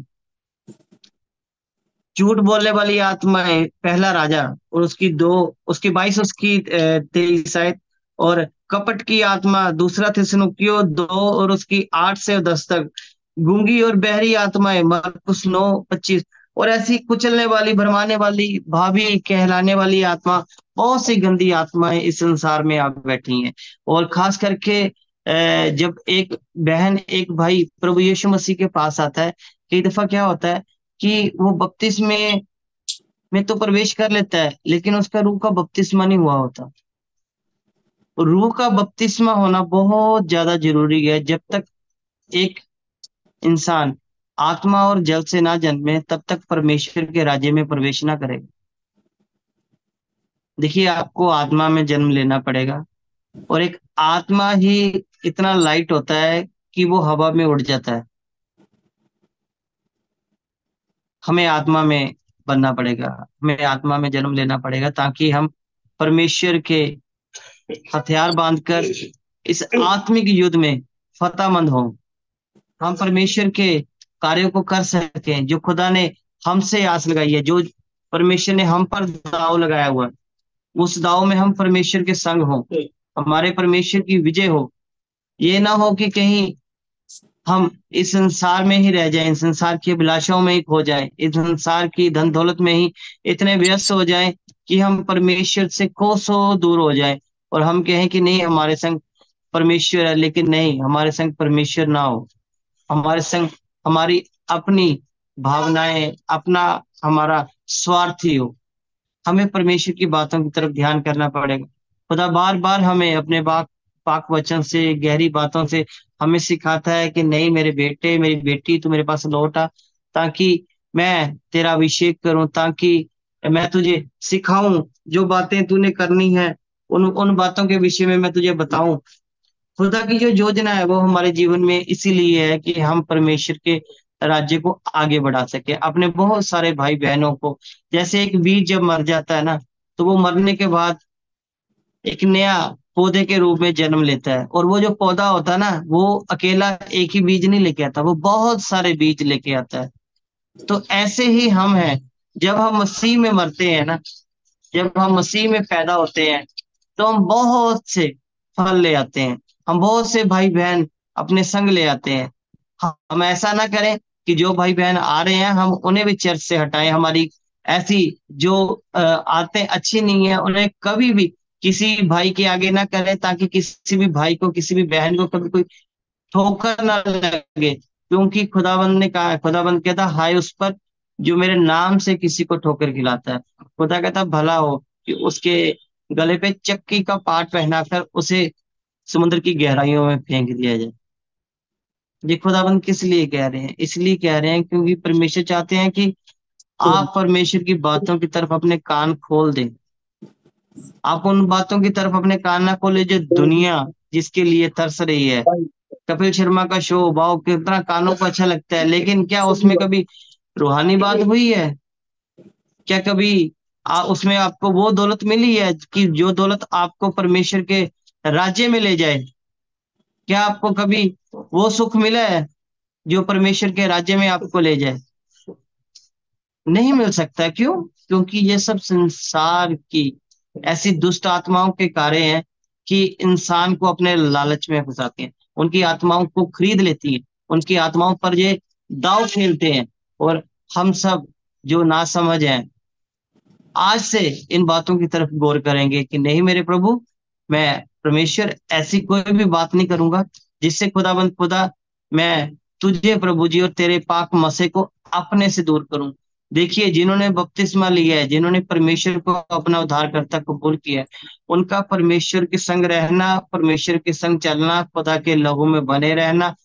झूठ बोलने वाली आत्माएं, पहला राजा और उसकी 22 उसकी 23 आयत, और कपट की आत्मा दूसरा थिस्सलुनीकियों 2 और उसकी 8 से 10 तक, गूंगी और बहरी आत्माएं मरकुस 9:25, और ऐसी कुचलने वाली, भरमाने वाली, भाभी कहलाने वाली आत्मा, बहुत सी गंदी आत्माएं इस संसार में आ बैठी हैं। और खास करके जब एक बहन एक भाई प्रभु यीशु मसीह के पास आता है, कई दफा क्या होता है कि वो बपतिस्मे में तो प्रवेश कर लेता है, लेकिन उसका रूह का बपतिस्मा नहीं हुआ होता। रूह का बपतिस्मा होना बहुत ज्यादा जरूरी है। जब तक एक इंसान आत्मा और जल से ना जन्मे, तब तक परमेश्वर के राज्य में प्रवेश ना करेगा। देखिए, आपको आत्मा में जन्म लेना पड़ेगा, और एक आत्मा ही इतना लाइट होता है कि वो हवा में उड़ जाता है। हमें आत्मा में बनना पड़ेगा, हमें आत्मा में जन्म लेना पड़ेगा, ताकि हम परमेश्वर के हथियार बांधकर इस आत्मिक युद्ध में फतेहमंद हों। हम परमेश्वर के कार्यों को कर सकें, जो खुदा ने हमसे आस लगाई है, जो परमेश्वर ने हम पर दाव लगाया हुआ है, उस दाव में हम परमेश्वर के संग हों, हमारे परमेश्वर की विजय हो। ये ना हो कि कहीं हम इस संसार में ही रह जाएं, इस संसार की अभिलाषाओं में ही खो जाएं, इस संसार की धन दौलत में ही इतने व्यस्त हो जाएं कि हम परमेश्वर से कोसों दूर हो जाएं, और हम कहें कि नहीं, हमारे संग परमेश्वर है। लेकिन नहीं, हमारे संग परमेश्वर ना हो, हमारे संग हमारी अपनी भावनाएं, अपना हमारा स्वार्थी हो। हमें परमेश्वर की बातों की तरफ ध्यान करना पड़ेगा। खुदा बार बार हमें अपने पाक वचन से, गहरी बातों से हमें सिखाता है कि नहीं मेरे बेटे, मेरी बेटी, तू मेरे पास लौट आ, ताकि मैं तेरा अभिषेक करूं, ताकि मैं तुझे सिखाऊं, जो बातें तूने करनी है उन उन बातों के विषय में मैं तुझे बताऊं। खुदा की जो योजना है वो हमारे जीवन में इसीलिए है कि हम परमेश्वर के राज्य को आगे बढ़ा सके, अपने बहुत सारे भाई बहनों को। जैसे एक बीज जब मर जाता है ना, तो वो मरने के बाद एक नया पौधे के रूप में जन्म लेता है, और वो जो पौधा होता है ना, वो अकेला एक ही बीज नहीं लेके आता, वो बहुत सारे बीज लेके आता है। तो ऐसे ही हम हैं, जब हम मसीह में मरते हैं ना, जब हम मसीह में पैदा होते हैं, तो हम बहुत से फल ले आते हैं, हम बहुत से भाई बहन अपने संग ले आते हैं। हम ऐसा ना करें कि जो भाई बहन आ रहे हैं हम उन्हें भी चर्च से हटाएं। हमारी ऐसी जो आदतें अच्छी नहीं है, उन्हें कभी भी किसी भाई के आगे ना करें, ताकि किसी भी भाई को, किसी भी बहन को कभी कोई ठोकर ना लगे। क्योंकि खुदाबंद ने कहा है, खुदाबंद कहता हाय उस पर जो मेरे नाम से किसी को ठोकर खिलाता है। खुदा कहता भला हो कि उसके गले पे चक्की का पाट पहनाकर उसे समुद्र की गहराइयों में फेंक दिया जाए। ये खुदाबंद किस लिए कह रहे हैं? इसलिए कह रहे हैं क्योंकि परमेश्वर चाहते हैं कि आप परमेश्वर की बातों की तरफ अपने कान खोल दें। आप उन बातों की तरफ अपने कान ना खोले जो दुनिया जिसके लिए तरस रही है। कपिल शर्मा का शो वाओ कितना कानों को अच्छा लगता है, लेकिन क्या उसमें कभी रूहानी बात हुई है? क्या कभी उसमें आपको वो दौलत मिली है कि जो दौलत आपको परमेश्वर के राज्य में ले जाए? क्या आपको कभी वो सुख मिला है जो परमेश्वर के राज्य में आपको ले जाए? नहीं मिल सकता। क्यों? क्योंकि ये सब संसार की ऐसी दुष्ट आत्माओं के कार्य हैं कि इंसान को अपने लालच में फंसाती हैं, उनकी आत्माओं को खरीद लेती हैं, उनकी आत्माओं पर ये दाव खेलते हैं। और हम सब जो नासमझ हैं, आज से इन बातों की तरफ गौर करेंगे कि नहीं मेरे प्रभु, मैं परमेश्वर ऐसी कोई भी बात नहीं करूंगा जिससे खुदाबंद खुदा मैं तुझे प्रभु जी और तेरे पाक मसे को अपने से दूर करूं। देखिए, जिन्होंने बपतिस्मा लिया है, जिन्होंने परमेश्वर को अपना उद्धारकर्ता कबूल किया है, उनका परमेश्वर के संग रहना, परमेश्वर के संग चलना, खुदा के लहू में बने रहना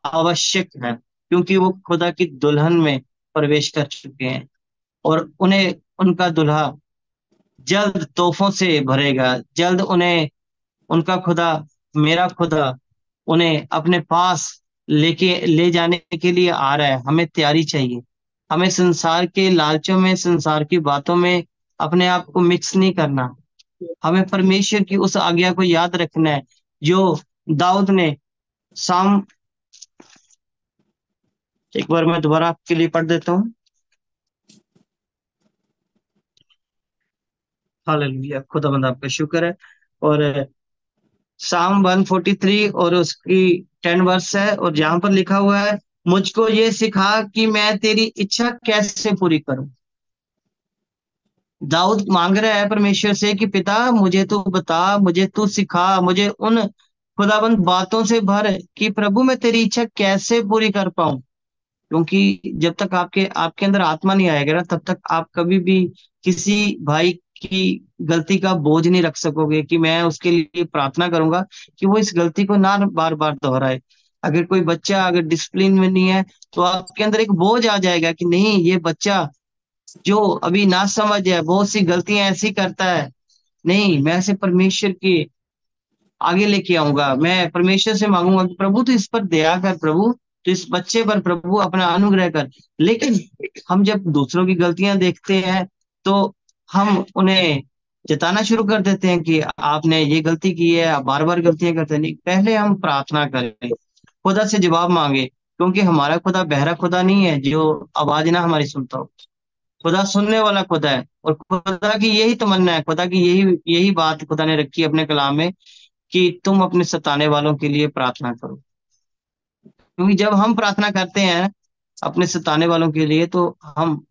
आवश्यक है, क्योंकि वो खुदा की दुल्हन में प्रवेश कर चुके हैं, और उन्हें उनका दुल्हा जल्द तोहफों से भरेगा। जल्द उन्हें उनका खुदा, मेरा खुदा, उन्हें अपने पास लेके ले जाने के लिए आ रहा है। हमें तैयारी चाहिए। हमें संसार के लालचों में, संसार की बातों में अपने आप को मिक्स नहीं करना। हमें परमेश्वर की उस आज्ञा को याद रखना है जो दाऊद ने साम एक बार मैं दोबारा आपके लिए पढ़ देता हूँ। हालेलुया, खुदावंद आपका शुक्र है। और साम 143 और उसकी 10 वर्स है, और जहां पर लिखा हुआ है, मुझको ये सिखा कि मैं तेरी इच्छा कैसे पूरी करूं। दाऊद मांग रहा है परमेश्वर से कि पिता मुझे तू बता, मुझे तू सिखा, मुझे उन खुदाबंद बातों से भर कि प्रभु मैं तेरी इच्छा कैसे पूरी कर पाऊं। क्योंकि जब तक आपके आपके अंदर आत्मा नहीं आएगा ना, तब तक आप कभी भी किसी भाई की गलती का बोझ नहीं रख सकोगे कि मैं उसके लिए प्रार्थना करूंगा कि वो इस गलती को ना बार बार दोहराए। अगर कोई बच्चा अगर डिसिप्लिन में नहीं है, तो आपके अंदर एक बोझ आ जाएगा कि नहीं, ये बच्चा जो अभी ना समझ है, बहुत सी गलतियां ऐसी करता है, नहीं, मैं इसे परमेश्वर की आगे लेके आऊंगा। मैं परमेश्वर से मांगूंगा कि प्रभु तू इस पर दया कर, प्रभु तो इस बच्चे पर प्रभु अपना अनुग्रह कर। लेकिन हम जब दूसरों की गलतियां देखते हैं, तो हम उन्हें जताना शुरू कर देते हैं कि आपने ये गलती की है, आप बार बार गलतियां करते हैं। नहीं, पहले हम प्रार्थना करें, खुदा से जवाब मांगे, क्योंकि हमारा खुदा बहरा खुदा नहीं है जो आवाज ना हमारी सुनता हो। खुदा सुनने वाला खुदा है, और खुदा की यही तमन्ना है, खुदा की यही यही बात खुदा ने रखी है अपने कलाम में कि तुम अपने सताने वालों के लिए प्रार्थना करो। क्योंकि जब हम प्रार्थना करते हैं अपने सताने वालों के लिए, तो हम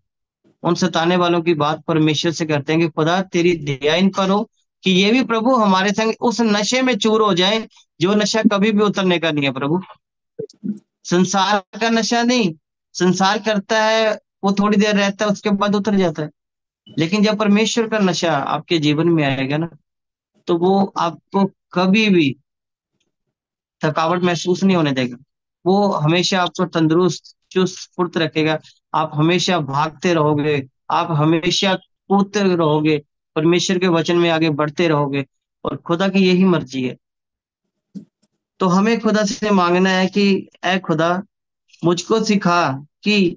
उन सताने वालों की बात परमेश्वर से करते हैं कि खुदा तेरी दया इन पर हो, कि ये भी प्रभु हमारे संग उस नशे में चूर हो जाए जो नशा कभी भी उतरने का नहीं है प्रभु। संसार का नशा नहीं, संसार करता है, वो थोड़ी देर रहता है, उसके बाद उतर जाता है। लेकिन जब परमेश्वर का नशा आपके जीवन में आएगा ना, तो वो आपको कभी भी थकावट महसूस नहीं होने देगा। वो हमेशा आपको तंदुरुस्त चुस्त फुर्त रखेगा। आप हमेशा भागते रहोगे, आप हमेशा कूदते रहोगे, परमेश्वर के वचन में आगे बढ़ते रहोगे, और खुदा की यही मर्जी है। तो हमें खुदा से मांगना है कि ऐ खुदा, मुझको सिखा कि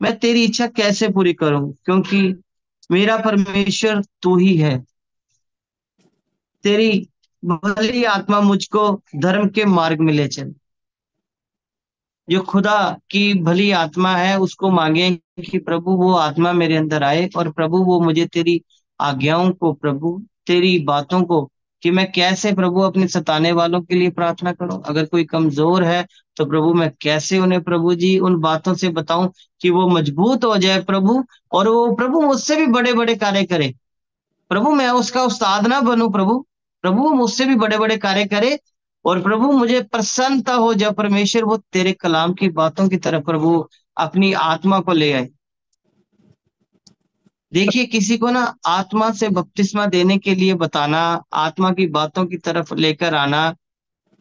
मैं तेरी इच्छा कैसे पूरी करूं, क्योंकि मेरा परमेश्वर तू ही है। तेरी भली आत्मा मुझको धर्म के मार्ग में ले चल। जो खुदा की भली आत्मा है, उसको मांगे कि प्रभु वो आत्मा मेरे अंदर आए, और प्रभु वो मुझे तेरी आज्ञाओं को, प्रभु तेरी बातों को, कि मैं कैसे प्रभु अपने सताने वालों के लिए प्रार्थना करूं। अगर कोई कमजोर है, तो प्रभु मैं कैसे उन्हें प्रभु जी उन बातों से बताऊं कि वो मजबूत हो जाए प्रभु, और वो प्रभु मुझसे भी बड़े बड़े कार्य करे। प्रभु मैं उसका उस्ताद ना बनूं, प्रभु प्रभु वो मुझसे भी बड़े बड़े कार्य करे, और प्रभु मुझे प्रसन्नता हो जब परमेश्वर वो तेरे कलाम की बातों की तरफ प्रभु अपनी आत्मा को ले आए। देखिए, किसी को ना आत्मा से बपतिस्मा देने के लिए बताना, आत्मा की बातों की तरफ लेकर आना,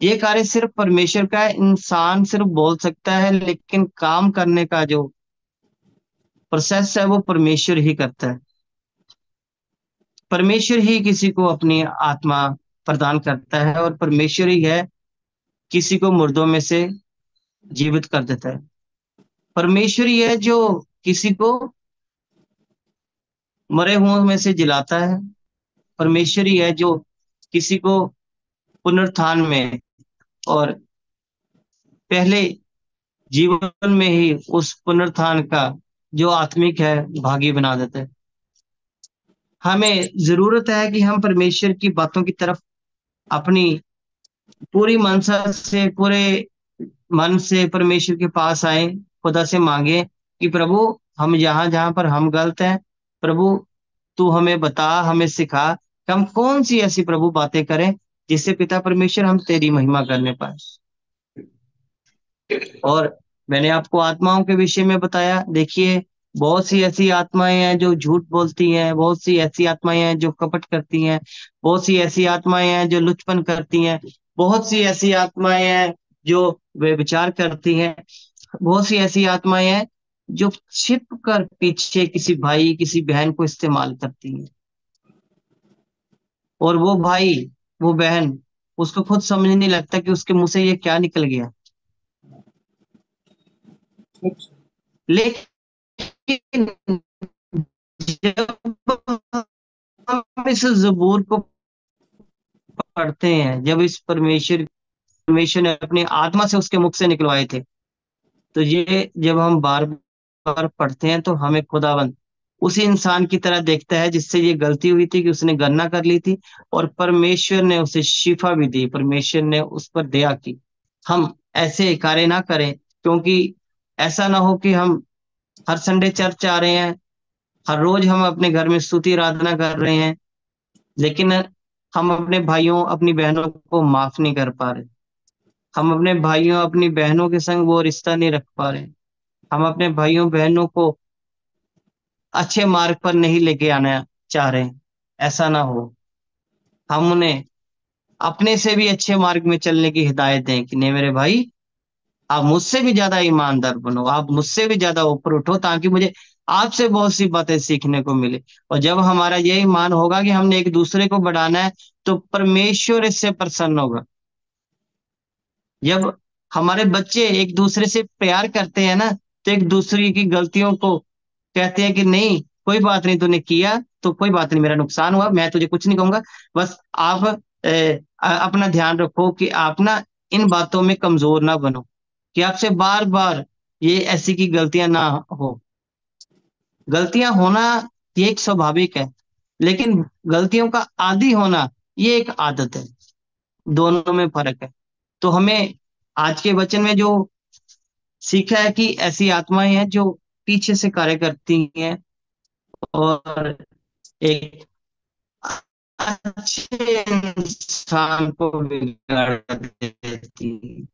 ये कार्य सिर्फ परमेश्वर का है। इंसान सिर्फ बोल सकता है, लेकिन काम करने का जो प्रोसेस है वो परमेश्वर ही करता है। परमेश्वर ही किसी को अपनी आत्मा प्रदान करता है, और परमेश्वर ही है किसी को मुर्दों में से जीवित कर देता है। परमेश्वर ही है जो किसी को मरे हुओं में से जिलाता है। परमेश्वर ही है जो किसी को पुनरुत्थान में और पहले जीवन में ही उस पुनरुत्थान का जो आत्मिक है भागी बना देता है। हमें जरूरत है कि हम परमेश्वर की बातों की तरफ अपनी पूरी मनसा से, पूरे मन से परमेश्वर के पास आए, खुदा से मांगे कि प्रभु हम जहां जहां पर हम गलत हैं, प्रभु तू हमें बता, हमें सिखा कि हम कौन सी ऐसी प्रभु बातें करें जिससे पिता परमेश्वर हम तेरी महिमा करने पाए। और मैंने आपको आत्माओं के विषय में बताया। देखिए, बहुत सी ऐसी आत्माएं हैं जो झूठ बोलती हैं, बहुत सी ऐसी आत्माएं हैं जो कपट करती हैं, बहुत सी ऐसी आत्माएं हैं जो लुचपन करती हैं, बहुत सी ऐसी आत्माएं हैं जो व्यभिचार करती हैं, बहुत सी ऐसी आत्माएं हैं जो छिप कर पीछे किसी भाई किसी बहन को इस्तेमाल करती हैं, और वो भाई वो बहन उसको खुद समझ नहीं लगता कि उसके मुंह से ये क्या निकल गया। लेकिन जब हम इस जबूर को पढ़ते हैं, जब इस परमेश्वर ने अपनी आत्मा से उसके मुख से निकलवाए थे, तो ये जब हम बार बार पढ़ते हैं, तो हमें खुदावंद उसी इंसान की तरह देखता है जिससे ये गलती हुई थी कि उसने गन्ना कर ली थी, और परमेश्वर ने उसे शिफा भी दी, परमेश्वर ने उस पर दया की। हम ऐसे कार्य ना करें, क्योंकि ऐसा ना हो कि हम हर संडे चर्च आ रहे हैं, हर रोज हम अपने घर में स्तुति आराधना कर रहे हैं, लेकिन हम अपने भाइयों अपनी बहनों को माफ नहीं कर पा रहे, हम अपने भाइयों अपनी बहनों के संग वो रिश्ता नहीं रख पा रहे, हम अपने भाइयों बहनों को अच्छे मार्ग पर नहीं लेके आना चाह रहे, ऐसा ना हो। हम उन्हें अपने से भी अच्छे मार्ग में चलने की हिदायत दें कि नहीं मेरे भाई, आप मुझसे भी ज्यादा ईमानदार बनो, आप मुझसे भी ज्यादा ऊपर उठो, ताकि मुझे आपसे बहुत सी बातें सीखने को मिले। और जब हमारा ये ईमान होगा कि हमने एक दूसरे को बढ़ाना है, तो परमेश्वर इससे प्रसन्न होगा। जब हमारे बच्चे एक दूसरे से प्यार करते हैं ना, तो एक दूसरे की गलतियों को कहते हैं कि नहीं कोई बात नहीं, तूने किया तो कोई बात नहीं, मेरा नुकसान हुआ, मैं तुझे कुछ नहीं कहूंगा, बस आप अपना ध्यान रखो कि आप ना इन बातों में कमजोर ना बनो, कि आपसे बार बार ये ऐसी की गलतियां ना हो। गलतियां होना ये एक स्वाभाविक है, लेकिन गलतियों का आदी होना ये एक आदत है, दोनों में फर्क है। तो हमें आज के वचन में जो सीखा है कि ऐसी आत्माएं हैं जो पीछे से कार्य करती हैं और एक अच्छे इंसान को बिगाड़ देती हैं।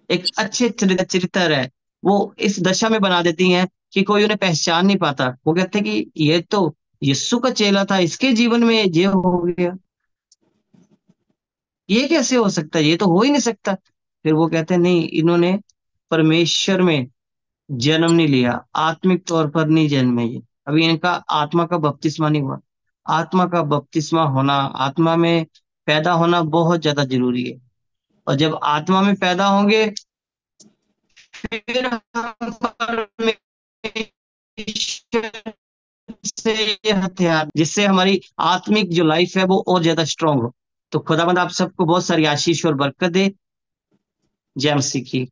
एक अच्छे चरित्र है वो इस दशा में बना देती हैं कि कोई उन्हें पहचान नहीं पाता। वो कहते हैं कि ये तो यीशु का चेला था, इसके जीवन में ये हो गया, ये कैसे हो सकता है, ये तो हो ही नहीं सकता। फिर वो कहते हैं नहीं, इन्होंने परमेश्वर में जन्म नहीं लिया, आत्मिक तौर पर नहीं जन्मे, ये अभी इनका आत्मा का बपतिस्मा नहीं हुआ। आत्मा का बपतिस्मा होना, आत्मा में पैदा होना बहुत ज्यादा जरूरी है। और जब आत्मा में पैदा होंगे, फिर हम परमेश्वर से ये हथियार, जिससे हमारी आत्मिक जो लाइफ है वो और ज्यादा स्ट्रांग हो। तो खुदावंद आप सबको बहुत सारी आशीष और बरकत दे। जय मसीह की।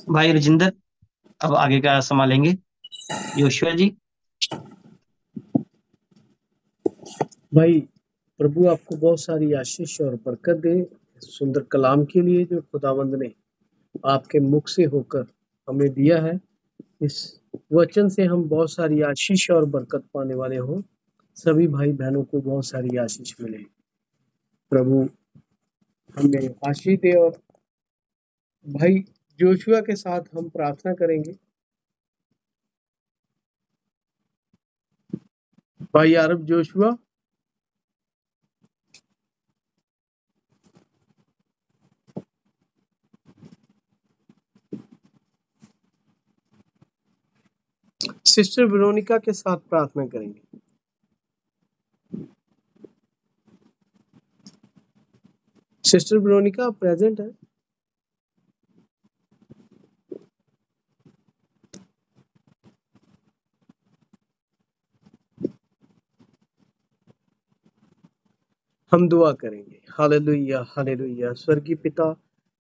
भाई रजिंदर अब आगे का संभालेंगे, योशुआ जी। भाई प्रभु आपको बहुत सारी आशीष और बरकत दे सुंदर कलाम के लिए जो खुदावंद ने आपके मुख से होकर हमें दिया है। इस वचन से हम बहुत सारी आशीष और बरकत पाने वाले हों। सभी भाई बहनों को बहुत सारी आशीष मिले। प्रभु हमें आशीष दे। और भाई जोशुआ के साथ हम प्रार्थना करेंगे। भाई आरब जोशुआ। सिस्टर वेरोनिका के साथ प्रार्थना करेंगे। सिस्टर वेरोनिका आप प्रेजेंट है? हम दुआ करेंगे। Hallelujah hallelujah. स्वर्गीय पिता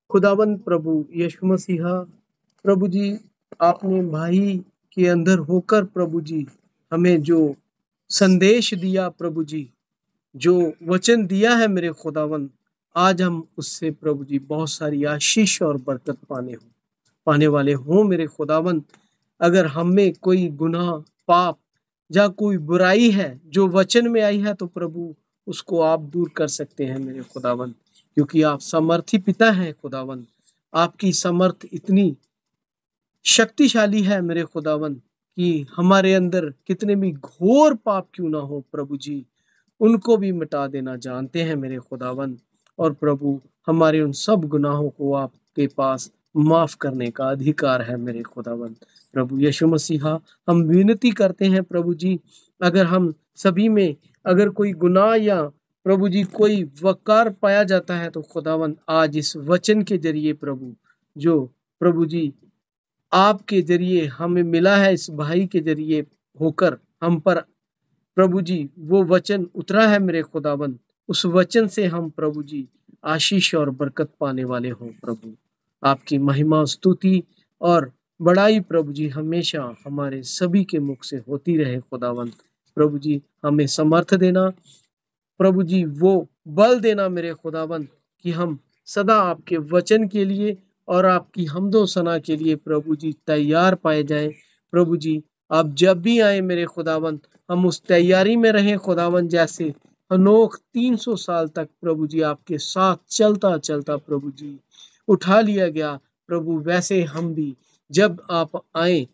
खुदावंद प्रभु यीशु मसीहा, प्रभु जी आपने भाई के अंदर होकर प्रभु जी हमें जो संदेश दिया, प्रभु जी जो वचन दिया है मेरे खुदावंद, आज हम उससे प्रभु जी बहुत सारी आशीष और बरकत पाने वाले हों मेरे खुदावंद। अगर हम में कोई गुनाह पाप या कोई बुराई है जो वचन में आई है, तो प्रभु उसको आप दूर कर सकते हैं मेरे खुदावंद, क्योंकि आप समर्थी पिता हैं खुदावंद। आपकी समर्थ इतनी शक्तिशाली है मेरे खुदावंद कि हमारे अंदर कितने भी घोर पाप क्यों ना हो प्रभु जी, उनको भी मिटा देना जानते हैं मेरे खुदावंद। और प्रभु हमारे उन सब गुनाहों को आपके पास माफ करने का अधिकार है मेरे खुदावंद। प्रभु यीशु मसीहा, हम विनती करते हैं प्रभु जी, अगर हम सभी में अगर कोई गुनाह या प्रभु जी कोई वकार पाया जाता है, तो खुदावंद आज इस वचन के जरिए प्रभु, जो प्रभु जी आपके जरिए हमें मिला है, इस भाई के जरिए होकर हम पर प्रभु जी वो वचन उतरा है मेरे खुदावंद, उस वचन से हम प्रभु जी आशीष और बरकत पाने वाले हों। प्रभु आपकी महिमा स्तुति और बड़ाई प्रभु जी हमेशा हमारे सभी के मुख से होती रहे खुदावंद। प्रभु जी हमें समर्थ देना, प्रभु जी वो बल देना मेरे खुदावंद, कि हम सदा आपके वचन के लिए और आपकी हमदो सना के लिए प्रभु जी तैयार पाए जाएं। प्रभु जी आप जब भी आए मेरे खुदावंद, हम उस तैयारी में रहें खुदावंद। जैसे हनोक 300 साल तक प्रभु जी आपके साथ चलता चलता प्रभु जी उठा लिया गया, प्रभु वैसे हम भी जब आप आए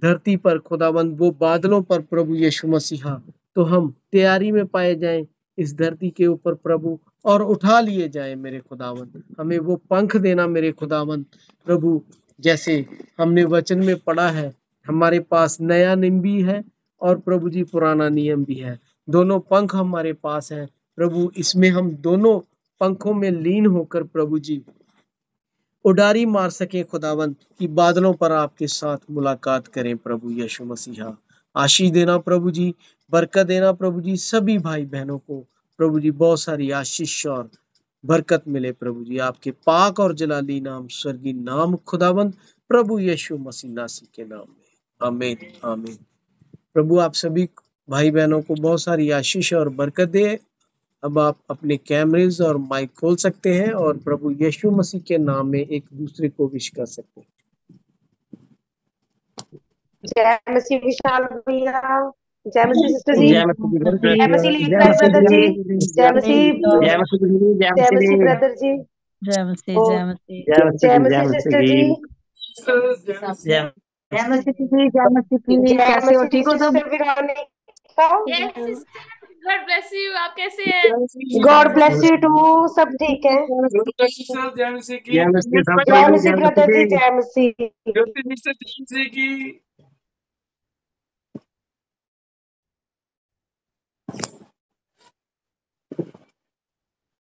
धरती पर खुदावंद, वो बादलों पर प्रभु यीशु मसीहा, तो हम तैयारी में पाए जाएं इस धरती के ऊपर प्रभु, और उठा लिए जाएं मेरे खुदावंद। हमें वो पंख देना मेरे खुदावंद प्रभु, जैसे हमने वचन में पढ़ा है, हमारे पास नया नियम भी है और प्रभु जी पुराना नियम भी है। दोनों पंख हमारे पास हैं प्रभु, इसमें हम दोनों पंखों में लीन होकर प्रभु जी उडारी मार सके खुदावंत, कि बादलों पर आपके साथ मुलाकात करें प्रभु यीशु मसीहा। आशीष देना प्रभु जी, बरकत देना प्रभु जी, सभी भाई बहनों को प्रभु जी बहुत सारी आशीष और बरकत मिले प्रभु जी, आपके पाक और जलाली नाम, स्वर्गीय नाम खुदावंत प्रभु यीशु मसीह नासी के नाम में, आमीन आमीन। प्रभु आप सभी भाई बहनों को बहुत सारी आशीष और बरकत दे। अब आप अपने कैमरेज और माइक खोल सकते हैं और प्रभु यीशु मसीह के नाम में एक दूसरे को विश कर सकते हैं। जय मसीह विशाल भैया, जय मसीह सिस्टर जी, जय मसीह, जय मसीह लिखराज ब्रदर जी, जय मसीह, जय मसीह, जय मसीह ब्रदर जी, जय मसीह, ओ, जय मसीह, जय मसीह सिस्टर जी, जय मसीह, जय कैसे हो? मसीह ठीक हो सब? Sister Veronica, yes sister, God bless you. आप कैसे हैं? गॉड ब्लेस यू टू, सब ठीक है। जय मसीह, जय मसीह ब्रदर जी, जय मसीह, ज्योति सिस्टर जी की